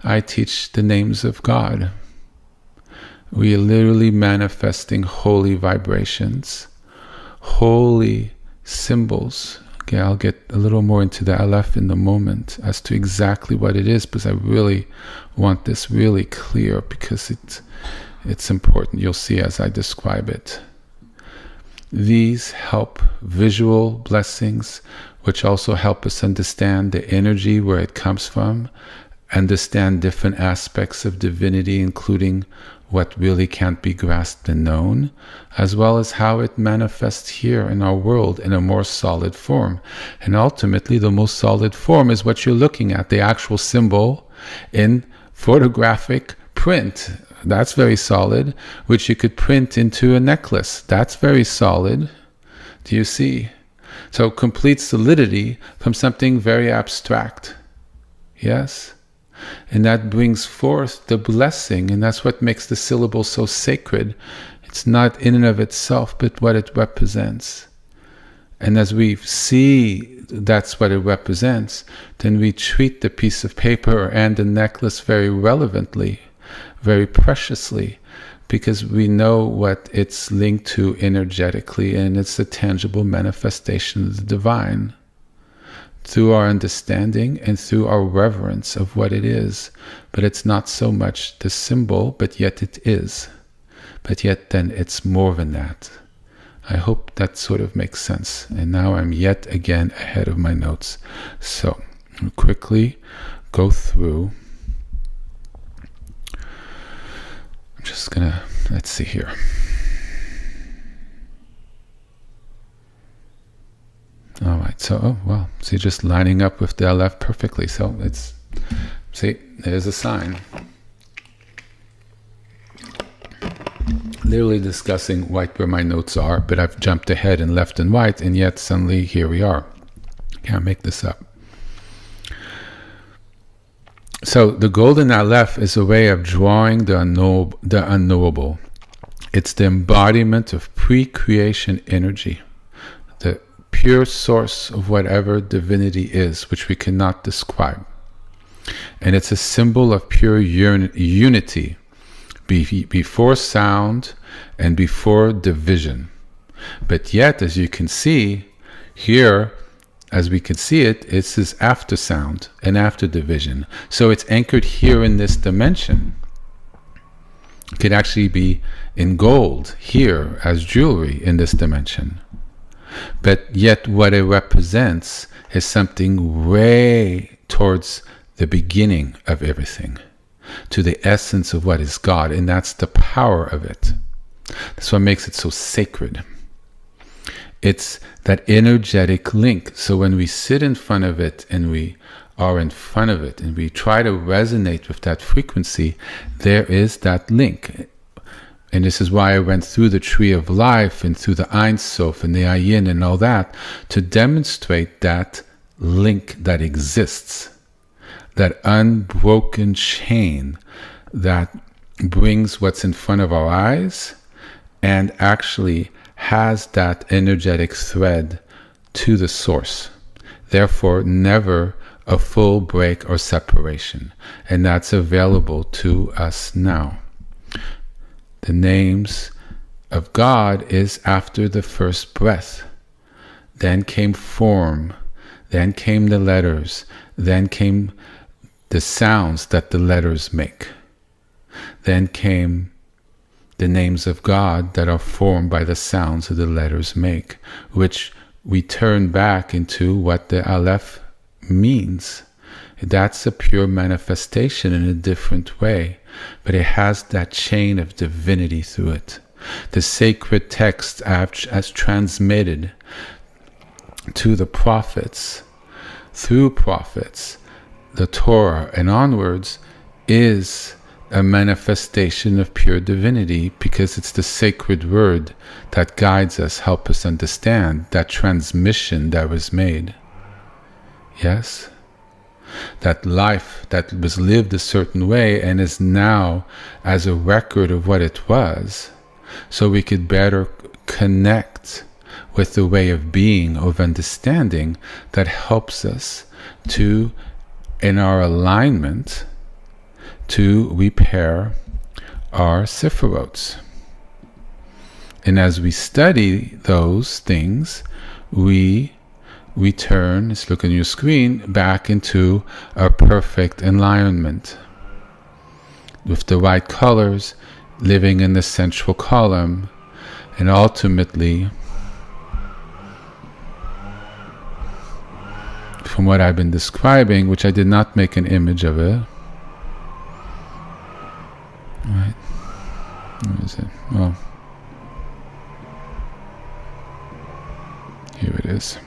I teach the names of God. We are literally manifesting holy vibrations, holy symbols. Okay, I'll get a little more into the Aleph in a moment as to exactly what it is, because I really want this really clear, because it's important. You'll see as I describe it. These help visual blessings, which also help us understand the energy, where it comes from, understand different aspects of divinity, including what really can't be grasped and known, as well as how it manifests here in our world in a more solid form. And ultimately, the most solid form is what you're looking at, the actual symbol in photographic print. That's very solid, which you could print into a necklace. That's very solid. Do you see? So complete solidity from something very abstract. Yes? And that brings forth the blessing, and that's what makes the syllable so sacred. It's not in and of itself, but what it represents. And as we see that's what it represents, then we treat the piece of paper and the necklace very relevantly, very preciously, because we know what it's linked to energetically, and it's a tangible manifestation of the divine through our understanding and through our reverence of what it is. But it's not so much the symbol, but yet it is. But yet then it's more than that. I hope that sort of makes sense. And now I'm yet again ahead of my notes. So I'll quickly go through. I'm just gonna, let's see here. All right, so, see, just lining up with the Aleph perfectly. So see, there's a sign. Literally discussing right where my notes are, but I've jumped ahead and left and right, and yet suddenly here we are. Can't make this up. So the golden Aleph is a way of drawing the unknowable. It's the embodiment of pre-creation energy, the pure source of whatever divinity is, which we cannot describe. And it's a symbol of pure unity, before sound and before division. But yet, as you can see here, as we can see it, it's this after sound and after division. So it's anchored here in this dimension. It could actually be in gold here as jewelry in this dimension. But yet what it represents is something way towards the beginning of everything, to the essence of what is God, and that's the power of it. That's what makes it so sacred. It's that energetic link. So when we sit in front of it and we are in front of it and we try to resonate with that frequency, there is that link. And this is why I went through the Tree of Life and through the Ein Sof and the Ayin and all that, to demonstrate that link that exists. that unbroken chain that brings what's in front of our eyes and actually has that energetic thread to the source. Therefore, never a full break or separation. And that's available to us now. The names of God is after the first breath. Then came form. Then came the letters. Then came the sounds that the letters make. Then came the names of God that are formed by the sounds that the letters make, which we turn back into what the Aleph means. That's a pure manifestation in a different way, but it has that chain of divinity through it. The sacred text as transmitted to the prophets, through prophets, the Torah and onwards, is a manifestation of pure divinity, because it's the sacred word that guides us, help us understand that transmission that was made. Yes? That life that was lived a certain way and is now as a record of what it was, so we could better connect with the way of being, of understanding, that helps us to, in our alignment, to repair our sephirots. And as we study those things, we return, let's look on your screen, back into our perfect alignment with the right colors, living in the central column, and ultimately, from what I've been describing, which I did not make an image of it. Right. Where is it? Oh. Here it is.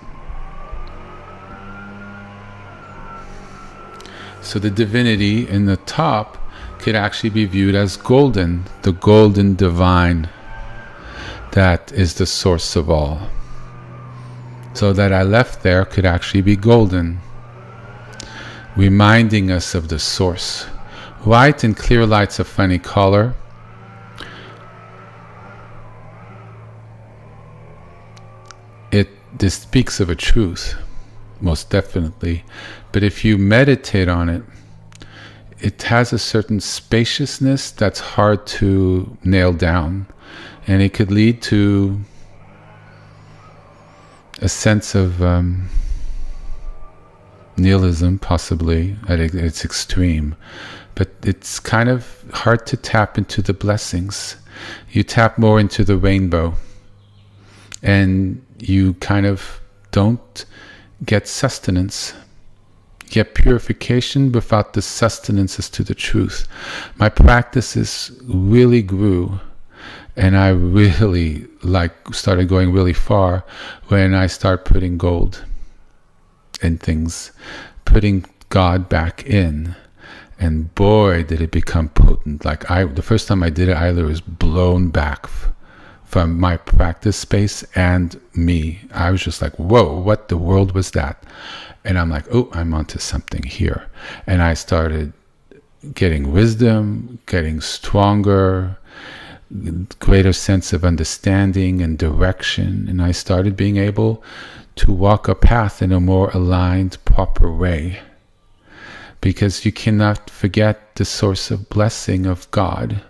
So the divinity in the top could actually be viewed as golden, the golden divine that is the source of all. So that I left there could actually be golden, reminding us of the source. White and clear light's a funny color. This speaks of a truth, most definitely. But if you meditate on it, it has a certain spaciousness that's hard to nail down. And it could lead to a sense of nihilism, possibly, at its extreme. But it's kind of hard to tap into the blessings. You tap more into the rainbow. And you kind of don't get sustenance. You get purification without the sustenance as to the truth. My practices really grew, and I really started going really far when I started putting gold in things, putting God back in. And boy, did it become potent. The first time I did it, I was blown back from my practice space and me. I was just like, whoa, what the world was that? And I'm like, oh, I'm onto something here. And I started getting wisdom, getting stronger, greater sense of understanding and direction. And I started being able to walk a path in a more aligned, proper way. Because you cannot forget the source of blessing of God.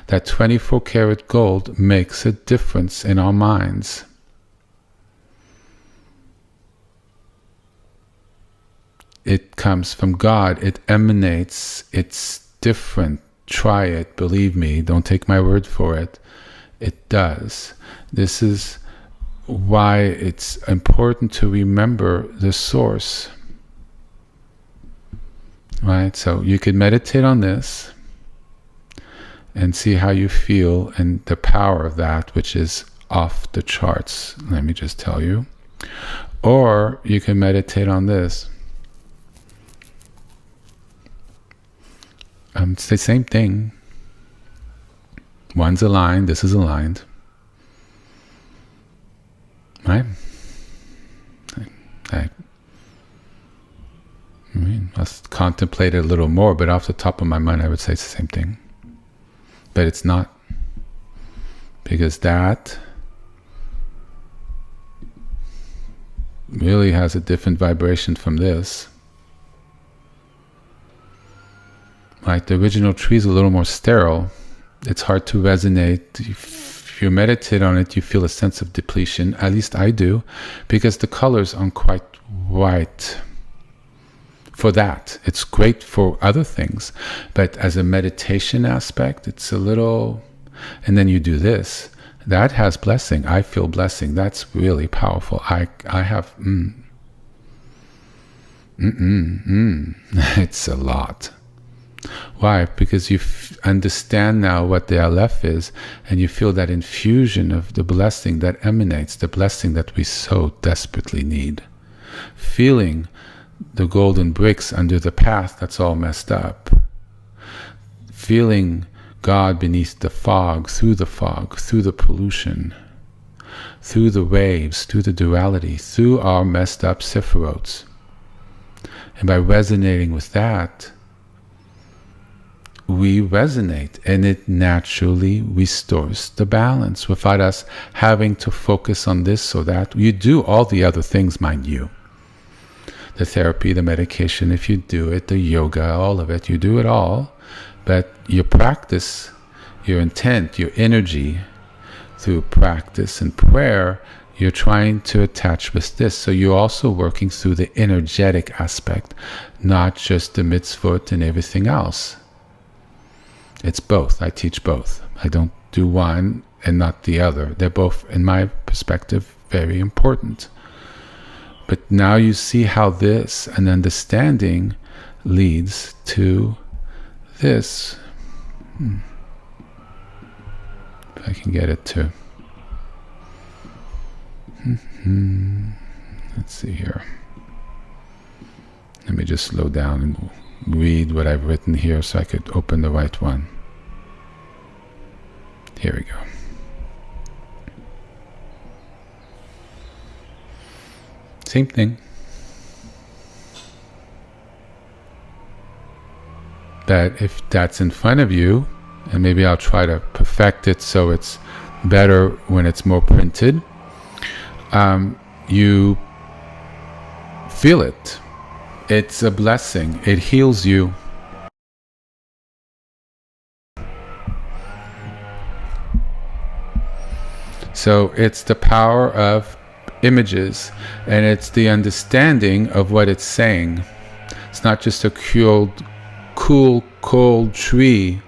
That 24 karat gold makes a difference in our minds. It comes from God. It emanates. It's different. Try it. Believe me. Don't take my word for it. It does. This is why it's important to remember the source. Right? So you could meditate on this and see how you feel, and the power of that, which is off the charts, let me just tell you. Or you can meditate on this. It's the same thing. One's aligned, this is aligned. Right? I'll contemplate it a little more, but off the top of my mind, I would say it's the same thing. But it's not. Because that really has a different vibration from this. Like the original tree is a little more sterile. It's hard to resonate. If you meditate on it, you feel a sense of depletion. At least I do, because the colors aren't quite right for that. It's great for other things, but as a meditation aspect, it's a little... And then you do this. That has blessing. I feel blessing. That's really powerful. I have... It's a lot. Why? Because you understand now what the Aleph is, and you feel that infusion of the blessing that emanates, the blessing that we so desperately need. Feeling the golden bricks under the path that's all messed up. Feeling God beneath the fog, through the pollution, through the waves, through the duality, through our messed up sephirots. And by resonating with that, we resonate, and it naturally restores the balance without us having to focus on this or that. You do all the other things, mind you. The therapy, the medication, if you do it, the yoga, all of it, you do it all. But your practice, your intent, your energy, through practice and prayer, you're trying to attach with this. So you're also working through the energetic aspect, not just the mitzvot and everything else. It's both. I teach both. I don't do one and not the other. They're both, in my perspective, very important. But now you see how this, an understanding, leads to this. If I can get it to... Let's see here. Let me just slow down and read what I've written here so I could open the right one. Here we go. Same thing. That if that's in front of you, and maybe I'll try to perfect it so it's better when it's more printed, you feel it. It's a blessing. It heals you. So it's the power of images, and it's the understanding of what it's saying. It's not just a cool, cold tree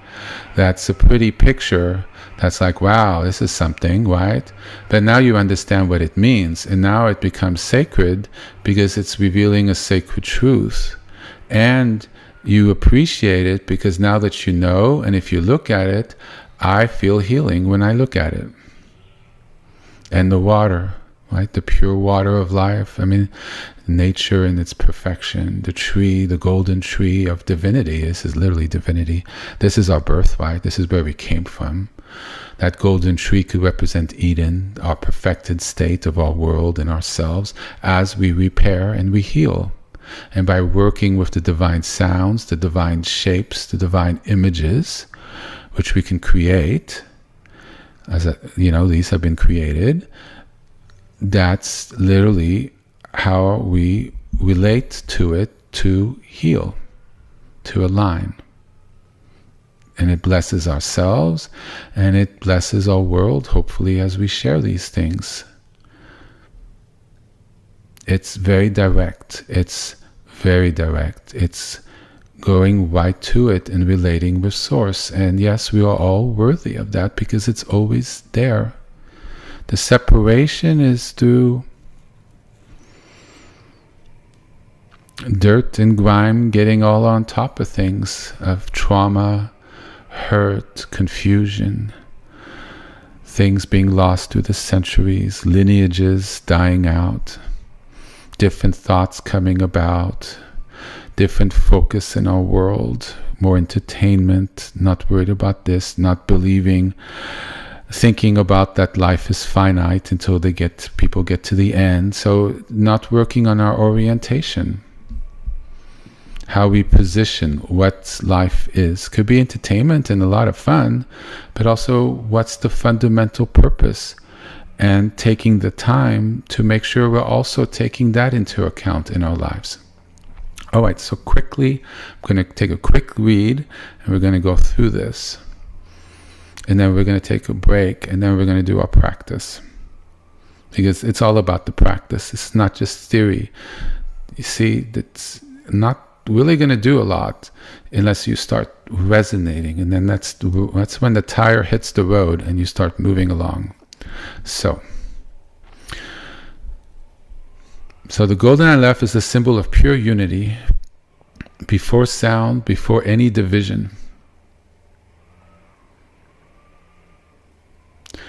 that's a pretty picture that's like, wow, this is something, right? But now you understand what it means, and now it becomes sacred because it's revealing a sacred truth. And you appreciate it because now that you know, and if you look at it, I feel healing when I look at it. And the water, right? The pure water of life. I mean, nature in its perfection, the tree, the golden tree of divinity. This is literally divinity. This is our birthright. This is where we came from. That golden tree could represent Eden, our perfected state of our world and ourselves as we repair and we heal. And by working with the divine sounds, the divine shapes, the divine images, which we can create, these have been created, that's literally how we relate to it to heal, to align. And it blesses ourselves, and it blesses our world, hopefully, as we share these things. It's very direct. It's very direct. It's going right to it and relating with Source. And yes, we are all worthy of that because it's always there. The separation is through dirt and grime getting all on top of things, of trauma, hurt, confusion, things being lost through the centuries, lineages dying out, different thoughts coming about, different focus in our world, more entertainment, not worried about this, not believing, thinking about that life is finite until people get to the end. So not working on our orientation. how we position what life is. Could be entertainment and a lot of fun, but also what's the fundamental purpose, and taking the time to make sure we're also taking that into account in our lives. All right, so quickly, I'm going to take a quick read, and we're going to go through this. And then we're going to take a break, and then we're going to do our practice. Because it's all about the practice. It's not just theory. You see, that's not really going to do a lot unless you start resonating. And then that's when the tire hits the road and you start moving along. So the golden Aleph is a symbol of pure unity, before sound, before any division.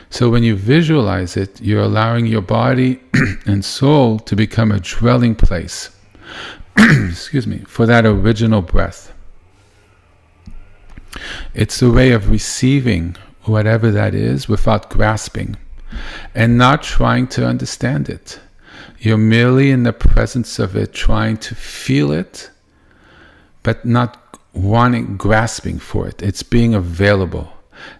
So when you visualize it, you're allowing your body and soul to become a dwelling place excuse me, for that original breath. It's a way of receiving whatever that is without grasping and not trying to understand it. You're merely in the presence of it, trying to feel it, but not grasping for it. It's being available.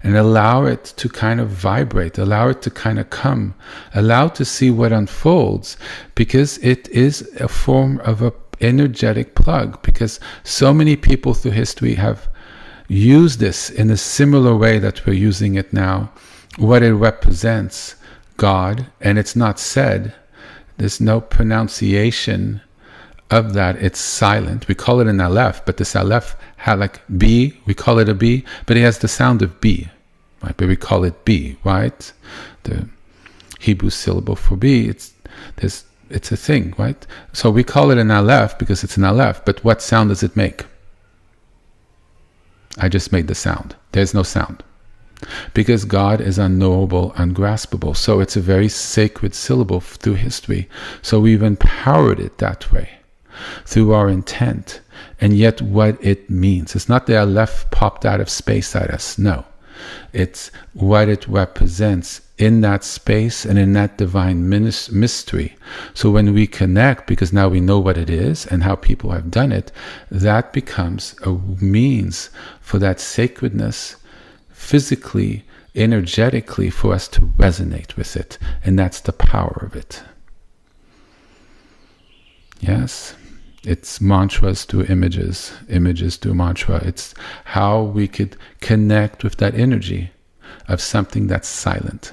And allow it to kind of vibrate, allow it to kind of come, allow to see what unfolds, because it is a form of an energetic plug, because so many people through history have used this in a similar way that we're using it now. What it represents, God, and it's not said, there's no pronunciation of that. It's silent. We call it an Aleph, but this Aleph had like B, we call it a B, but it has the sound of B, right? But we call it B, right? The Hebrew syllable for B, it's a thing, right? So we call it an Aleph because it's an Aleph, but what sound does it make? I just made the sound. There's no sound. Because God is unknowable, ungraspable. So it's a very sacred syllable through history. So we've empowered it that way, through our intent, and yet what it means. It's not the Aleph popped out of space at us, no. It's what it represents in that space and in that divine mystery. So when we connect, because now we know what it is and how people have done it, that becomes a means for that sacredness, physically, energetically, for us to resonate with it. And that's the power of it. Yes? It's mantras through images, images through mantra. It's how we could connect with that energy of something that's silent.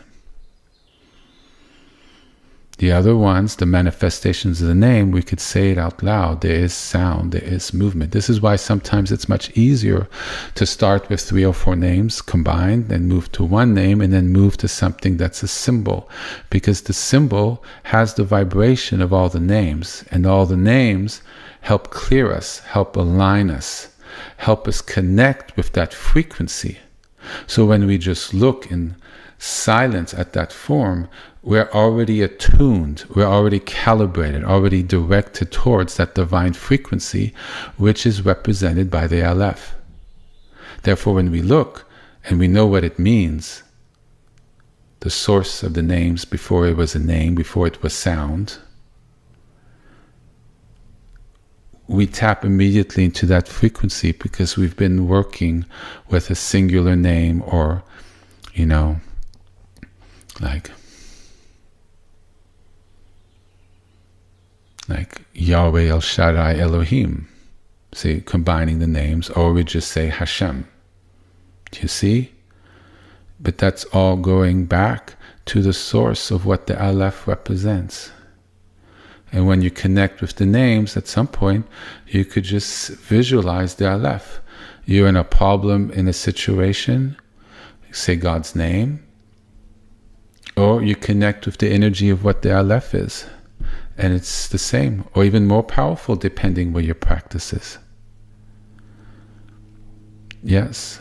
The other ones, the manifestations of the name, we could say it out loud. There is sound, there is movement. This is why sometimes it's much easier to start with 3 or 4 names combined, then move to one name, and then move to something that's a symbol. Because the symbol has the vibration of all the names, and all the names help clear us, help align us, help us connect with that frequency. So when we just look in silence at that form, we're already attuned, we're already calibrated, already directed towards that divine frequency, which is represented by the Aleph. Therefore, when we look and we know what it means, the source of the names before it was a name, before it was sound, we tap immediately into that frequency because we've been working with a singular name, or, like Yahweh, El Shaddai, Elohim. See, combining the names, or we just say Hashem. Do you see? But that's all going back to the source of what the Aleph represents. And when you connect with the names, at some point, you could just visualize the Aleph. You're in a problem, in a situation, say God's name, or you connect with the energy of what the Aleph is. And it's the same, or even more powerful, depending where your practice is. Yes,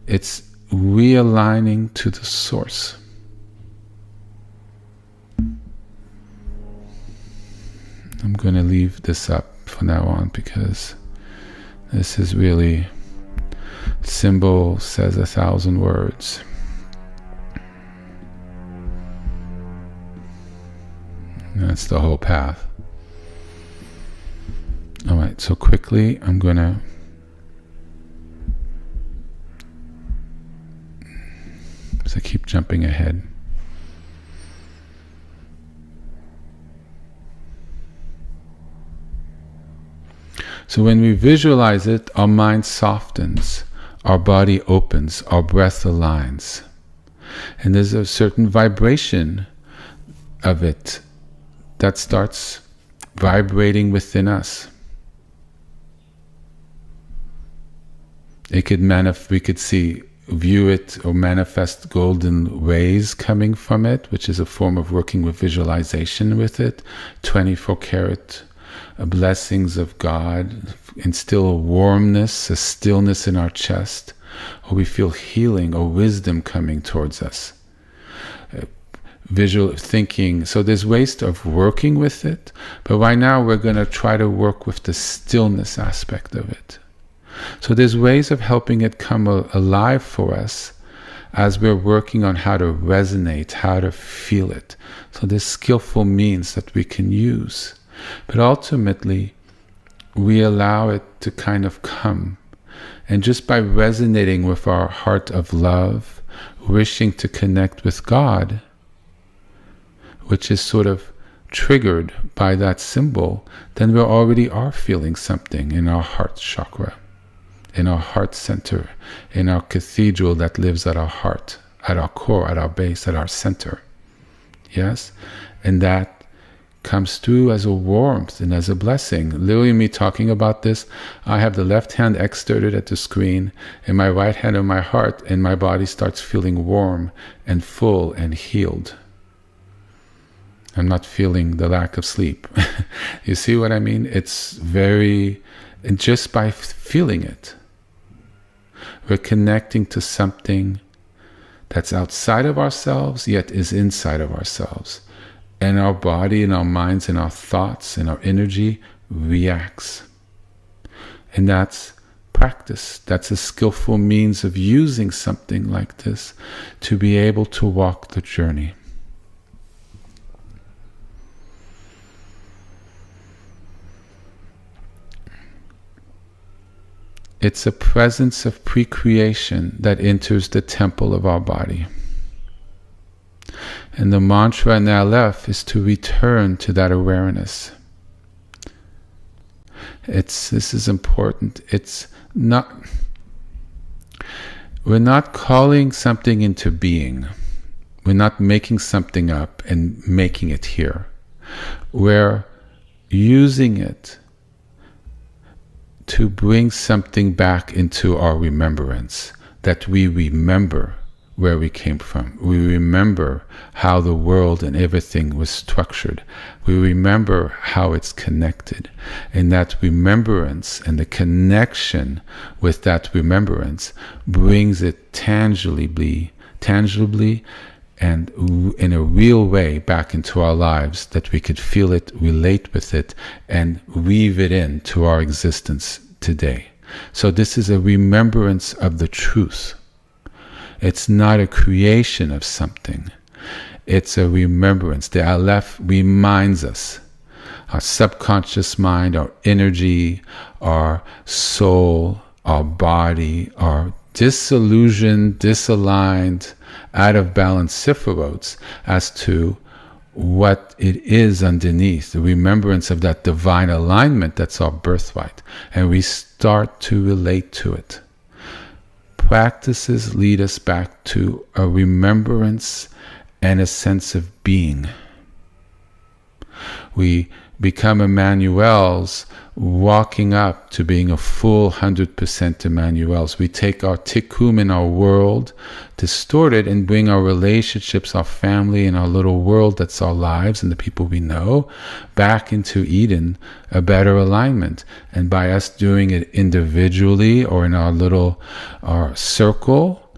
it's realigning to the source. I'm going to leave this up from now on because this is really, symbol says 1,000 words. That's the whole path. All right. right, so quickly I'm gonna so keep jumping ahead. So when we visualize it, our mind softens, our body opens, our breath aligns. And there's a certain vibration of it that starts vibrating within us. We could view it or manifest golden rays coming from it, which is a form of working with visualization with it. 24 karat blessings of God instill a warmness, a stillness in our chest, or we feel healing or wisdom coming towards us. Visual thinking. So there's ways of working with it, but right now we're going to try to work with the stillness aspect of it. So there's ways of helping it come alive for us as we're working on how to resonate, how to feel it. So there's skillful means that we can use. But ultimately, we allow it to kind of come. And just by resonating with our heart of love, wishing to connect with God, which is sort of triggered by that symbol, then we already are feeling something in our heart chakra, in our heart center, in our cathedral that lives at our heart, at our core, at our base, at our center. Yes? And that comes through as a warmth and as a blessing. Literally me talking about this, I have the left hand extended at the screen and my right hand on my heart, and my body starts feeling warm and full and healed. I'm not feeling the lack of sleep. You see what I mean? It's and just by feeling it, we're connecting to something that's outside of ourselves, yet is inside of ourselves. And our body and our minds and our thoughts and our energy reacts. And that's practice. That's a skillful means of using something like this to be able to walk the journey. It's a presence of pre-creation that enters the temple of our body. And the mantra in Aleph is to return to that awareness. This is important. We're not calling something into being. We're not making something up and making it here. We're using it to bring something back into our remembrance, that we remember where we came from. We remember how the world and everything was structured. We remember how it's connected. And that remembrance and the connection with that remembrance brings it tangibly and in a real way back into our lives, that we could feel it, relate with it, and weave it into our existence today. So this is a remembrance of the truth. It's not a creation of something. It's a remembrance. The Aleph reminds us. Our subconscious mind, our energy, our soul, our body, our disillusioned, disaligned, out of balance sephirotes as to what it is underneath, the remembrance of that divine alignment that's our birthright. And we start to relate to it. Practices lead us back to a remembrance and a sense of being. We become Emmanuels, walking up to being a full 100% Emmanuels. We take our tikkun in our world, distort it, and bring our relationships, our family, and our little world that's our lives and the people we know back into Eden, a better alignment. And by us doing it individually or in our circle,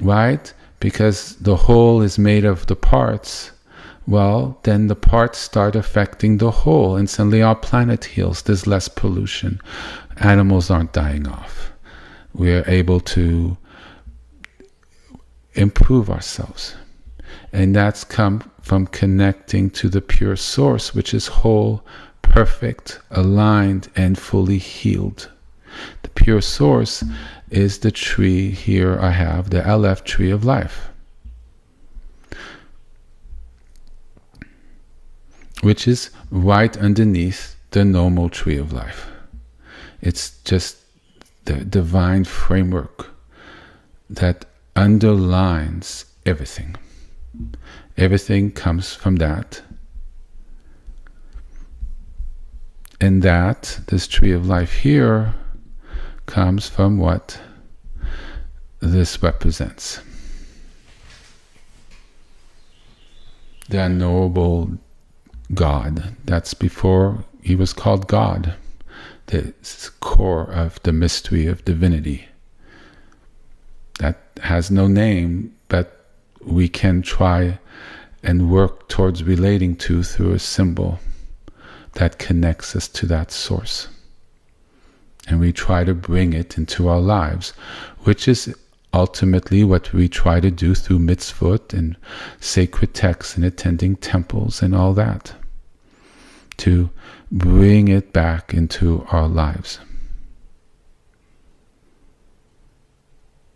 right? Because the whole is made of the parts. Well, then the parts start affecting the whole, and suddenly our planet heals. There's less pollution. Animals aren't dying off. We are able to improve ourselves. And that's come from connecting to the pure source, which is whole, perfect, aligned, and fully healed. The pure source is the tree here I have, the Aleph Tree of Life, which is right underneath the normal Tree of Life. It's just the divine framework that underlines everything. Everything comes from that. And that, this Tree of Life here, comes from what this represents. The unknowable God. That's before he was called God. The core of the mystery of divinity. That has no name, but we can try and work towards relating to through a symbol that connects us to that source. And we try to bring it into our lives, which is ultimately what we try to do through mitzvot and sacred texts and attending temples and all that, to bring it back into our lives.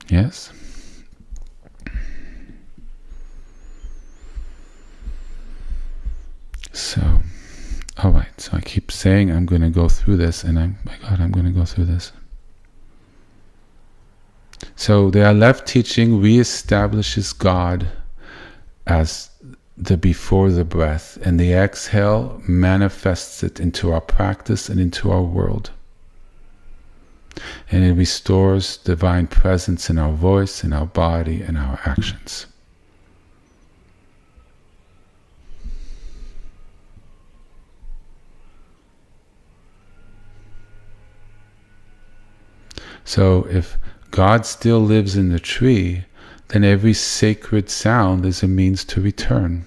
Yes? So, all right, so I keep saying I'm going to go through this, and I'm going to go through this. So the Aleph teaching reestablishes God as the before the breath, and the exhale manifests it into our practice and into our world. And it restores divine presence in our voice, in our body, and our actions. So if God still lives in the tree, then every sacred sound is a means to return,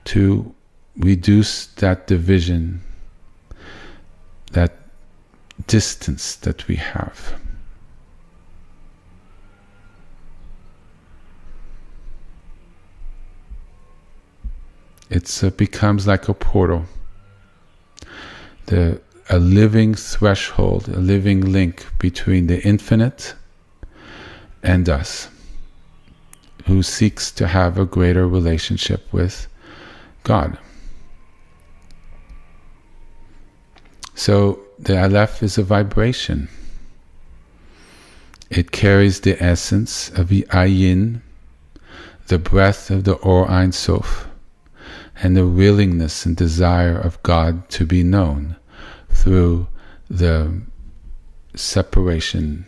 to reduce that division, that distance that we have. It becomes like a portal, a living threshold, a living link between the infinite and us, who seeks to have a greater relationship with God. So the Aleph is a vibration. It carries the essence of the Ayin, the breath of the Or Ein Sof, and the willingness and desire of God to be known through the separation,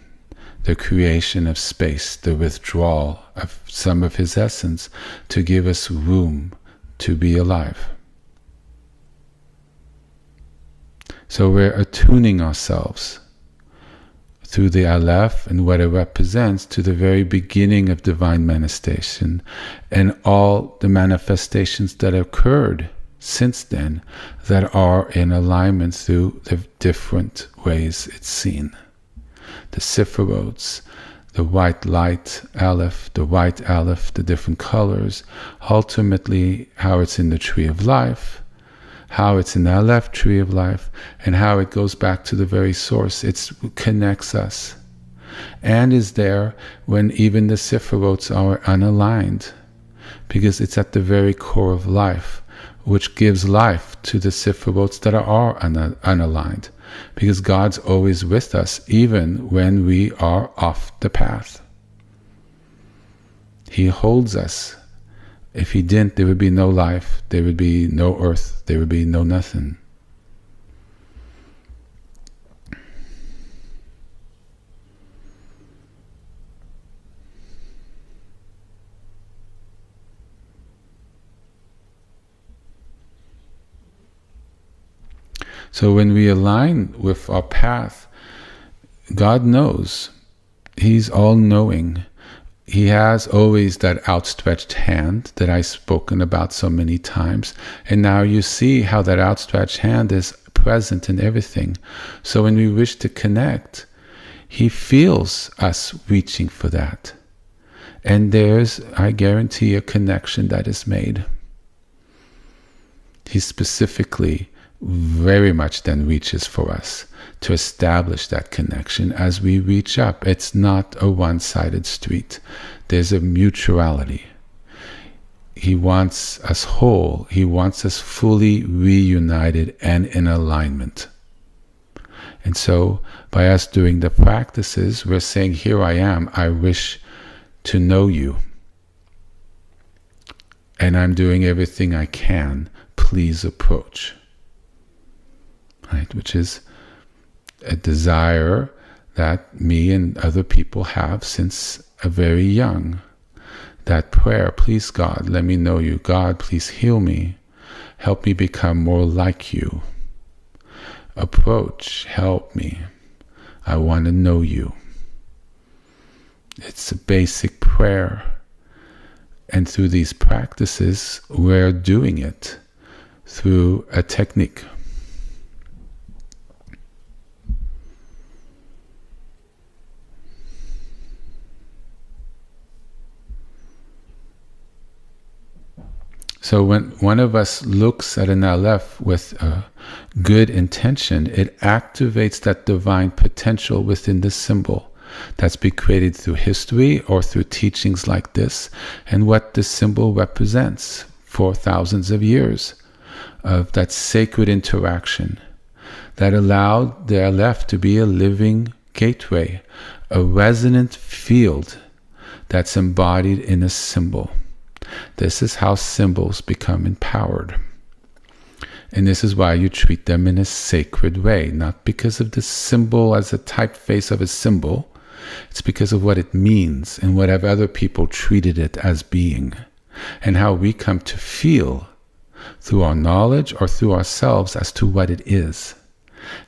the creation of space, the withdrawal of some of his essence to give us room to be alive. So we're attuning ourselves through the Aleph and what it represents to the very beginning of divine manifestation and all the manifestations that occurred since then that are in alignment through the different ways it's seen. The Sephirots, the white light Aleph, the white Aleph, the different colors, ultimately how it's in the Tree of Life, how it's in the Aleph Tree of Life, and how it goes back to the very source. It connects us and is there when even the Sephirots are unaligned, because it's at the very core of life, which gives life to the Sephirots that are unaligned, because God's always with us even when we are off the path. He holds us. If he didn't, there would be no life, there would be no earth, there would be no nothing. So when we align with our path, God knows. He's all-knowing. He has always that outstretched hand that I've spoken about so many times. And now you see how that outstretched hand is present in everything. So when we wish to connect, he feels us reaching for that. And there's, I guarantee, a connection that is made. He specifically very much then reaches for us to establish that connection as we reach up. It's not a one-sided street. There's a mutuality. He wants us whole. He wants us fully reunited and in alignment. And so by us doing the practices, we're saying, here I am. I wish to know you. And I'm doing everything I can. Please approach. Right? Which is a desire that me and other people have since a very young. That prayer, please God, let me know you. God, please heal me. Help me become more like you. Approach, help me. I want to know you. It's a basic prayer. And through these practices, we're doing it through a technique. So when one of us looks at an Aleph with a good intention, it activates that divine potential within the symbol that's been created through history or through teachings like this, and what the symbol represents for thousands of years of that sacred interaction that allowed the Aleph to be a living gateway, a resonant field that's embodied in a symbol. This is how symbols become empowered. And this is why you treat them in a sacred way, not because of the symbol as a typeface of a symbol. It's because of what it means and what have other people treated it as being, and how we come to feel through our knowledge or through ourselves as to what it is.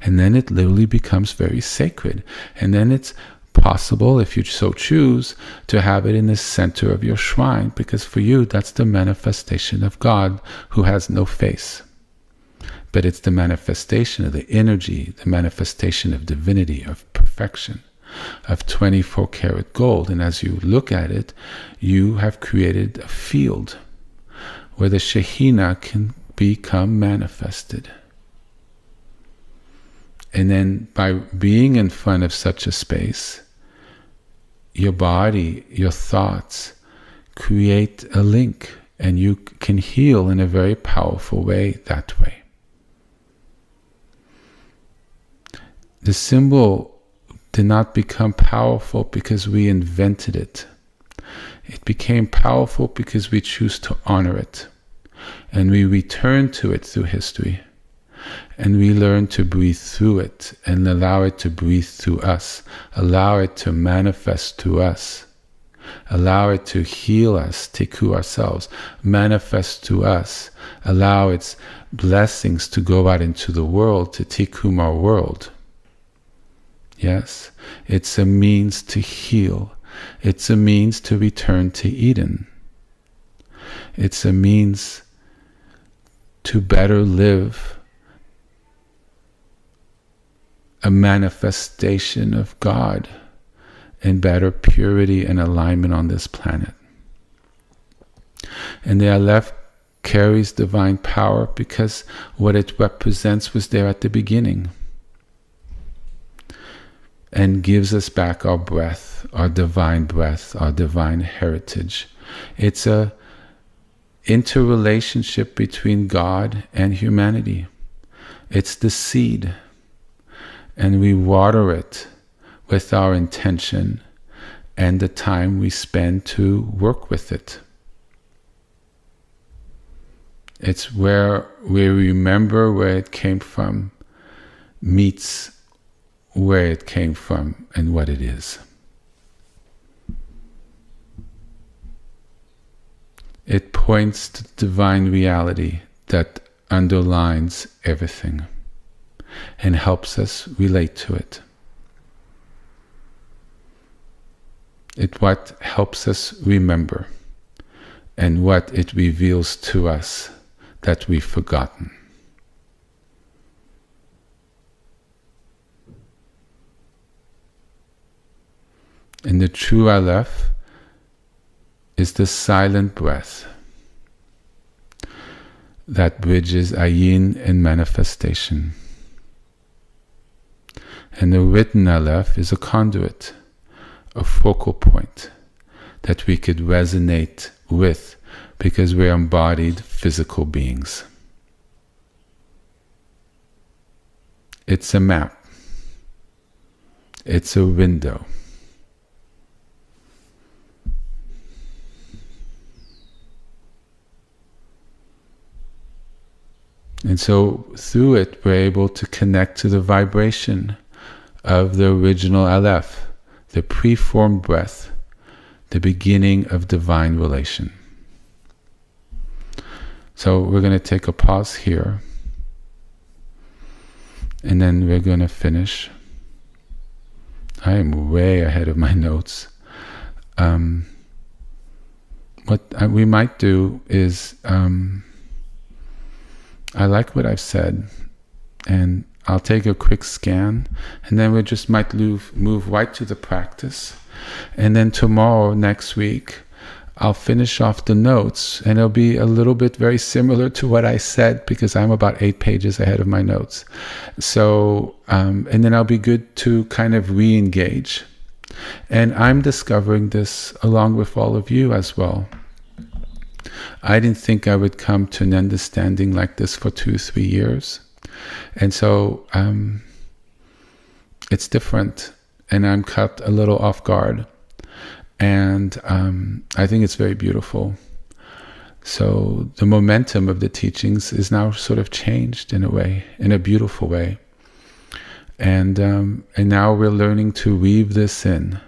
And then it literally becomes very sacred. And then it's possible, if you so choose, to have it in the center of your shrine, because for you that's the manifestation of God who has no face. But it's the manifestation of the energy, the manifestation of divinity, of perfection, of 24 karat gold. And as you look at it, you have created a field where the Shekhinah can become manifested. And then by being in front of such a space, your body, your thoughts create a link, and you can heal in a very powerful way that way. The symbol did not become powerful because we invented it. It became powerful because we choose to honor it. And we return to it through history. And we learn to breathe through it and allow it to breathe through us. Allow it to manifest through us. Allow it to heal us, tikkun ourselves, manifest to us. Allow its blessings to go out into the world, to tikkun our world. Yes, it's a means to heal. It's a means to return to Eden. It's a means to better live a manifestation of God in better purity and alignment on this planet. And the Aleph carries divine power because what it represents was there at the beginning, and gives us back our breath, our divine heritage. It's a interrelationship between God and humanity. It's the seed, and we water it with our intention and the time we spend to work with it. It's where we remember where it came from meets where it came from and what it is. It points to divine reality that underlines everything and helps us relate to it. It's what helps us remember and what it reveals to us that we've forgotten. And the true Aleph is the silent breath. that bridges ayin and manifestation. And the written Aleph is a conduit, a focal point that we could resonate with because we're embodied physical beings. It's a map. It's a window. And so through it, we're able to connect to the vibration of the original Aleph, the preformed breath, the beginning of divine relation. So we're going to take a pause here, and then we're going to finish. I am way ahead of my notes. What we might do is, I like what I've said, and I'll take a quick scan, and then we just might move right to the practice. And then tomorrow, next week, I'll finish off the notes, and it'll be a little bit very similar to what I said because I'm about 8 pages ahead of my notes. So, and then I'll be good to kind of re-engage. And I'm discovering this along with all of you as well. I didn't think I would come to an understanding like this for 2-3 years. And so it's different, and I'm caught a little off guard. And I think it's very beautiful. So the momentum of the teachings is now sort of changed in a way, in a beautiful way. And now we're learning to weave this in.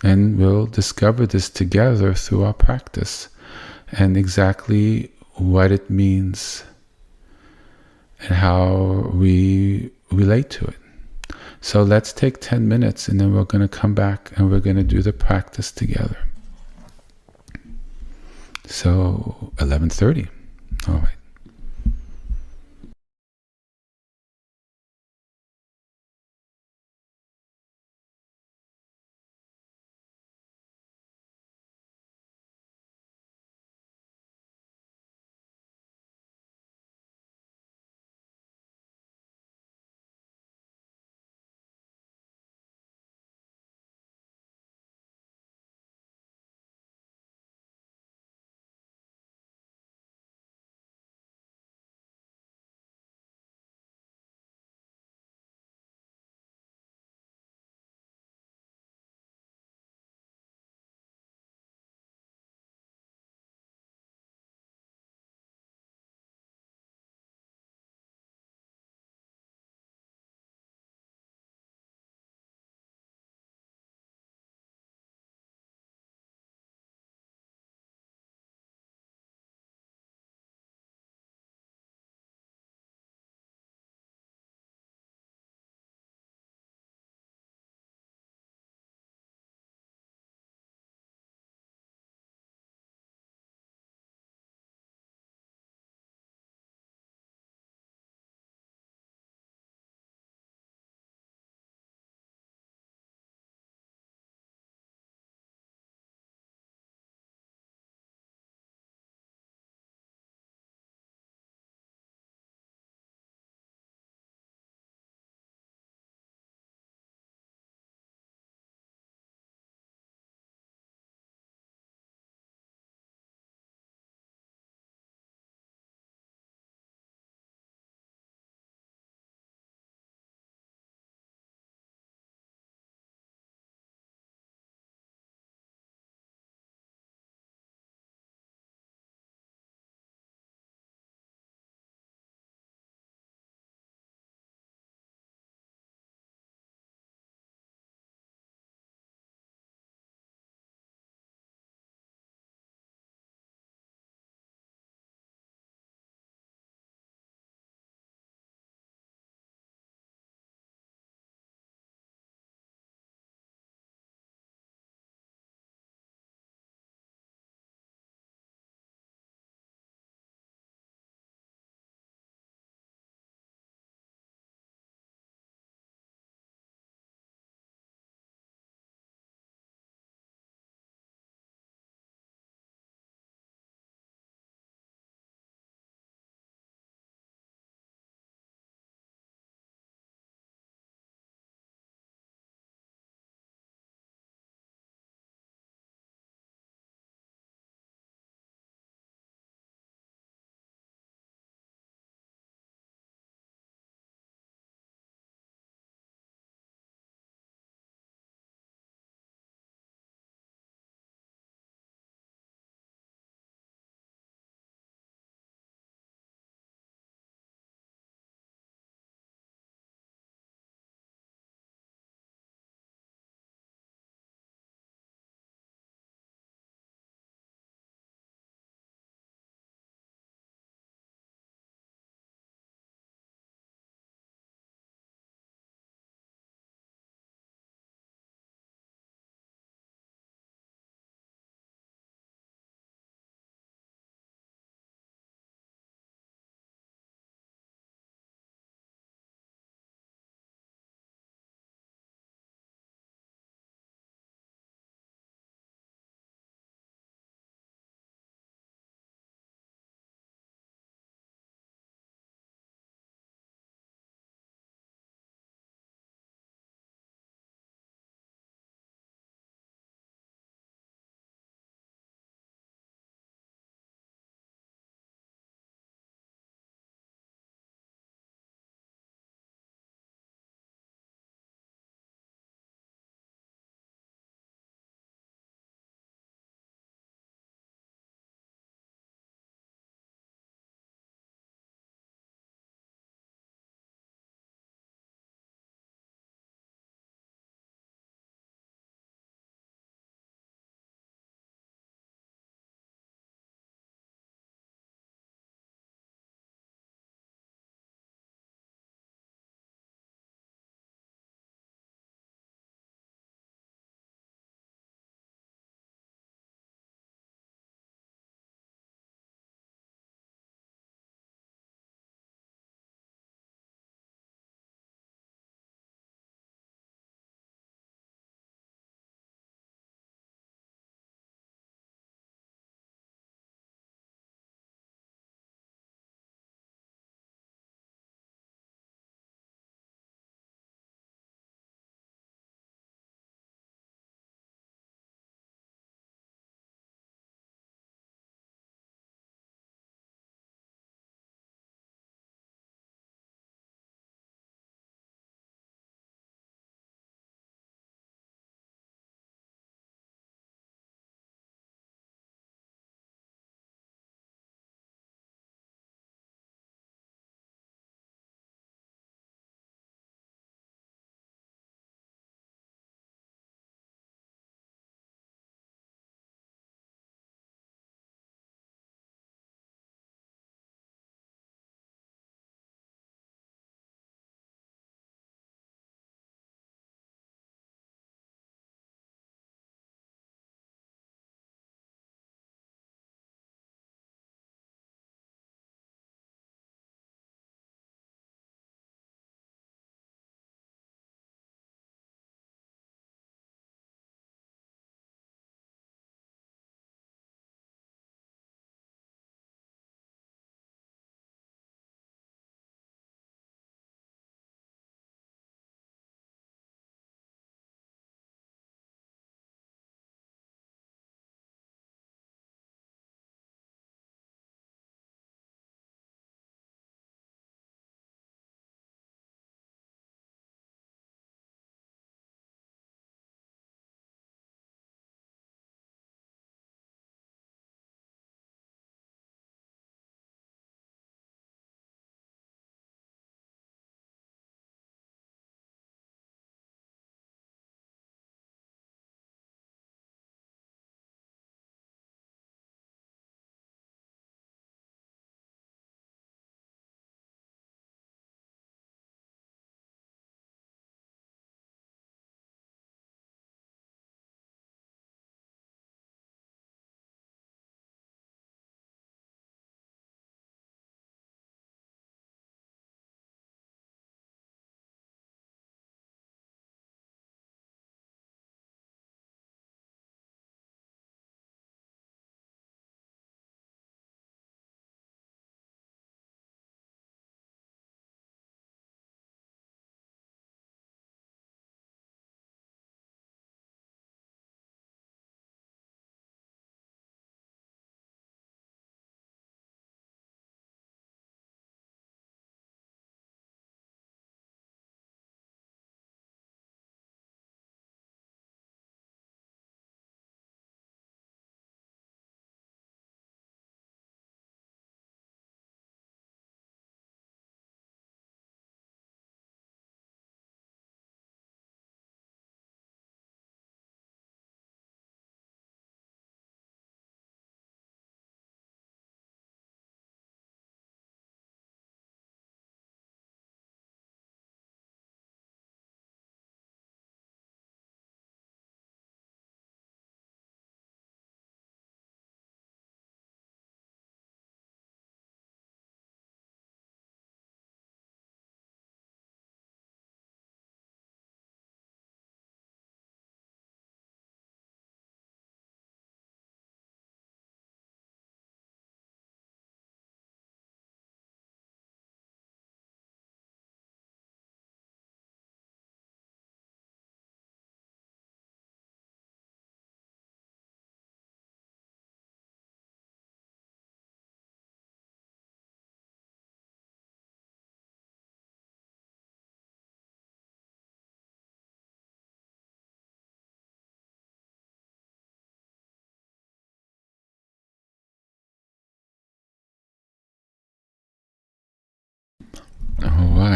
And we'll discover this together through our practice and exactly what it means and how we relate to it. So let's take 10 minutes, and then we're going to come back and we're going to do the practice together. So 11:30. All right.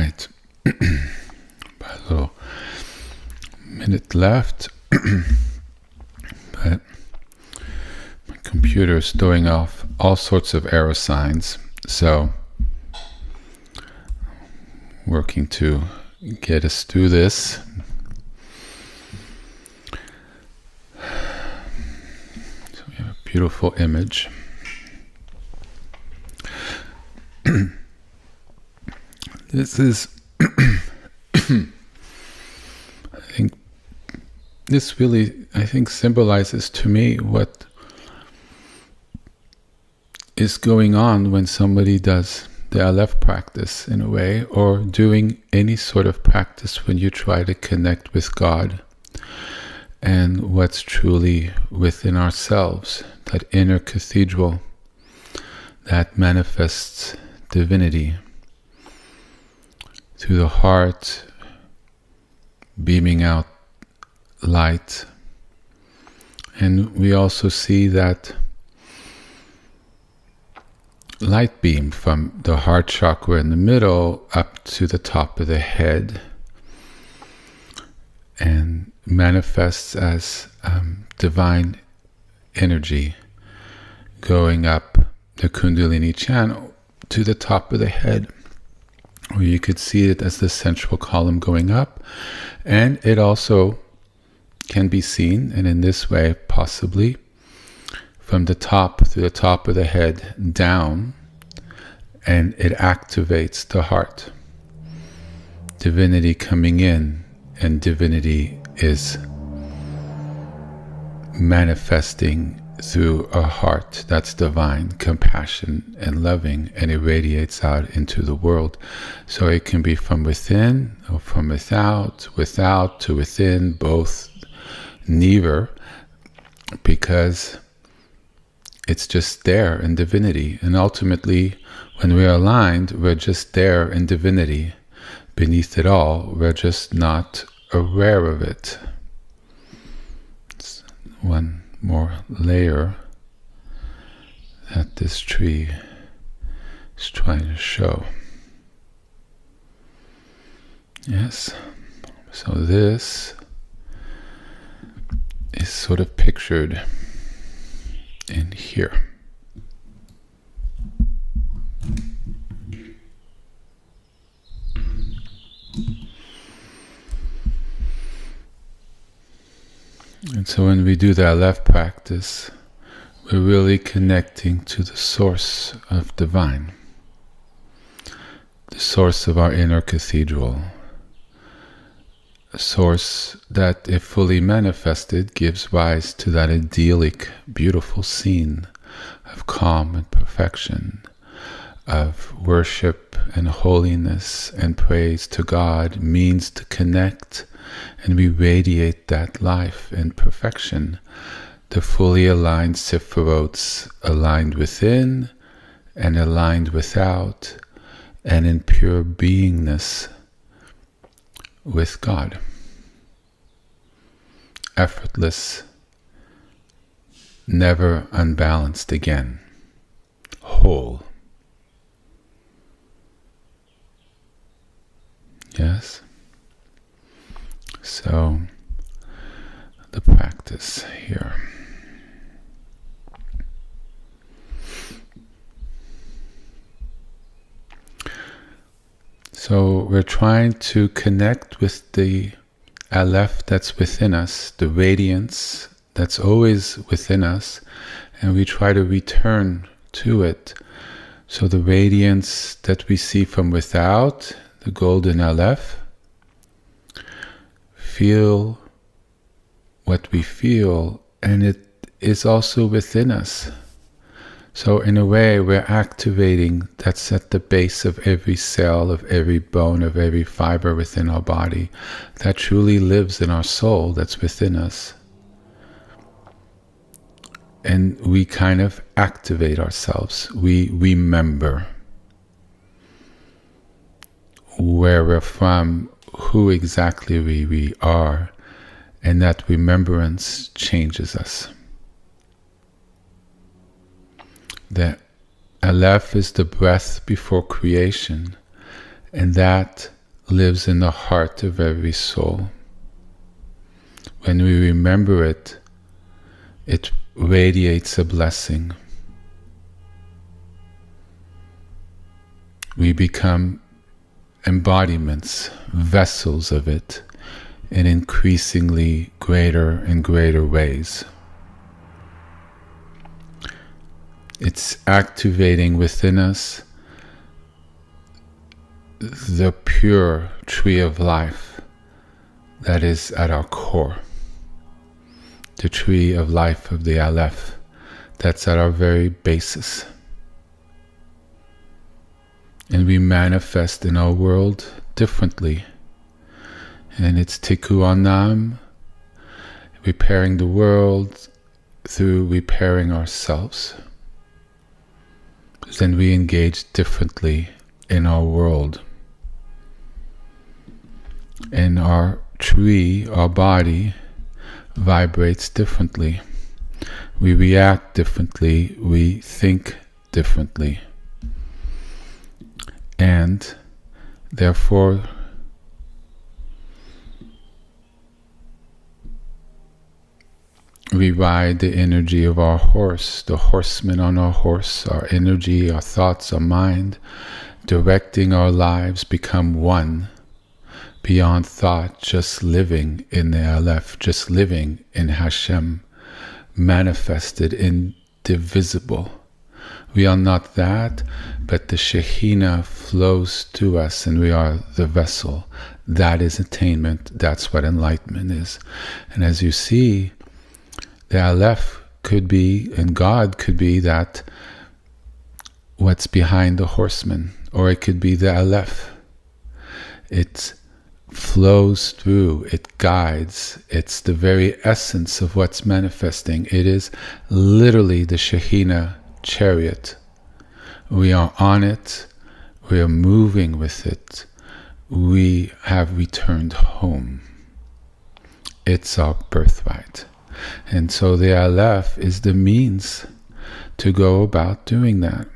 right. About a little minute left. But my computer is throwing off all sorts of error signs. So, working to get us through this. So we have a beautiful image. This is, I think, this really, symbolizes to me what is going on when somebody does the Aleph practice in a way, or doing any sort of practice when you try to connect with God and what's truly within ourselves, that inner cathedral that manifests divinity through the heart, beaming out light. And we also see that light beam from the heart chakra in the middle up to the top of the head, and manifests as divine energy going up the Kundalini channel to the top of the head, or you could see it as the central column going up. And it also can be seen, and in this way possibly, from the top through the top of the head down, and it activates the heart. Divinity coming in, and divinity is manifesting through a heart that's divine, compassion and loving, and it radiates out into the world. So it can be from within or from without, without to within, both, neither, because it's just there in divinity. And ultimately, when we're aligned, we're just there in divinity. Beneath it all, we're just not aware of it. It's one more layer that this tree is trying to show. Yes. So this is sort of pictured in here. And so when we do the Aleph practice, we're really connecting to the source of divine, the source of our inner cathedral, a source that, if fully manifested, gives rise to that idyllic, beautiful scene of calm and perfection, of worship and holiness and praise to God, means to connect, and we radiate that life and perfection. The fully aligned sephirots, aligned within and aligned without, and in pure beingness with God. Effortless, never unbalanced again, whole. Yes? So, the practice here. So we're trying to connect with the Aleph that's within us, the radiance that's always within us, and we try to return to it. So the radiance that we see from without, the golden Aleph, feel what we feel, and it is also within us. So in a way, we're activating that's at the base of every cell, of every bone, of every fiber within our body, that truly lives in our soul, that's within us. And we kind of activate ourselves. We remember where we're from, who exactly we are, and that remembrance changes us. The Aleph is the breath before creation, And that lives in the heart of every soul. When we remember it, it radiates a blessing. We become embodiments, vessels of it in increasingly greater and greater ways. It's activating within us the pure tree of life that is at our core. The tree of life of the Aleph that's at our very basis. And we manifest in our world differently. And it's tikkun, repairing the world through repairing ourselves. Then we engage differently in our world. And our tree, our body, vibrates differently. We react differently. We think differently. And therefore, we ride the energy of our horse, the horseman on our horse, our energy, our thoughts, our mind, directing our lives, become one, beyond thought, just living in the Aleph, just living in Hashem, manifested, indivisible. We are not that, but the Shekhinah flows to us and we are the vessel. That is attainment. That's what enlightenment is. And as you see, the Aleph could be, and God could be that what's behind the horseman, or it could be the Aleph. It flows through, it guides, it's the very essence of what's manifesting. It is literally the Shekhinah chariot. We are on it, we are moving with it, we have returned home. It's our birthright. And so the Aleph is the means to go about doing that.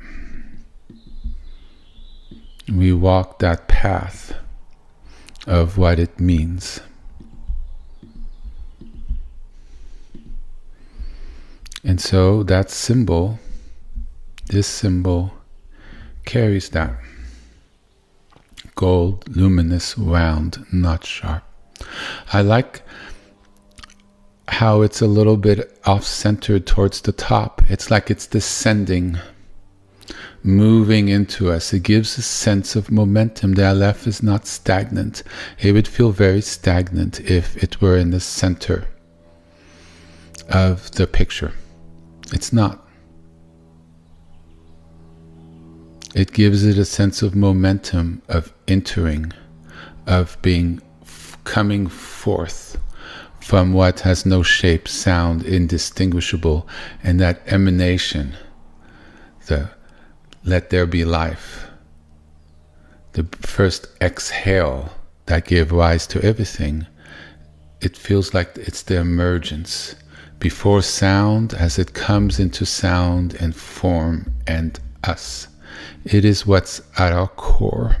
We walk that path of what it means. And so that symbol, this symbol, carries that. Gold, luminous, round, not sharp. I like how it's a little bit off-centered towards the top. It's like it's descending, moving into us. It gives a sense of momentum. The Aleph is not stagnant. It would feel very stagnant if it were in the center of the picture. It's not. It gives it a sense of momentum, of entering, of being coming forth from what has no shape, sound, indistinguishable, and that emanation, the let there be life, the first exhale that gave rise to everything. It feels like it's the emergence before sound, as it comes into sound and form and us. It is what's at our core.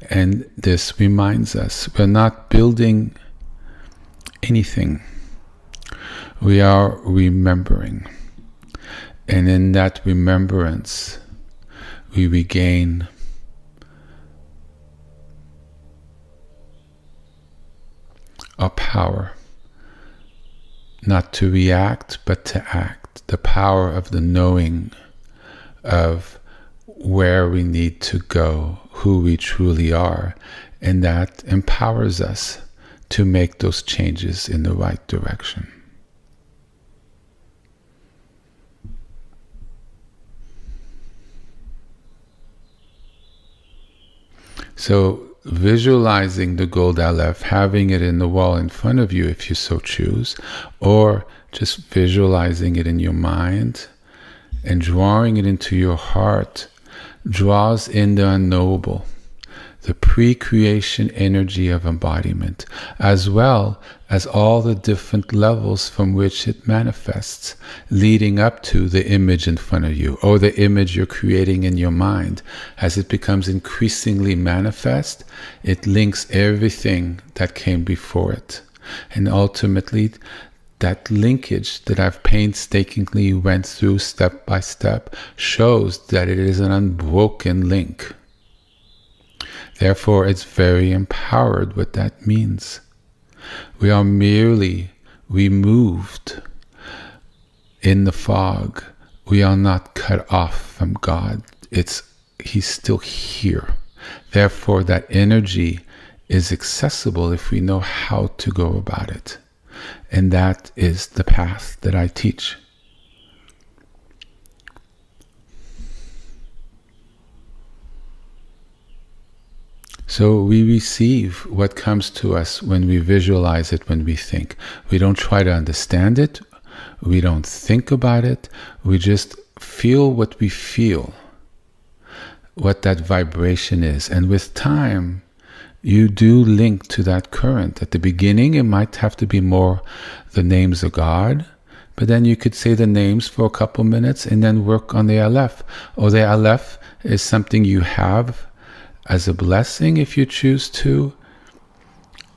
And this reminds us, we're not building anything. We are remembering. And in that remembrance, we regain our power, not to react, but to act. The power of the knowing of where we need to go, who we truly are, and that empowers us to make those changes in the right direction. So visualizing the gold Aleph, having it in the wall in front of you if you so choose, or just visualizing it in your mind and drawing it into your heart, draws in the unknowable, the pre-creation energy of embodiment, as well as all the different levels from which it manifests, leading up to the image in front of you, or the image you're creating in your mind. As it becomes increasingly manifest, it links everything that came before it. And ultimately, that linkage that I've painstakingly went through step by step shows that it is an unbroken link. Therefore, it's very empowered what that means. We are merely removed in the fog. We are not cut off from God. He's still here. Therefore, that energy is accessible if we know how to go about it. And that is the path that I teach. So we receive what comes to us when we visualize it, when we think. We don't try to understand it. We don't think about it. We just feel what we feel, what that vibration is. And with time, you do link to that current. At the beginning, it might have to be more the names of God, but then you could say the names for a couple minutes and then work on the Aleph. Or the Aleph is something you have as a blessing if you choose to.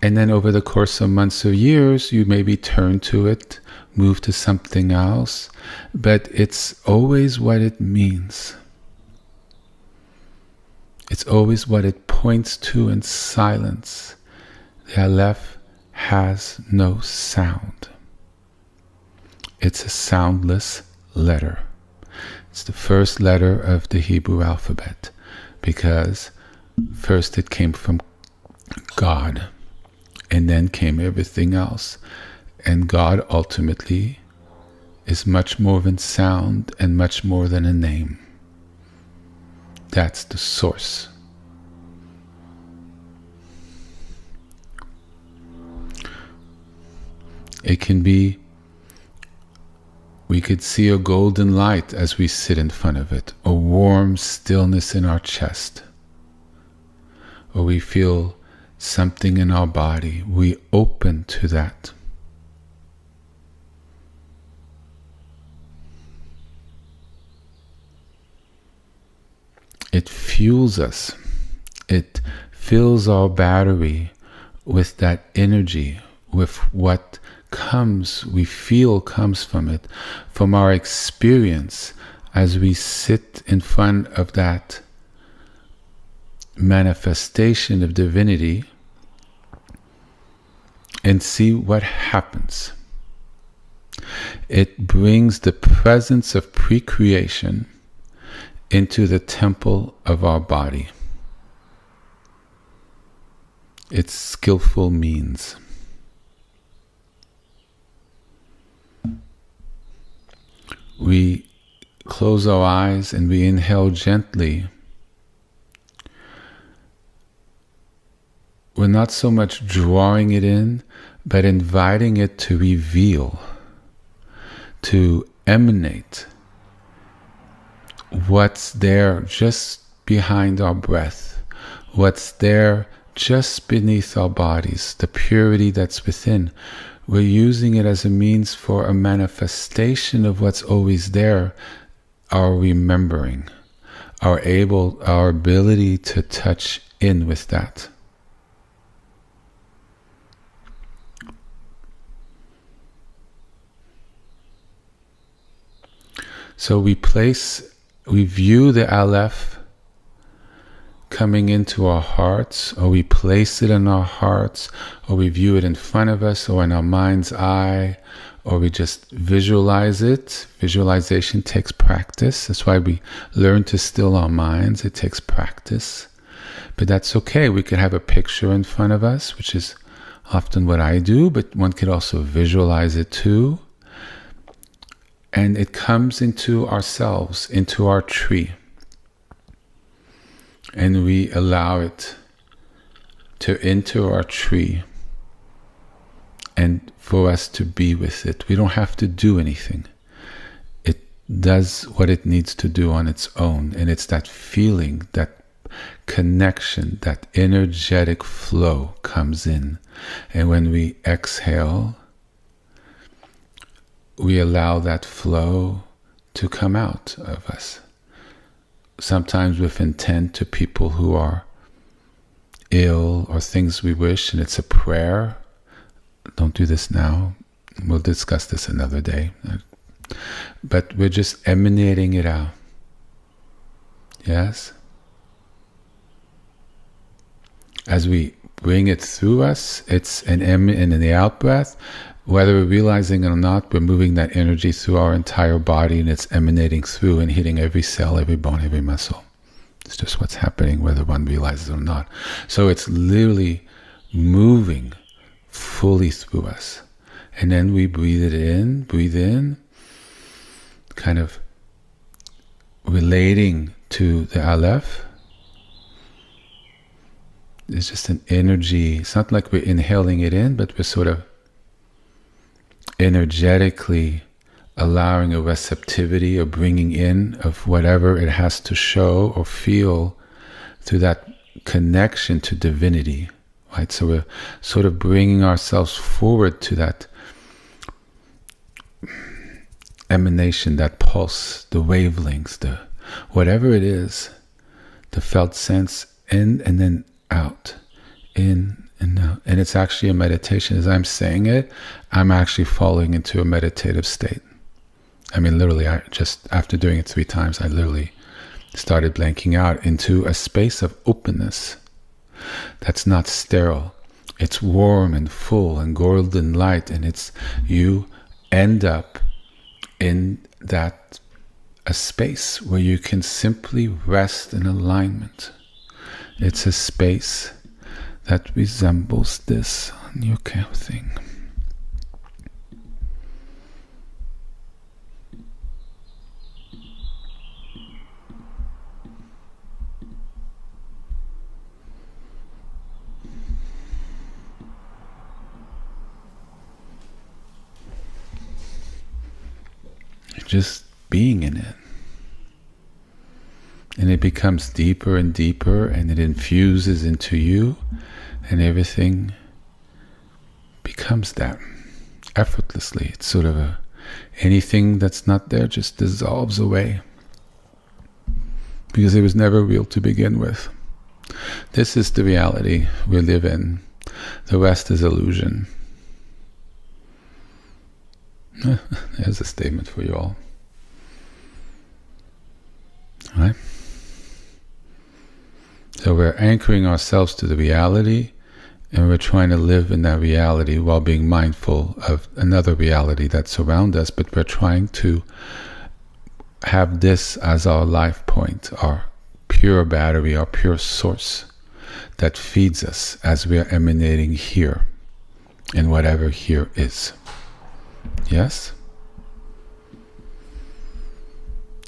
And then over the course of months or years, you maybe turn to it, move to something else. But it's always what it means. It's always what it points to in silence. The Aleph has no sound. It's a soundless letter. It's the first letter of the Hebrew alphabet because first it came from God and then came everything else. And God ultimately is much more than sound and much more than a name. That's the source. It can be, we could see a golden light as we sit in front of it, a warm stillness in our chest, or we feel something in our body. We open to that. It fuels us. It fills our battery with that energy, with what we feel comes from it, from our experience as we sit in front of that manifestation of divinity and see what happens. It brings the presence of pre-creation into the temple of our body. It's skillful means. We close our eyes and we inhale gently. We're not so much drawing it in, but inviting it to reveal, to emanate what's there just behind our breath, what's there just beneath our bodies, the purity that's within. We're using it as a means for a manifestation of what's always there, our remembering, our ability to touch in with that. So we view the Aleph coming into our hearts, or we place it in our hearts, or we view it in front of us, or in our mind's eye, or we just visualize it. Visualization takes practice. That's why we learn to still our minds. It takes practice. But that's okay. We could have a picture in front of us, which is often what I do, but one could also visualize it too. And it comes into ourselves, into our tree. And we allow it to enter our tree and for us to be with it. We don't have to do anything. It does what it needs to do on its own. And it's that feeling, that connection, that energetic flow comes in. And when we exhale, we allow that flow to come out of us. Sometimes with intent to people who are ill or things we wish, and it's a prayer. Don't do this now. We'll discuss this another day. But we're just emanating it out. Yes? As we bring it through us, it's an and in the out breath, whether we're realizing it or not, we're moving that energy through our entire body, and it's emanating through and hitting every cell, every bone, every muscle. It's just what's happening, whether one realizes it or not. So it's literally moving fully through us. And then we breathe in, kind of relating to the Aleph. It's just an energy. It's not like we're inhaling it in, but we're sort of energetically allowing a receptivity or bringing in of whatever it has to show or feel through that connection to divinity, right? So we're sort of bringing ourselves forward to that emanation, that pulse, the wavelengths, the whatever it is, the felt sense, in and then out, in and out. And it's actually a meditation. As I'm saying it, I'm actually falling into a meditative state. I mean, literally, I just, after doing it 3 times, I literally started blanking out into a space of openness that's not sterile. It's warm and full and golden light, and it's, you end up in that, a space where you can simply rest in alignment. It's a space that resembles this on your thing. Just being in it. And it becomes deeper and deeper, and it infuses into you, and everything becomes that effortlessly. It's sort of anything that's not there just dissolves away, because it was never real to begin with. This is the reality we live in. The rest is illusion. There's a statement for you all. All right? So we're anchoring ourselves to the reality, and we're trying to live in that reality while being mindful of another reality that surrounds us, but we're trying to have this as our life point, our pure battery, our pure source that feeds us as we are emanating here in whatever here is. Yes?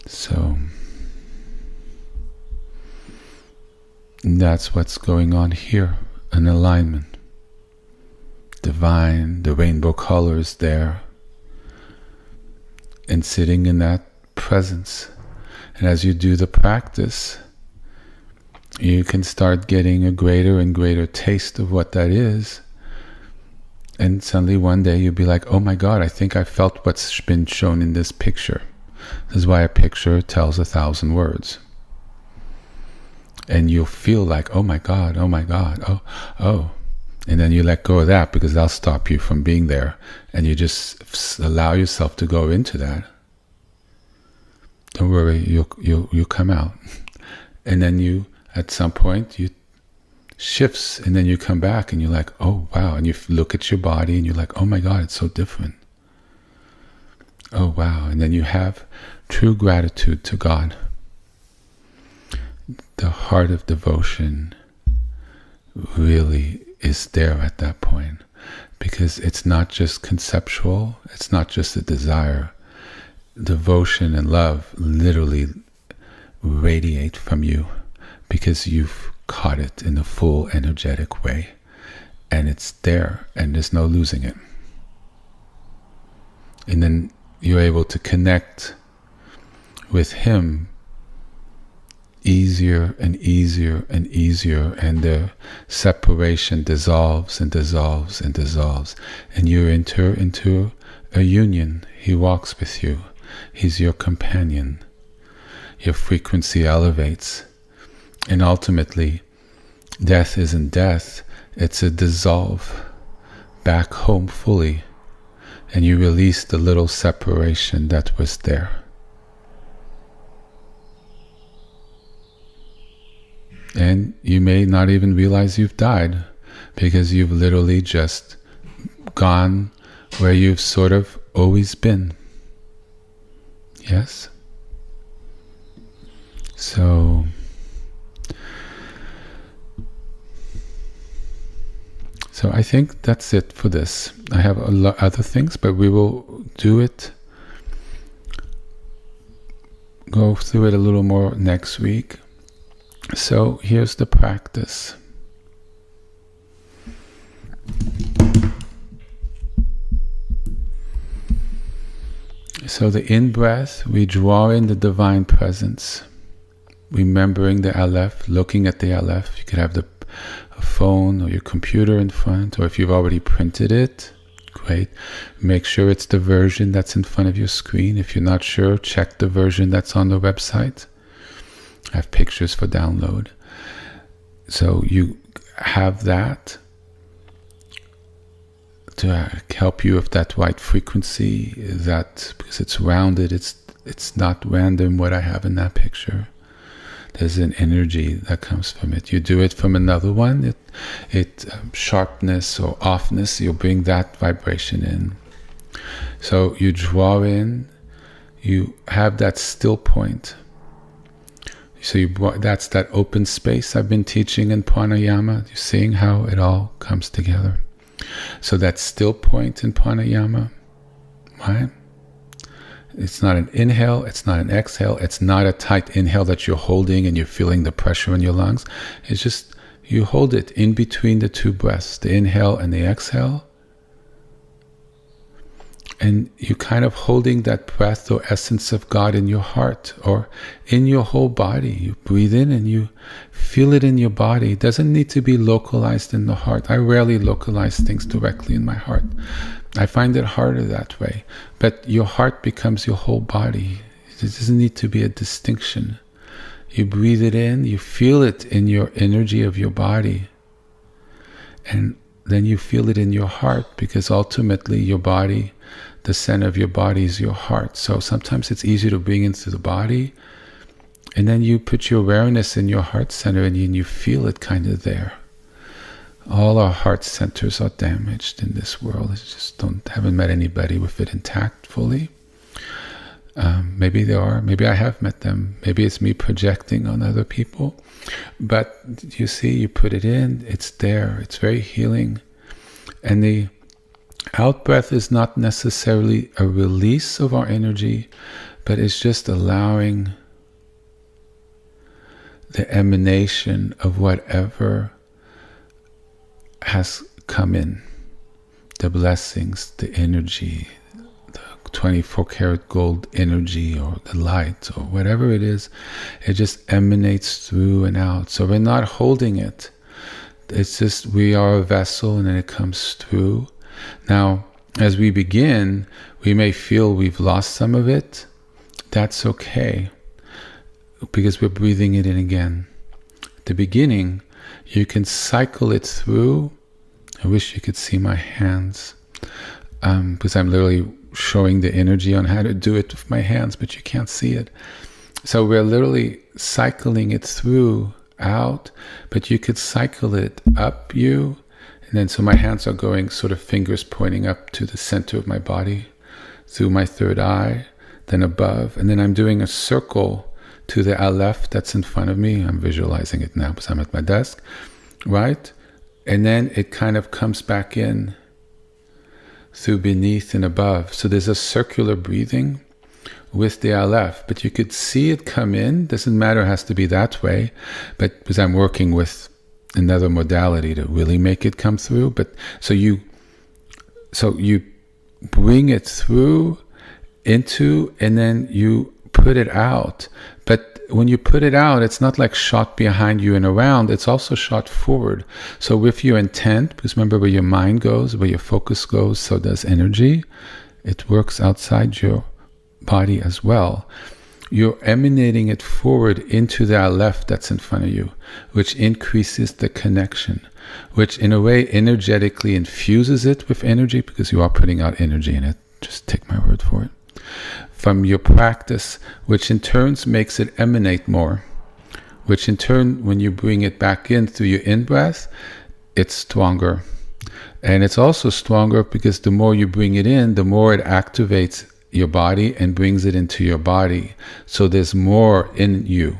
So that's what's going on here, an alignment. Divine, the rainbow colors there, and sitting in that presence. And as you do the practice, you can start getting a greater and greater taste of what that is. And suddenly one day you'll be like, oh my God, I think I felt what's been shown in this picture. This is why a picture tells 1,000 words. And you'll feel like, oh my God, oh. And then you let go of that, because that'll stop you from being there. And you just allow yourself to go into that. Don't worry, you'll come out. And then you, at some point, you shifts, and then you come back and you're like, oh wow, and you look at your body and you're like, oh my God, it's so different. Oh wow. And then you have true gratitude to God. The heart of devotion really is there at that point, because it's not just conceptual, it's not just a desire. Devotion and love literally radiate from you, because you've caught it in a full energetic way, and it's there, and there's no losing it. And then you're able to connect with Him easier and easier and easier, and the separation dissolves and dissolves and dissolves, and you enter into a union. He walks with you. He's your companion. Your frequency elevates, and ultimately death isn't death, it's a dissolve back home fully, and you release the little separation that was there. And you may not even realize you've died, because you've literally just gone where you've sort of always been. Yes? So I think that's it for this. I have a lot other things, but we will do it, go through it a little more next week. So here's the practice. So the in-breath, we draw in the divine presence, remembering the Aleph, looking at the Aleph. You could have a phone or your computer in front, or if you've already printed it, great. Make sure it's the version that's in front of your screen. If you're not sure, check the version that's on the website. I have pictures for download. So you have that to help you with that right frequency, that because it's rounded, it's not random what I have in that picture. There's an energy that comes from it. You do it from another one, sharpness or offness, you'll bring that vibration in. So you draw in, you have that still point. So that's that open space I've been teaching in pranayama. You're seeing how it all comes together. So that still point in pranayama, right? It's not an inhale, it's not an exhale, it's not a tight inhale that you're holding and you're feeling the pressure in your lungs. It's just, you hold it in between the two breaths, the inhale and the exhale. And you kind of holding that breath or essence of God in your heart or in your whole body. You breathe in and you feel it in your body. It doesn't need to be localized in the heart. I rarely localize things directly in my heart. I find it harder that way. But your heart becomes your whole body. It doesn't need to be a distinction. You breathe it in, you feel it in your energy of your body. And then you feel it in your heart, because ultimately your body, the center of your body is your heart. So sometimes it's easier to bring into the body, and then you put your awareness in your heart center and you feel it kind of there. All our heart centers are damaged in this world. It's just haven't met anybody with it intact fully. Maybe there are, maybe I have met them. Maybe it's me projecting on other people. But you see, you put it in, it's there, it's very healing. And the out breath is not necessarily a release of our energy, but it's just allowing the emanation of whatever has come in, the blessings, the energy, the 24 karat gold energy, or the light, or whatever it is. It just emanates through and out. So we're not holding it. It's just, we are a vessel, and then it comes through. Now, as we begin, we may feel we've lost some of it. That's okay, because we're breathing it in again. At the beginning, you can cycle it through. I wish you could see my hands, because I'm literally showing the energy on how to do it with my hands, but you can't see it. So we're literally cycling it through, out, but you could cycle it up you, and then so my hands are going sort of fingers pointing up to the center of my body, through my third eye, then above, and then I'm doing a circle to the Aleph that's in front of me. I'm visualizing it now because I'm at my desk, right? And then it kind of comes back in through beneath and above. So there's a circular breathing with the Aleph, but you could see it come in. Doesn't matter, it has to be that way, but because I'm working with another modality to really make it come through. But so you bring it through into, and then you put it out. But when you put it out, it's not like shot behind you and around, it's also shot forward. So with your intent, because remember, where your mind goes, where your focus goes, so does energy. It works outside your body as well. You're emanating it forward into the Aleph that's in front of you, which increases the connection, which in a way energetically infuses it with energy, because you are putting out energy in it. Just take my word for it. From your practice, which in turn makes it emanate more, which in turn, when you bring it back in through your in-breath, it's stronger. And it's also stronger because the more you bring it in, the more it activates your body and brings it into your body. So there's more in you.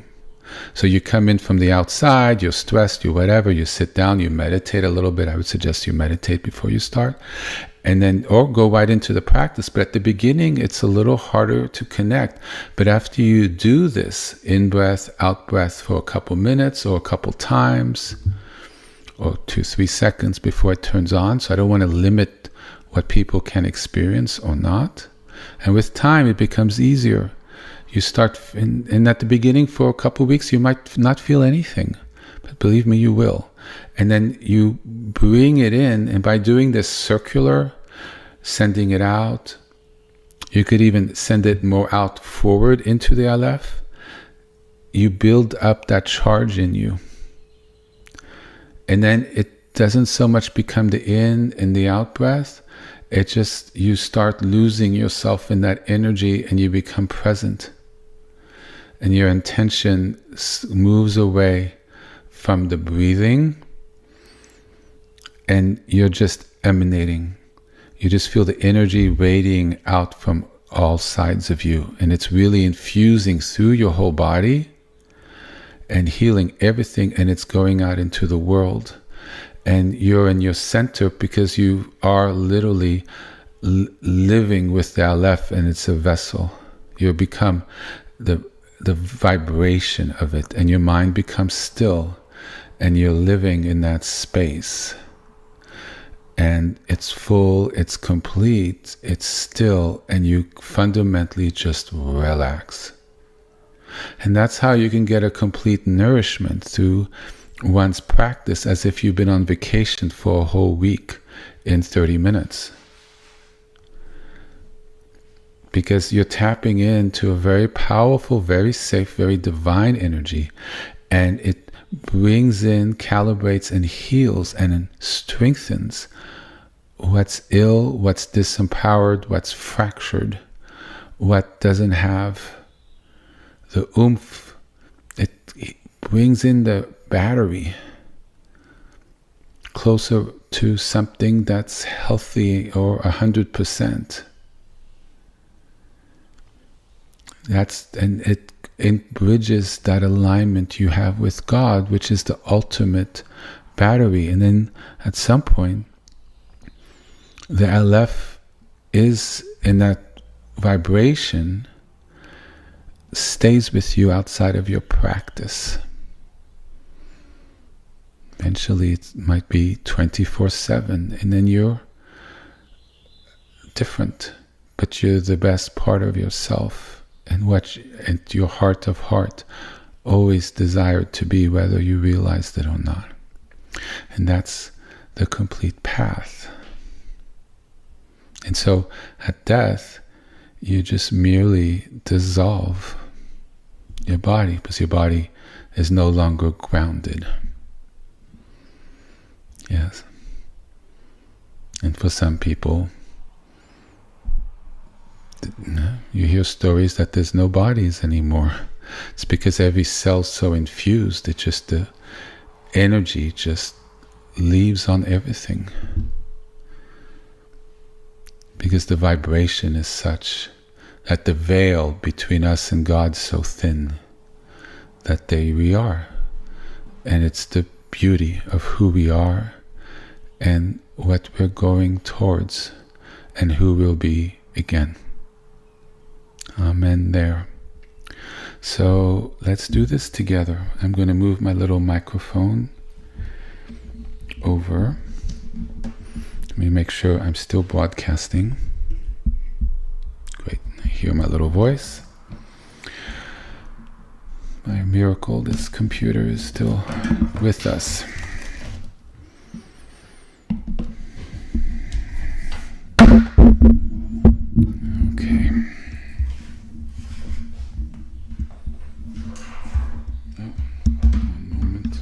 So you come in from the outside, you're stressed, you're whatever, you sit down, you meditate a little bit. I would suggest you meditate before you start. And then, or go right into the practice. But at the beginning, it's a little harder to connect. But after you do this, in-breath, out-breath for a couple minutes or a couple times, or 2-3 seconds before it turns on. So I don't want to limit what people can experience or not. And with time, it becomes easier. You start, and at the beginning for a couple of weeks, you might not feel anything. But believe me, you will. And then you bring it in, and by doing this circular, sending it out, you could even send it more out forward into the Aleph. You build up that charge in you. And then it doesn't so much become the in and the out breath. It just, you start losing yourself in that energy and you become present. And your intention moves away from the breathing and you're just emanating. You just feel the energy radiating out from all sides of you. And it's really infusing through your whole body and healing everything, and it's going out into the world. And you're in your center because you are literally living with the Aleph, and it's a vessel. You become the vibration of it, and your mind becomes still, and you're living in that space. And it's full, it's complete, it's still, and you fundamentally just relax. And that's how you can get a complete nourishment through one's practice, as if you've been on vacation for a whole week in 30 minutes. Because you're tapping into a very powerful, very safe, very divine energy, and it brings in, calibrates, and heals, and strengthens what's ill, what's disempowered, what's fractured, what doesn't have the oomph. It brings in the battery closer to something that's healthy or 100%. And it bridges that alignment you have with God, which is the ultimate battery. And then at some point, the Aleph is in that vibration, stays with you outside of your practice. Eventually it might be 24/7, and then you're different, but you're the best part of yourself, and what and your heart of heart always desired to be, whether you realized it or not. And that's the complete path. And so at death, you just merely dissolve your body, because your body is no longer grounded. Yes. And for some people, you hear stories that there's no bodies anymore. It's because every cell's so infused, it just, the energy just leaves on everything. Because the vibration is such that the veil between us and God is so thin that there we are. And it's the beauty of who we are and what we're going towards and who we'll be again. Amen there. So let's do this together. I'm going to move my little microphone over. Let me make sure I'm still broadcasting. Great. I hear my little voice. By a miracle, this computer is still with us. Okay. Oh, one moment.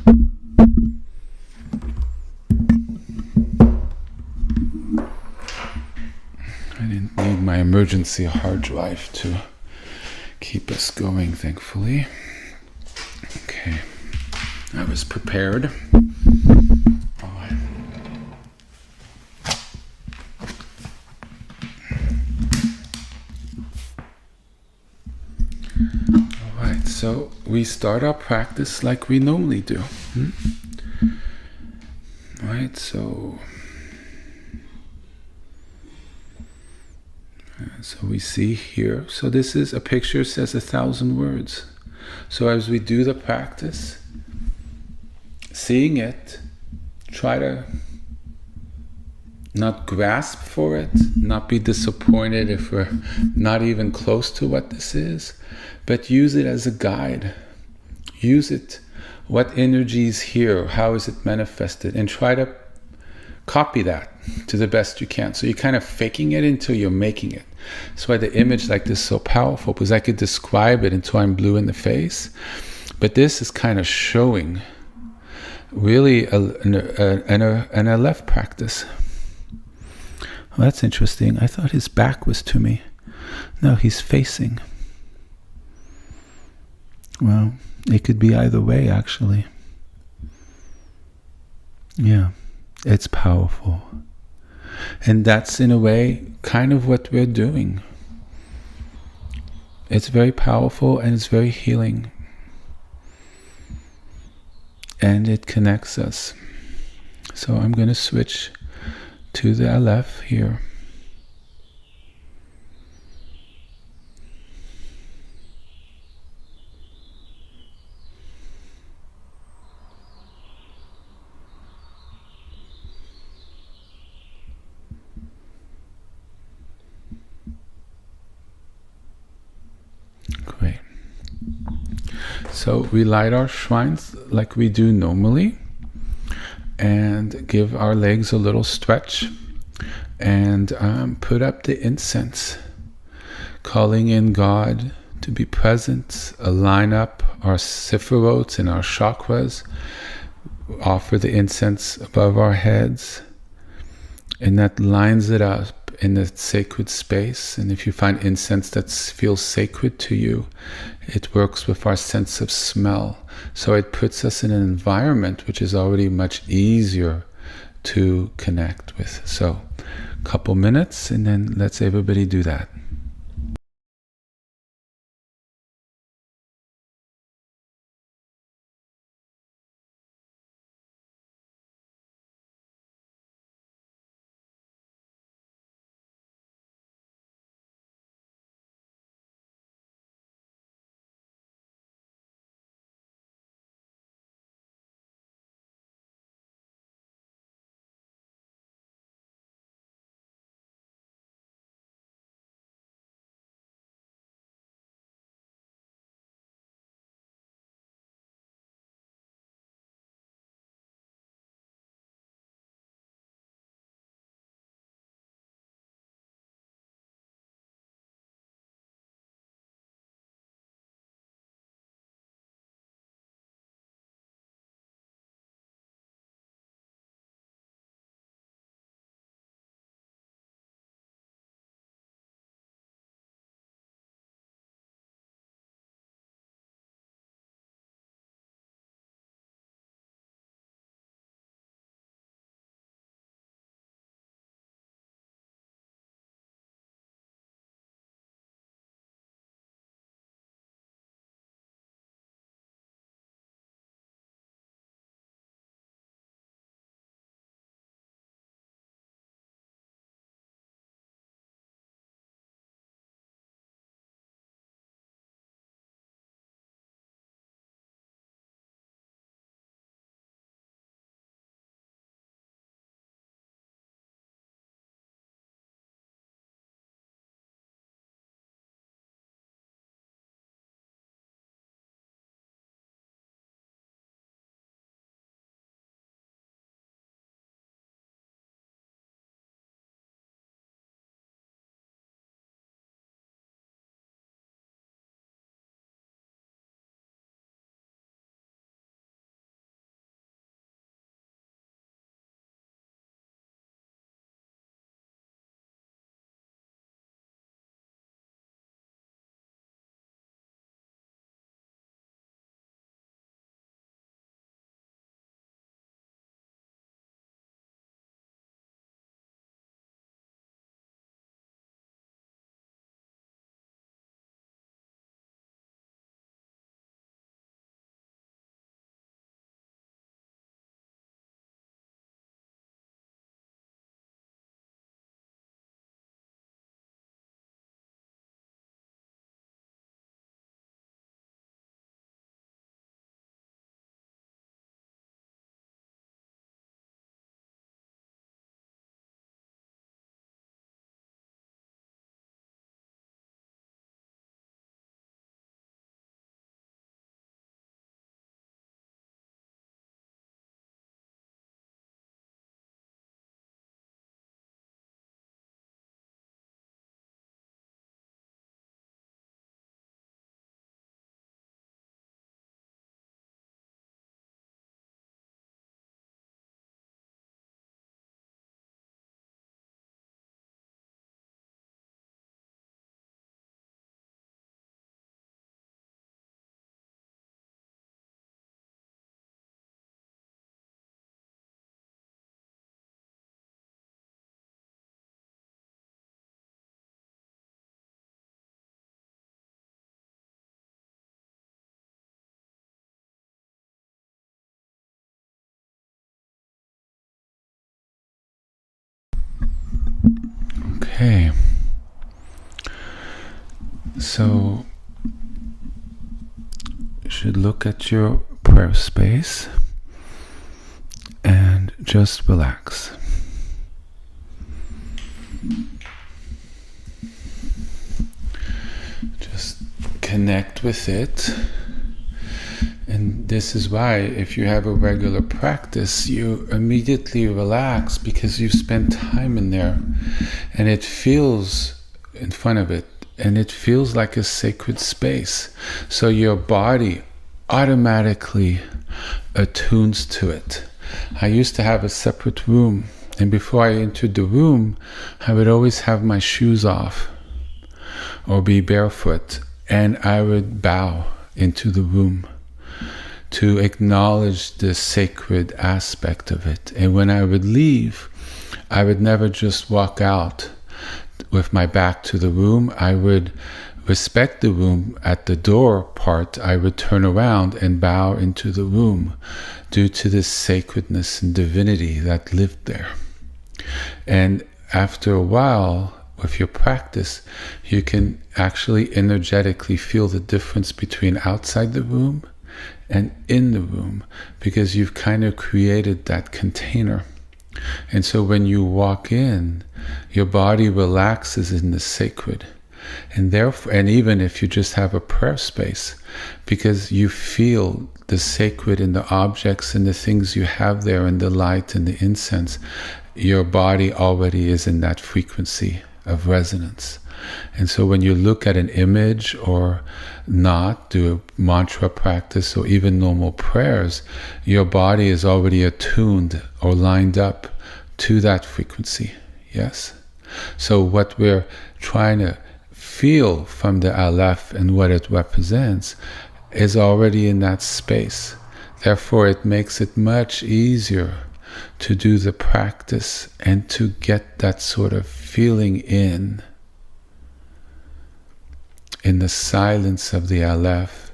I didn't need my emergency hard drive to keep us going, thankfully. Okay. I was prepared. All right. All right, so we start our practice like we normally do. Right, so we see here. So this is a picture says 1,000 words. So as we do the practice, seeing it, try to not grasp for it, not be disappointed if we're not even close to what this is, but use it as a guide. Use it. What energy is here? How is it manifested? And try to copy that to the best you can. So you're kind of faking it until you're making it. That's why the image like this is so powerful, because I could describe it until I'm blue in the face. But this is kind of showing really an Aleph practice. Well, that's interesting. I thought his back was to me. No, he's facing. Well, it could be either way, actually. Yeah, it's powerful. And that's, in a way, kind of what we're doing. It's very powerful and it's very healing. And it connects us. So I'm going to switch to the Aleph here. Great. So we light our shrines like we do normally and give our legs a little stretch and put up the incense, calling in God to be present, align up our sephirots and our chakras, offer the incense above our heads, and that lines it up in the sacred space. And if you find incense that feels sacred to you, it works with our sense of smell. So it puts us in an environment which is already much easier to connect with. So a couple minutes and then let's everybody do that. Okay. So you should look at your prayer space and just relax. Just connect with it. And this is why, if you have a regular practice, you immediately relax because you've spent time in there. And it feels in front of it. And it feels like a sacred space. So your body automatically attunes to it. I used to have a separate room. And before I entered the room, I would always have my shoes off or be barefoot. And I would bow into the room to acknowledge the sacred aspect of it. And when I would leave, I would never just walk out with my back to the room. I would respect the room. At the door part, I would turn around and bow into the room due to the sacredness and divinity that lived there. And after a while, with your practice, you can actually energetically feel the difference between outside the room and in the room, because you've kind of created that container. And so when you walk in, your body relaxes in the sacred. And therefore, and even if you just have a prayer space, because you feel the sacred in the objects and the things you have there, and the light and the incense, your body already is in that frequency of resonance. And so when you look at an image or not, do a mantra practice or even normal prayers, your body is already attuned or lined up to that frequency. Yes? So what we're trying to feel from the Aleph and what it represents is already in that space. Therefore, it makes it much easier to do the practice and to get that sort of feeling in the silence of the Aleph,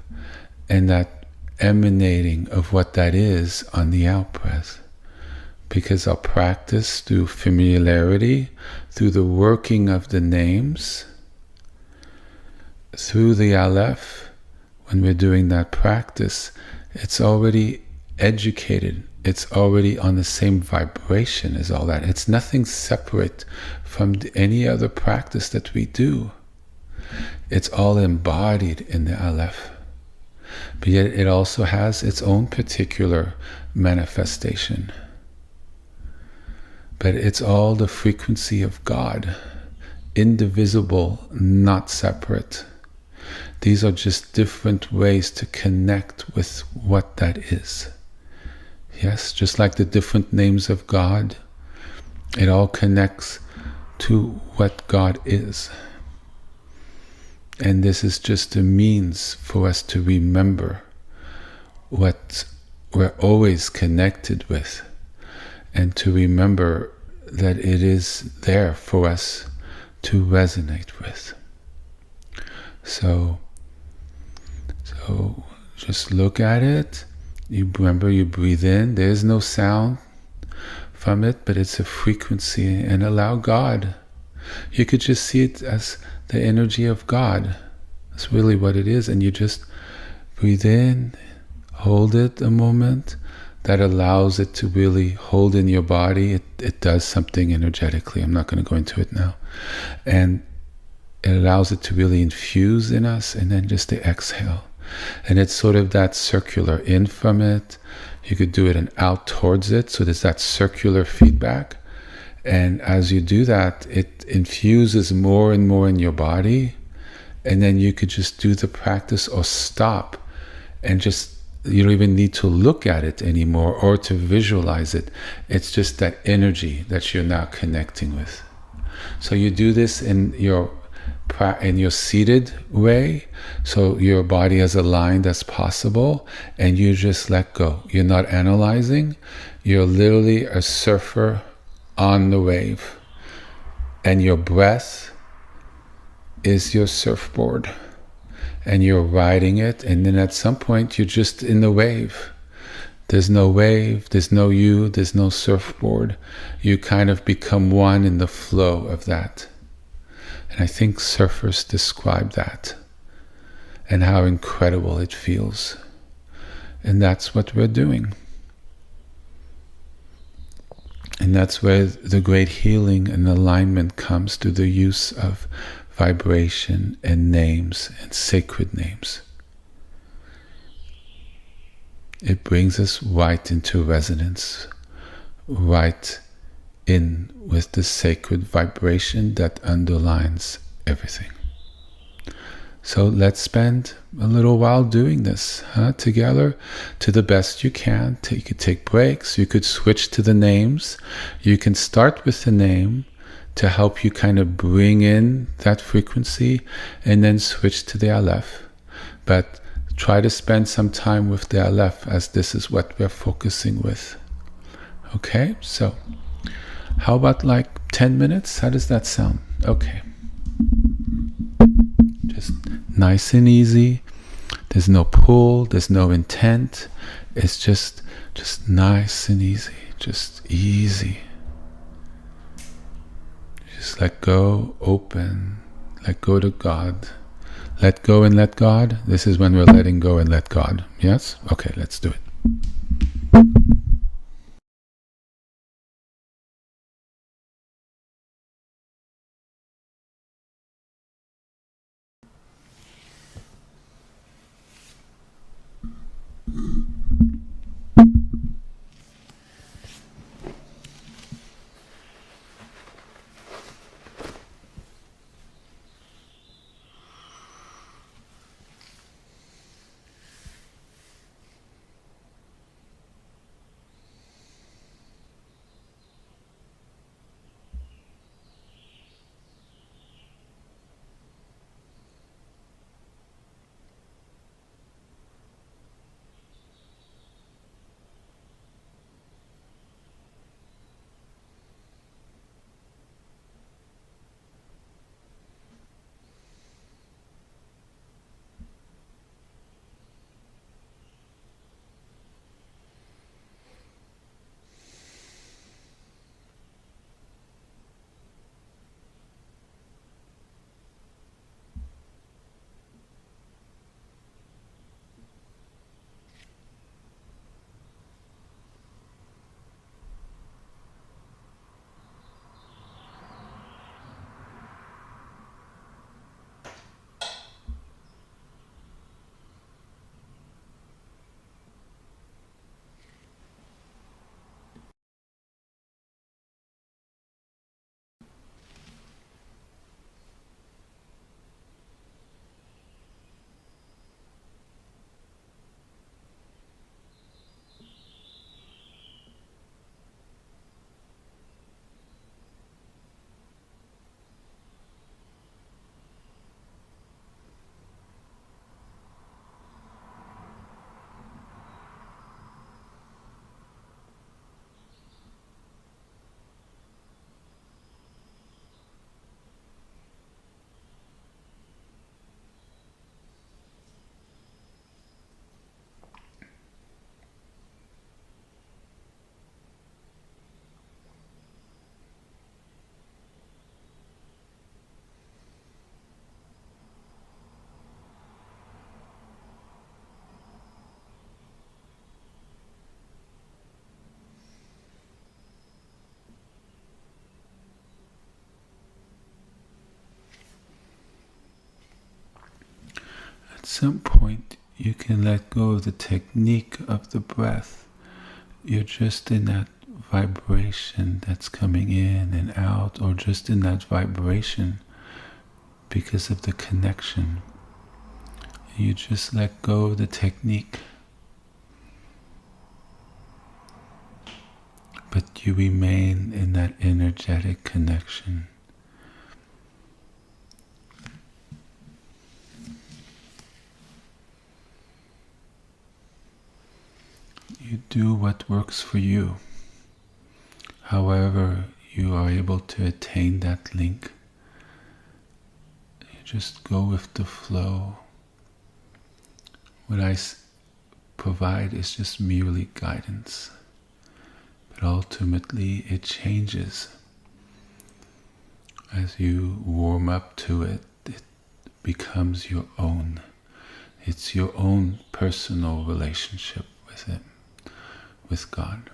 and that emanating of what that is on the out-breath. Because our practice through familiarity, through the working of the names, through the Aleph, when we're doing that practice, it's already educated. It's already on the same vibration as all that. It's nothing separate from any other practice that we do. It's all embodied in the Aleph. But yet it also has its own particular manifestation. But it's all the frequency of God, indivisible, not separate. These are just different ways to connect with what that is. Yes, just like the different names of God, it all connects to what God is. And this is just a means for us to remember what we're always connected with, and to remember that it is there for us to resonate with. So just look at it. You remember, you breathe in. There is no sound from it, but it's a frequency, and allow God. You could just see it as the energy of God. That's really what it is. And you just breathe in, hold it a moment. That allows it to really hold in your body. It does something energetically. I'm not going to go into it now. And it allows it to really infuse in us, and then just to exhale. And it's sort of that circular in from it. You could do it and out towards it. So there's that circular feedback. And as you do that, it infuses more and more in your body. And then you could just do the practice or stop, and just, you don't even need to look at it anymore or to visualize it. It's just that energy that you're now connecting with. So you do this in your seated way, so your body as aligned as possible, and you just let go. You're not analyzing. You're literally a surfer on the wave, and your breath is your surfboard, and you're riding it, and then at some point you're just in the wave. There's no wave, there's no you, there's no surfboard. You kind of become one in the flow of that. And I think surfers describe that and how incredible it feels. And that's what we're doing. And that's where the great healing and alignment comes, to the use of vibration and names and sacred names. It brings us right into resonance, right in with the sacred vibration that underlines everything. So let's spend a little while doing this together to the best you can. You could take breaks. You could switch to the names. You can start with the name to help you kind of bring in that frequency, and then switch to the Aleph. But try to spend some time with the Aleph, as this is what we're focusing with. Okay, so how about like 10 minutes? How does that sound? Okay. Just nice and easy. There's no pull, there's no intent. It's just nice and easy. Just easy. Just let go, open, let go to God. Let go and let God. This is when we're letting go and let God. Yes? Okay, let's do it. At some point, you can let go of the technique of the breath. You're just in that vibration that's coming in and out, or just in that vibration because of the connection. You just let go of the technique, but you remain in that energetic connection. You do what works for you. However you are able to attain that link, you just go with the flow. What I provide is just merely guidance, but ultimately it changes As you warm up to it, it becomes your own. It's your own personal relationship with it, with God.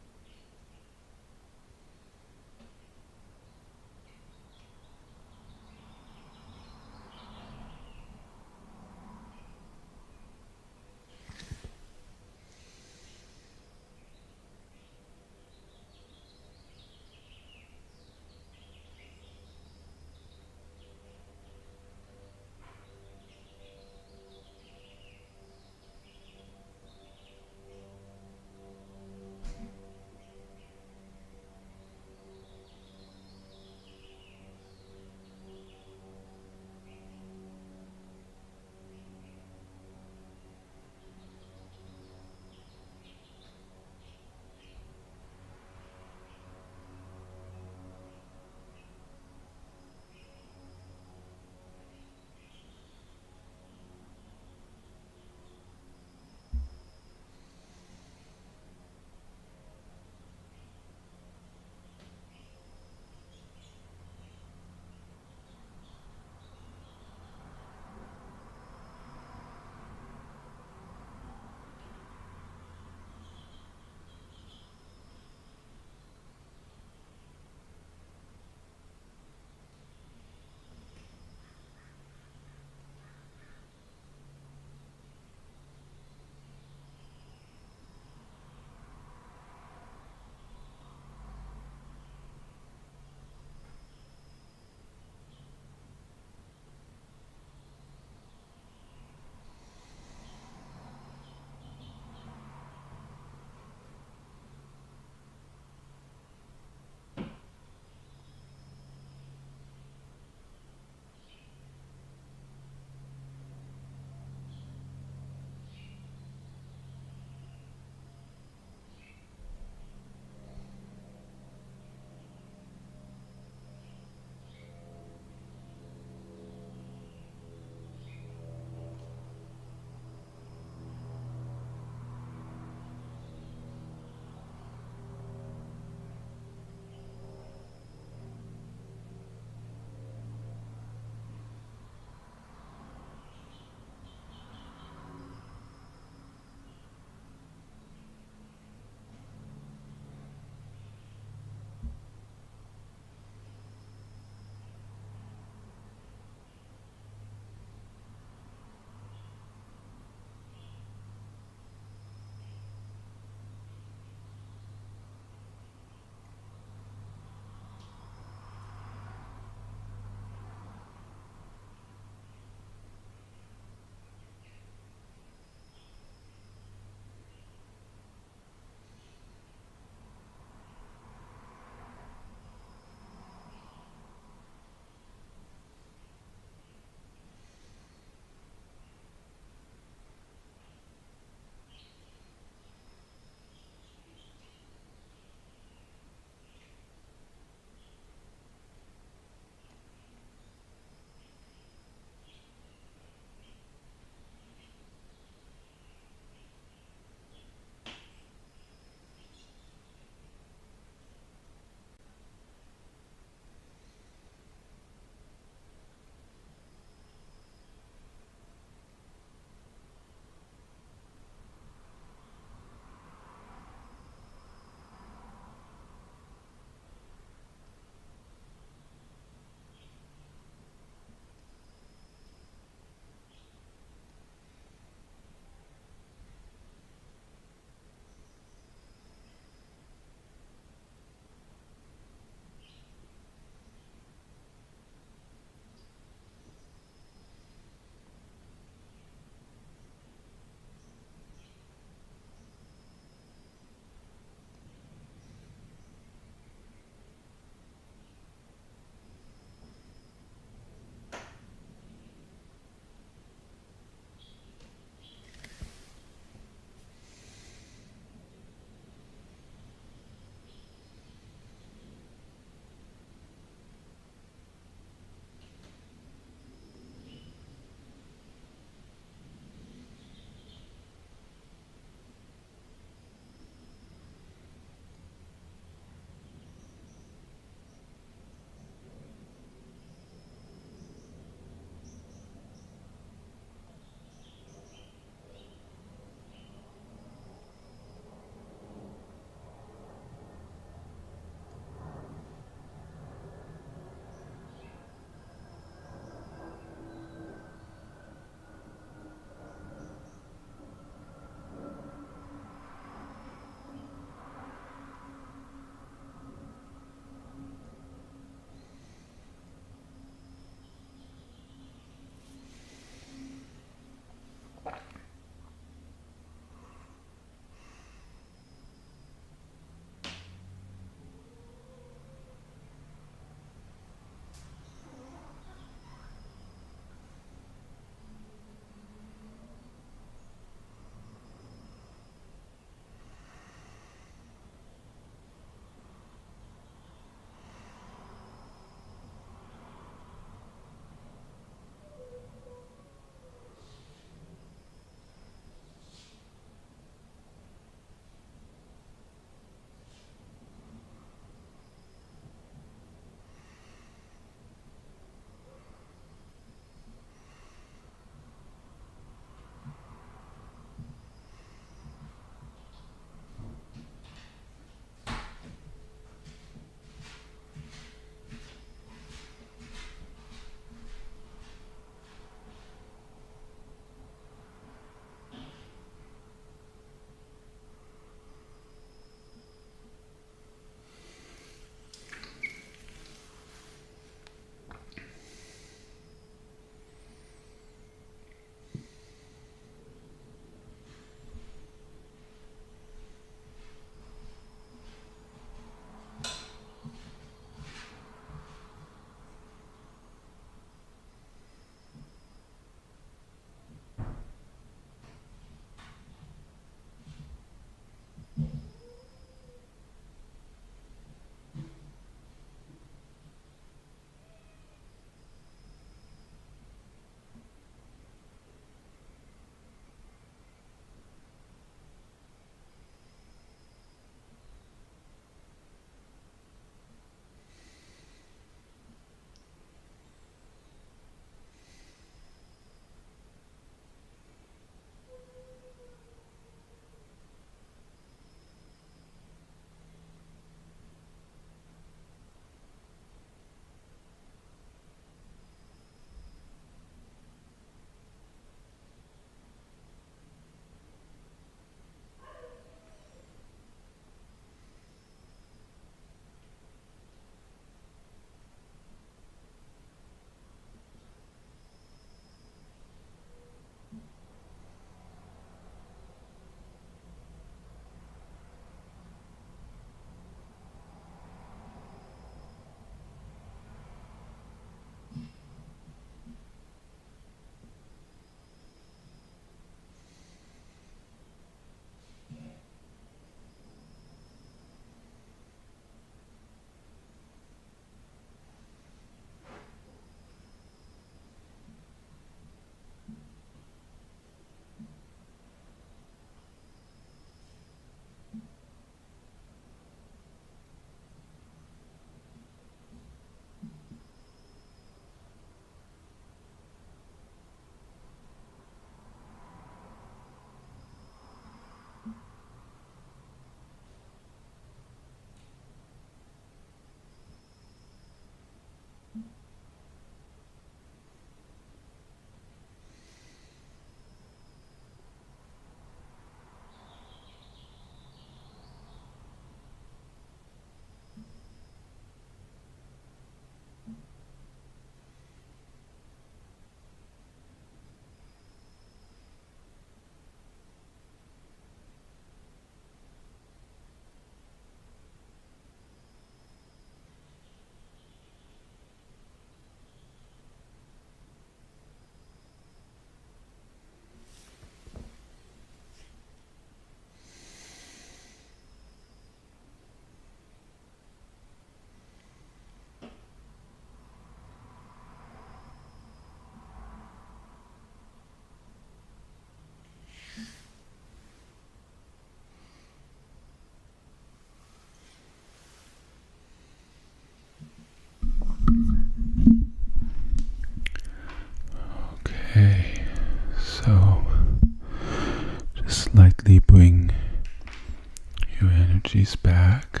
energies back.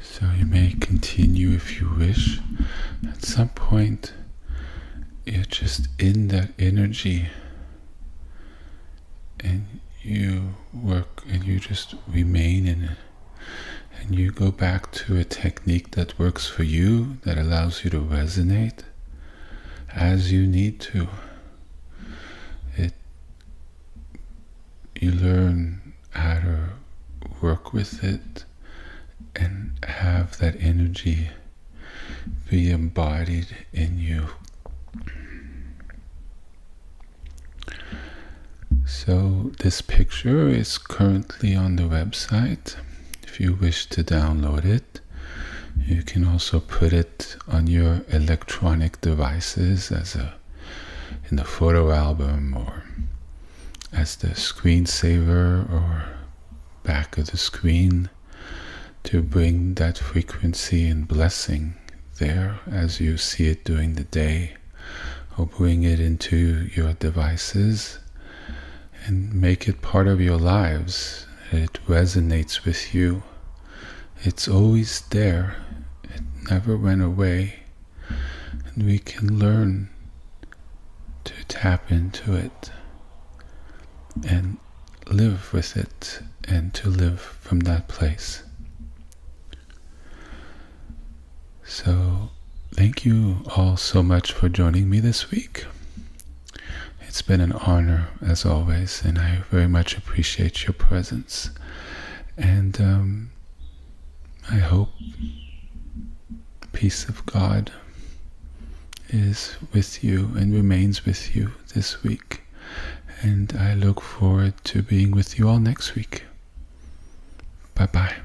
So you may continue if you wish. At some point, you're just in that energy, and you work and you just remain in it. And you go back to a technique that works for you, that allows you to resonate as you need to. You learn how to work with it and have that energy be embodied in you. So this picture is currently on the website. If you wish to download it, you can also put it on your electronic devices in the photo album, or as the screensaver, or back of the screen, to bring that frequency and blessing there as you see it during the day, or bring it into your devices and make it part of your lives. It resonates with you. It's always there. It never went away. And we can learn to tap into it and live with it, and to live from that place. So thank you all so much for joining me this week. It's been an honor, as always, and I very much appreciate your presence. And I hope peace of God is with you and remains with you this week. And I look forward to being with you all next week. Bye-bye.